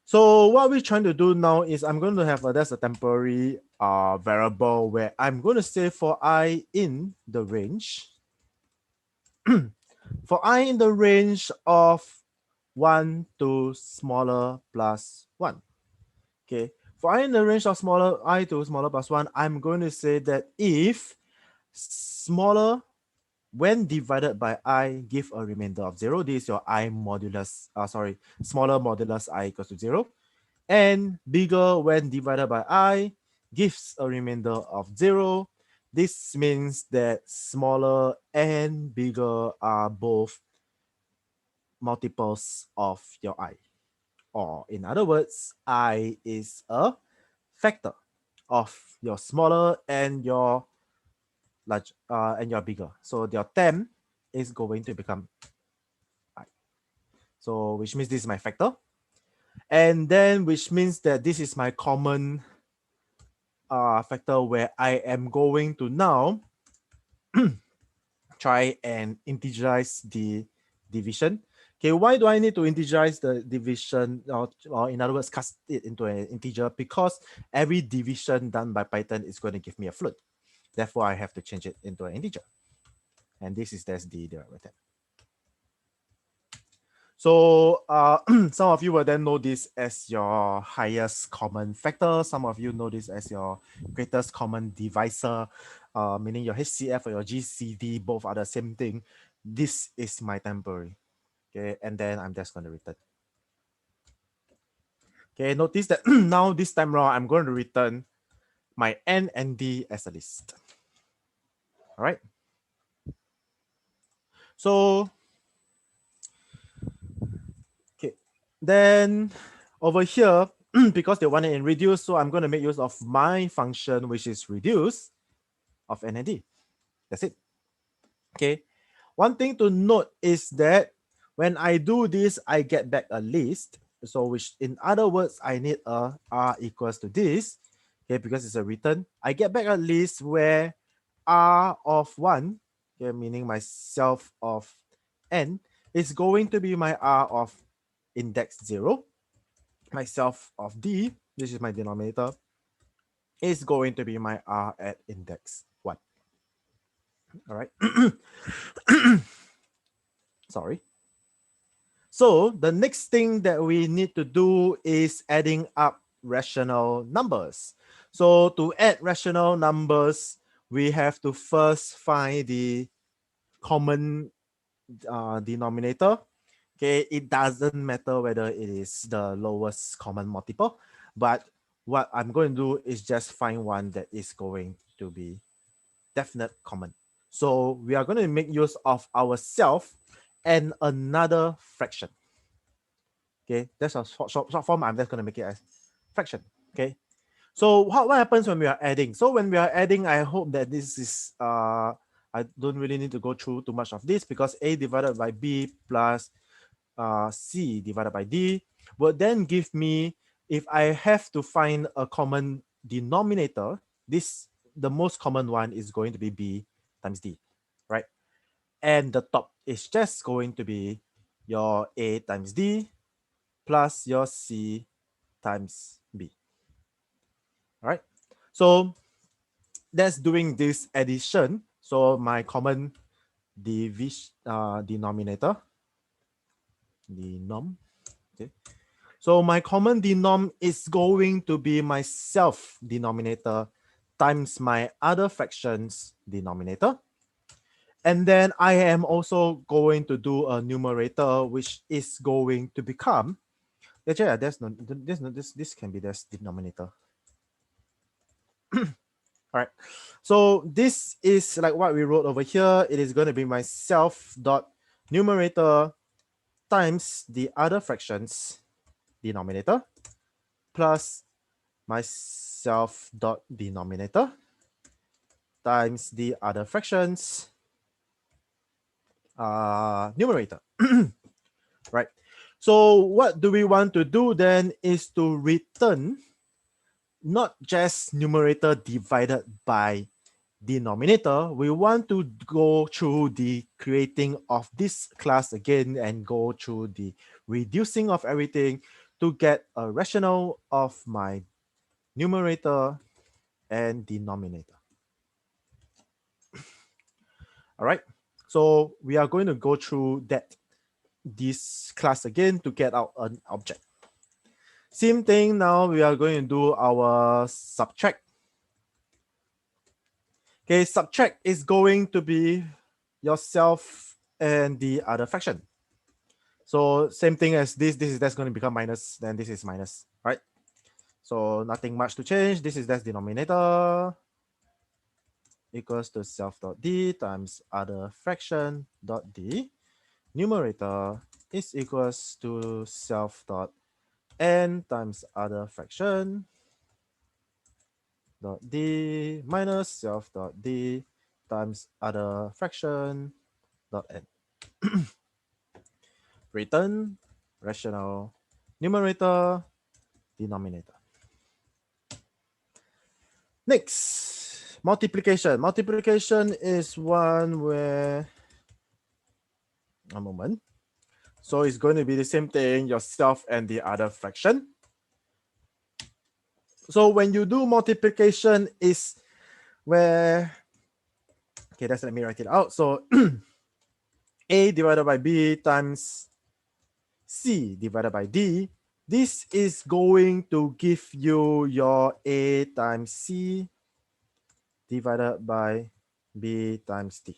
So what we're trying to do now is I'm going to have that's a temporary variable where I'm going to say for I in the range, for I in the range of 1 to smaller plus 1. Okay, for I in the range of smaller I to smaller plus 1, I'm going to say that if smaller when divided by I give a remainder of 0, this is your I modulus, smaller modulus I equals to 0. And bigger when divided by I gives a remainder of 0. This means that smaller and bigger are both multiples of your I. Or in other words, I is a factor of your smaller and your large and your bigger. So your temp is going to become I. So which means this is my factor. And then which means that this is my common factor where I am going to now try and integerize the division. Okay, why do I need to integerize the division, or in other words, cast it into an integer? Because every division done by Python is going to give me a float. Therefore, I have to change it into an integer. And this is the derivative. So some of you will then know this as your highest common factor. Some of you know this as your greatest common divisor, meaning your HCF or your GCD, both are the same thing. This is my temporary. Okay, and then I'm just going to return. Okay, notice that now this time around, I'm going to return my N and D as a list. All right. So, okay, then over here, because they want it in reduce, so I'm going to make use of my function, which is reduce of N and D. That's it. Okay. One thing to note is that when I do this, I get back a list. So which in other words, I need a R equals to this. Okay, because it's a return. I get back a list where R of 1, okay, meaning myself of N, is going to be my R of index 0. Myself of D, this is my denominator, is going to be my R at index 1. All right. Sorry. So the next thing that we need to do is adding up rational numbers. So to add rational numbers, we have to first find the common denominator. Okay, it doesn't matter whether it is the lowest common multiple, but what I'm going to do is just find one that is going to be definite common. So we are going to make use of ourself and another fraction. Okay, that's a short form. I'm just going to make it as fraction. Okay, so what happens when we are adding? So when we are adding, I hope that this is I don't really need to go through too much of this, because a divided by b plus c divided by d would then give me, if I have to find a common denominator, the most common one is going to be b times d, right? And the top is just going to be your a times d plus your c times b. All right, so that's doing this addition. So my common denominator, okay. So my common denom is going to be my self denominator times my other fractions denominator. And then I am also going to do a numerator, which is going to become, actually, this can be this denominator. All right, so this is like what we wrote over here. It is going to be my self dot numerator times the other fractions denominator plus my self dot denominator times the other fractions numerator. Right, so what do we want to do then is to return not just numerator divided by denominator. We want to go through the creating of this class again and go through the reducing of everything to get a rational of my numerator and denominator. All right, so we are going to go through this class again to get out an object. Same thing, now we are going to do our subtract. Okay, subtract is going to be yourself and the other fraction. So same thing as that's going to become minus, then this is minus, right? So nothing much to change. This is that's denominator equals to self dot d times other fraction dot d. Numerator is equals to self dot n times other fraction dot d minus self dot d times other fraction dot n. Return rational numerator denominator. Next, multiplication. Multiplication is one where, a moment. So it's going to be the same thing, yourself and the other fraction. So when you do multiplication is where, okay, let me write it out. So a divided by b times c divided by d. This is going to give you your a times c divided by b times d.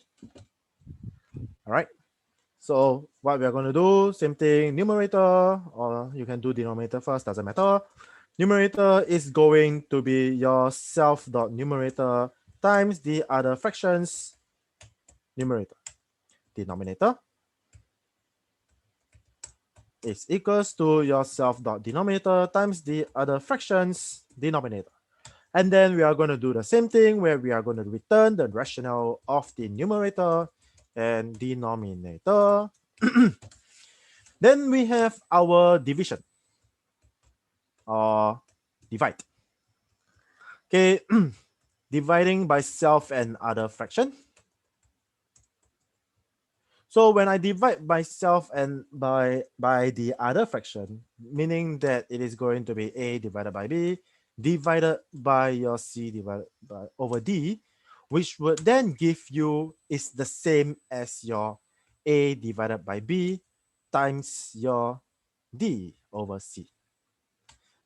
All right. So what we are going to do, same thing, numerator, or you can do denominator first, doesn't matter. Numerator is going to be your self dot numerator times the other fractions numerator. Denominator is equals to your self dot denominator times the other fractions denominator. And then we are going to do the same thing where we are going to return the rational of the numerator and denominator. Then we have our division or divide. Okay, dividing by self and other fraction. So when I divide myself and by the other fraction, meaning that it is going to be a divided by b divided by your c divided by over d, which would then give you is the same as your A divided by B times your D over C.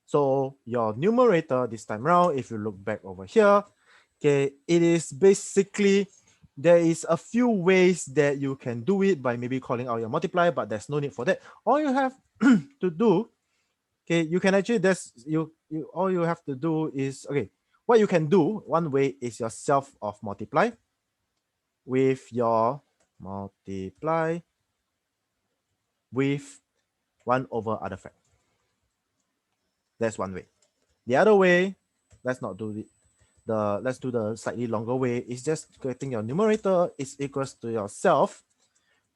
So your numerator this time around, if you look back over here, okay, it is basically, there is a few ways that you can do it by maybe calling out your multiply, but there's no need for that. All you have to do, okay, you can actually, all you have to do is, okay, what you can do, one way is your self of multiply with your multiply with 1 over other fact. That's one way. The other way, let's not do it. Let's do the slightly longer way. Is just getting your numerator is equals to yourself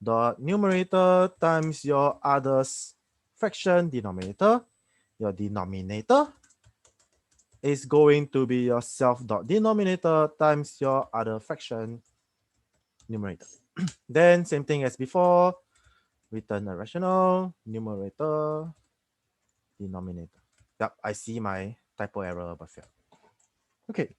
dot numerator times your others fraction denominator. Your denominator is going to be yourself dot denominator times your other fraction numerator. Then same thing as before, return a rational numerator denominator. Yep, I see my typo error above here. Okay.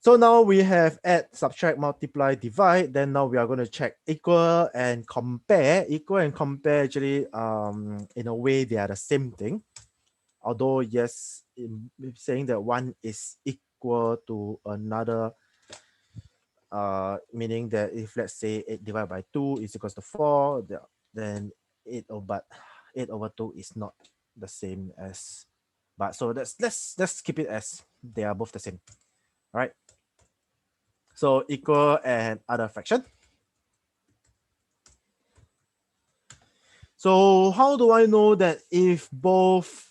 So now we have add, subtract, multiply, divide. Then now we are going to check equal and compare. Equal and compare actually, in a way, they are the same thing. Although yes, saying that one is equal to another, meaning that if let's say 8 divided by 2 is equals to 4, then 8 over 2 is not the same as, but so let's keep it as they are both the same. All right. So equal and other fraction. So how do I know that if both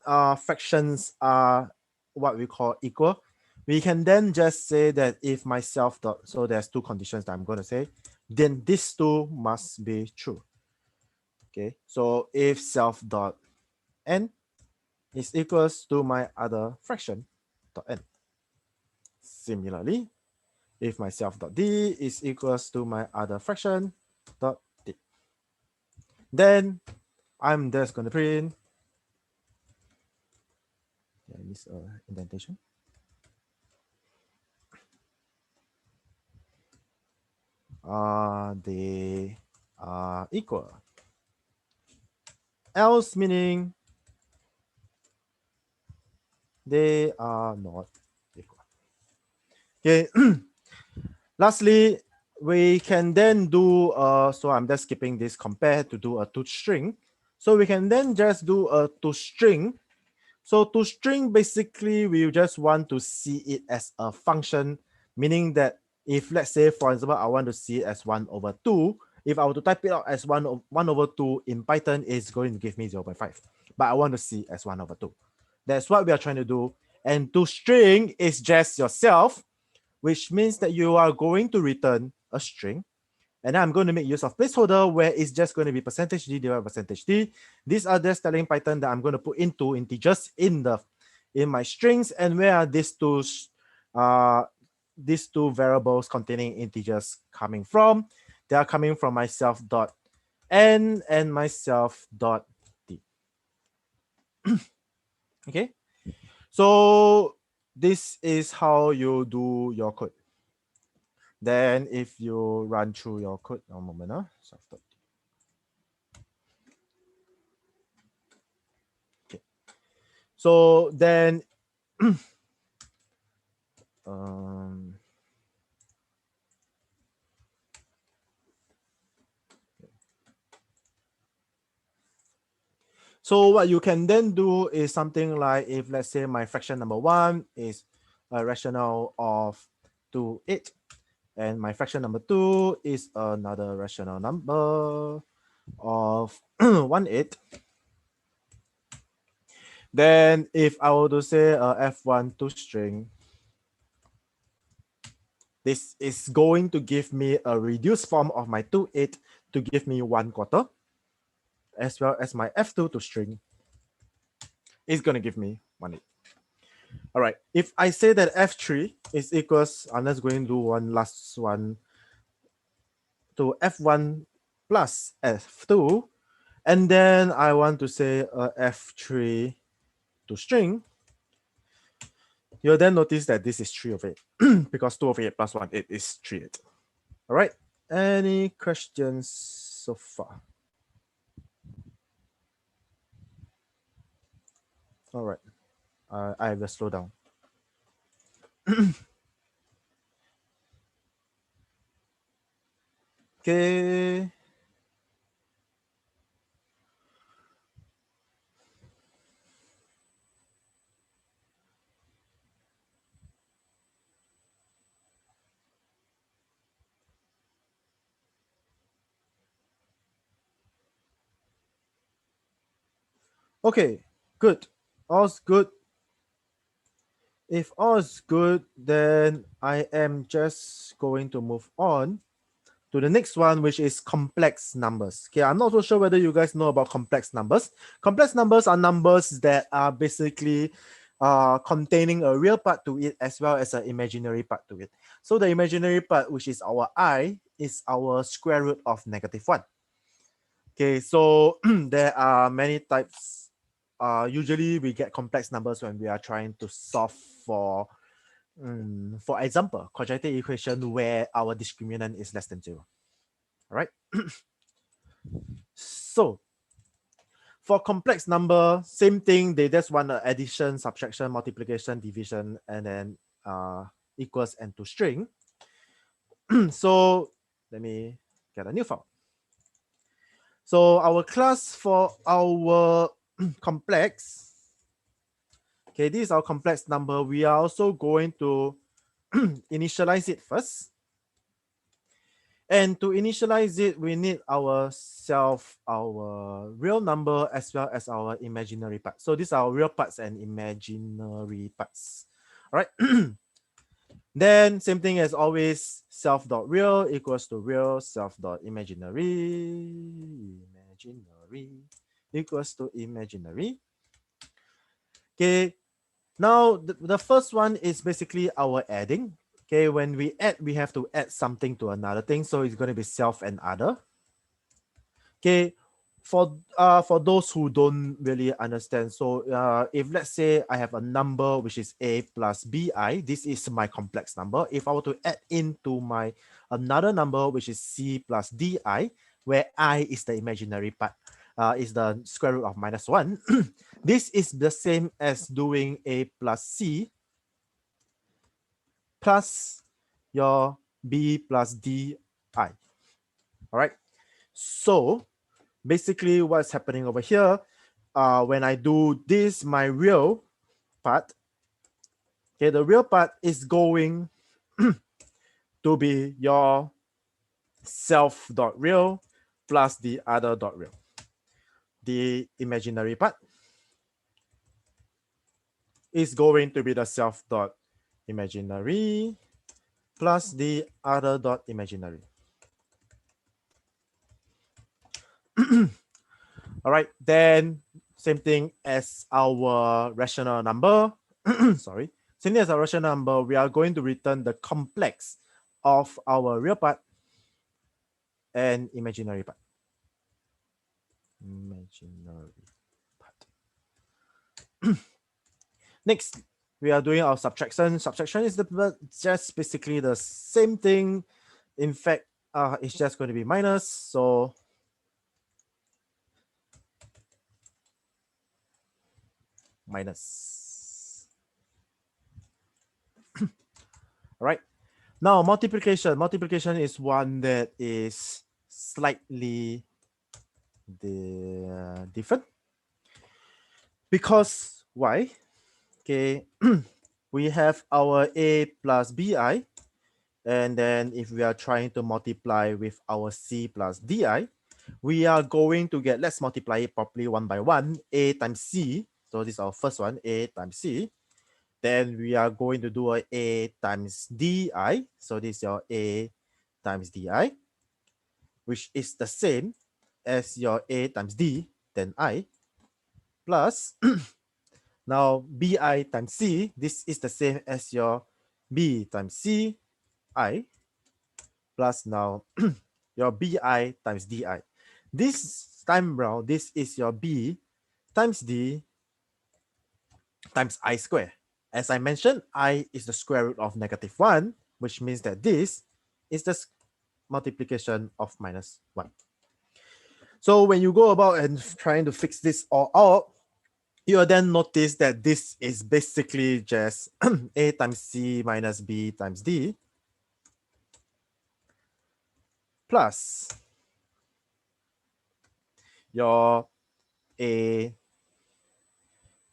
fractions are what we call equal? We can then just say that if my self dot, so there's two conditions that I'm going to say, then these two must be true. Okay, so if self dot n is equals to my other fraction dot n. Similarly, if my self dot d is equals to my other fraction dot d, then I'm just going to print, I miss indentation. They are equal. Else meaning they are not equal. Okay. Lastly, we can then do, so I'm just skipping this compare to do a toString. So we can then just do a toString. So toString, basically, we just want to see it as a function, meaning that if let's say, for example, I want to see it as 1 over 2, if I were to type it out as 1 over 2 in Python, it's going to give me 0.5. But I want to see as 1 over 2. That's what we are trying to do. And toString is just yourself, which means that you are going to return a string. And I'm going to make use of placeholder where it's just going to be percentage %d divided by percentage %d. These are just telling Python that I'm going to put into integers in my strings. And where are these two variables containing integers coming from? They are coming from myself dot n and myself dot d. Okay, so this is how you do your code. Then if you run through your code, one moment, okay. So then so what you can then do is something like, if let's say my fraction number 1 is a rational of 2, 8, and my fraction number 2 is another rational number of 1, 8. Then if I were to say f1 toString, this is going to give me a reduced form of my 2, 8 to give me 1/4, as well as my f2 toString is going to give me 1, 8. All right, if I say that f3 is equals, I'm just going to do one last one, to f1 plus f2, and then I want to say f3 toString, you'll then notice that this is 3 over 8 because 2 over 8 plus 1, 8 is 3, 8. All right. Any questions so far? All right. I will slow down. Okay. Okay, good. All's good. If all is good, then I am just going to move on to the next one, which is complex numbers. Okay, I'm not so sure whether you guys know about complex numbers. Complex numbers are numbers that are basically containing a real part to it as well as an imaginary part to it. So the imaginary part, which is our I, is our square root of -1. Okay, so there are many types. Usually we get complex numbers when we are trying to solve for example, quadratic equation where our discriminant is less than 0. All right. So for complex number, same thing. They just want addition, subtraction, multiplication, division, and then equals and to string. So let me get a new file. So our class for our complex, okay, this is our complex number. We are also going to initialize it first. And to initialize it, we need our real number as well as our imaginary part. So these are our real parts and imaginary parts. All right. Then same thing as always, self.real equals to real, self.imaginary, imaginary equals to imaginary. Okay. Now the first one is basically our adding. Okay, when we add, we have to add something to another thing. So it's going to be self and other. Okay, for those who don't really understand, so if let's say I have a number which is a plus bi, this is my complex number. If I were to add into my another number which is c plus di, where I is the imaginary part, is the square root of -1. This is the same as doing a plus c plus your b plus di. All right. So basically what's happening over here, when I do this, my real part, okay, the real part is going to be your self.real plus the other.real. The imaginary part is going to be the self.imaginary plus the other.imaginary. All right, then same thing as our rational number. Sorry, same thing as our rational number. We are going to return the complex of our real part and imaginary part. Imaginary part. Next, we are doing our subtraction. Subtraction is just basically the same thing. In fact, it's just going to be minus. So minus. All right. Now multiplication. Multiplication is one that is slightly different. Because why? Okay, we have our a plus bi, and then if we are trying to multiply with our c plus di, we are going to get, let's multiply it properly one by one, a times c. So this is our first one, a times c. Then we are going to do a times di. So this is your a times di, which is the same as your a times d, then I, plus now bi times c, this is the same as your b times c I, plus now your bi times di. This time round, this is your b times d times I square. As I mentioned, I is the square root of -1, which means that this is the multiplication of -1. So when you go about and trying to fix this all out, you will then notice that this is basically just a times c minus b times d plus your a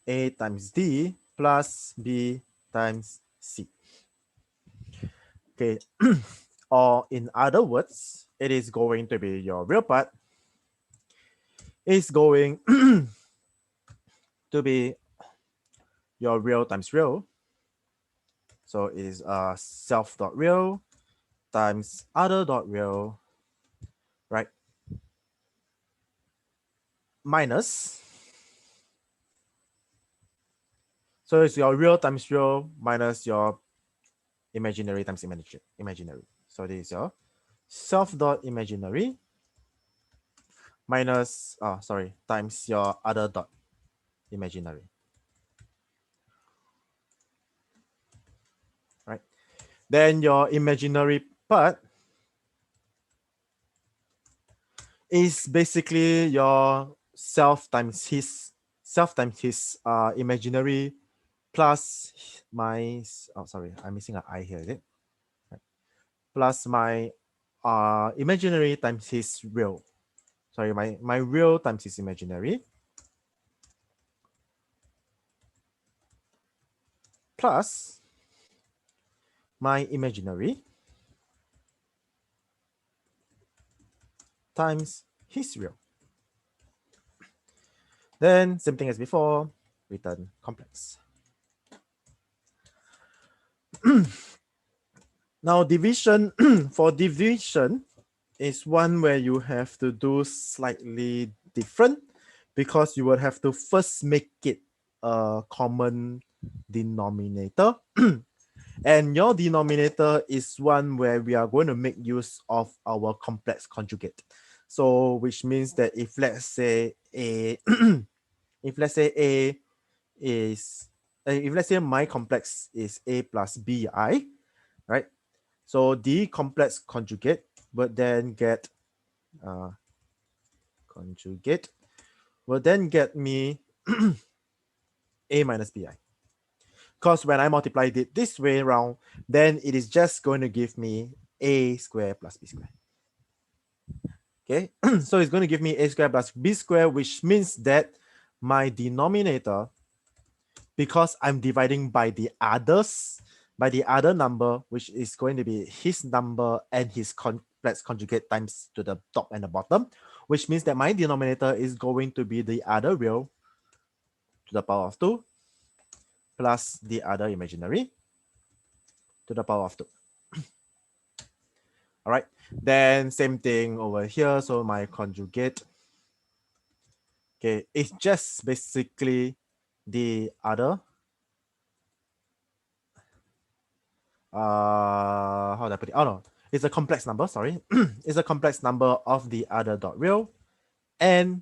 times d plus b times c. Okay, or in other words, it is going to be your real part is going to be your real times real. So it is self dot real times other dot real, right? Minus. So it's your real times real minus your imaginary times imaginary. So this is your self dot imaginary minus, times your other dot imaginary. Right? Then your imaginary part is basically your self times his imaginary plus my, I'm missing an I here, is it? Right. Plus my imaginary times his real. Sorry, my real times his imaginary. Plus my imaginary times his real. Then same thing as before, return complex. Now division, for division is one where you have to do slightly different because you will have to first make it a common denominator. And your denominator is one where we are going to make use of our complex conjugate. So which means that if let's say a if let's say a is if let's say my complex is a plus bi, right? So the complex conjugate would then get me a minus bi. Because when I multiply it this way around, then it is just going to give me a squared plus b squared. Okay, so it's going to give me a squared plus b squared, which means that my denominator, because I'm dividing by the other number, which is going to be his number and his complex conjugate times to the top and the bottom, which means that my denominator is going to be the other real to the power of 2 plus the other imaginary to the power of 2. All right, then same thing over here. So my conjugate, okay, it's just basically the other, how do I put it? Oh no, it's a complex number, sorry. It's a complex number of the other dot real and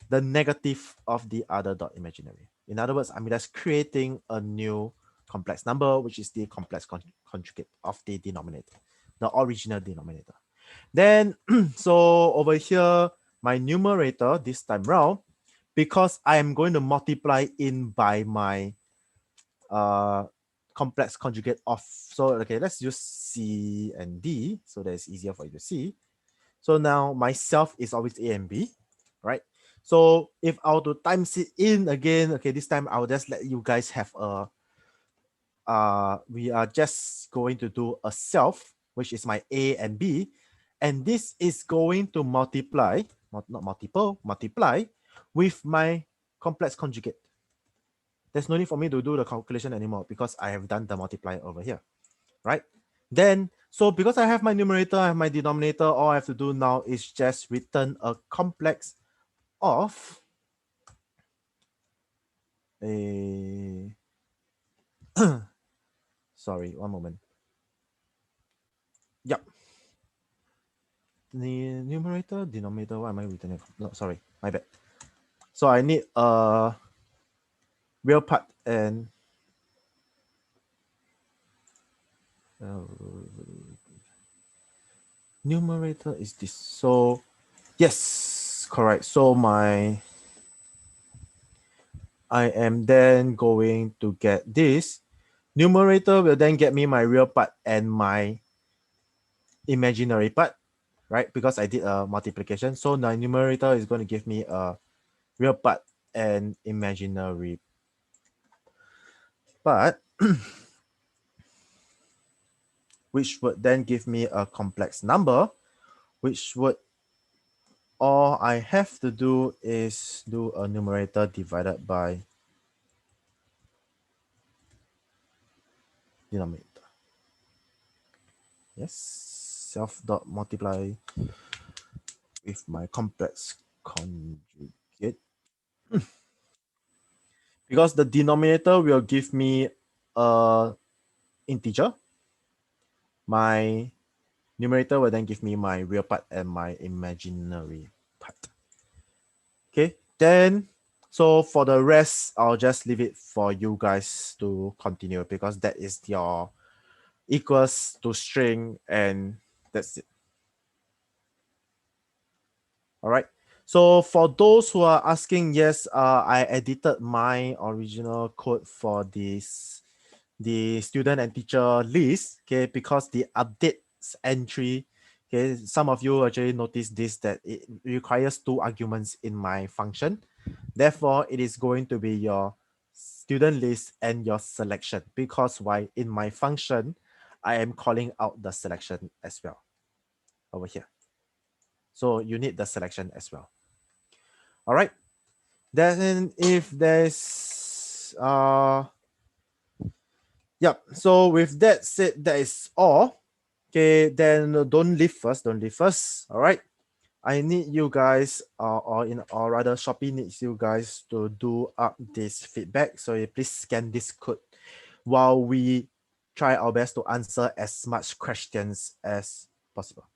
the negative of the other dot imaginary. In other words, I'm just creating a new complex number, which is the complex conjugate of the denominator, the original denominator. Then, so over here, my numerator this time round, because I am going to multiply in by my complex conjugate of, so okay, let's use C and D so that it's easier for you to see. So now myself is always A and B, right? So if I were to times it in again, okay, this time I'll just let you guys have a, we are just going to do a self, which is my A and B. And this is going to multiply, multiply with my complex conjugate. There's no need for me to do the calculation anymore because I have done the multiply over here, right? Then, so because I have my numerator, I have my denominator, all I have to do now is just return a complex of a, sorry, one moment. Yep. The numerator, denominator, what am I returning? No, sorry, my bad. So I need a real part and numerator is this. So yes, correct. So I am then going to get this. Numerator will then get me my real part and my imaginary part, right? Because I did a multiplication. So the numerator is going to give me a real part and imaginary part, which would then give me a complex number, which would all I have to do is do a numerator divided by denominator. Yes, self dot multiply with my complex conjugate. Because the denominator will give me a integer. My numerator will then give me my real part and my imaginary part. Okay, then so for the rest, I'll just leave it for you guys to continue because that is your equals to string and that's it. All right. So for those who are asking, yes, I edited my original code for this, the student and teacher list, okay, because the updates entry, okay, some of you actually noticed this, that it requires 2 arguments in my function. Therefore, it is going to be your student list and your selection, because why? In my function, I am calling out the selection as well over here. So you need the selection as well. All right. Then if there's yep. So with that said, that is all. Okay, then don't leave first. Don't leave first. All right. I need you guys, or rather, Shopee needs you guys to do up this feedback. So please scan this code while we try our best to answer as much questions as possible.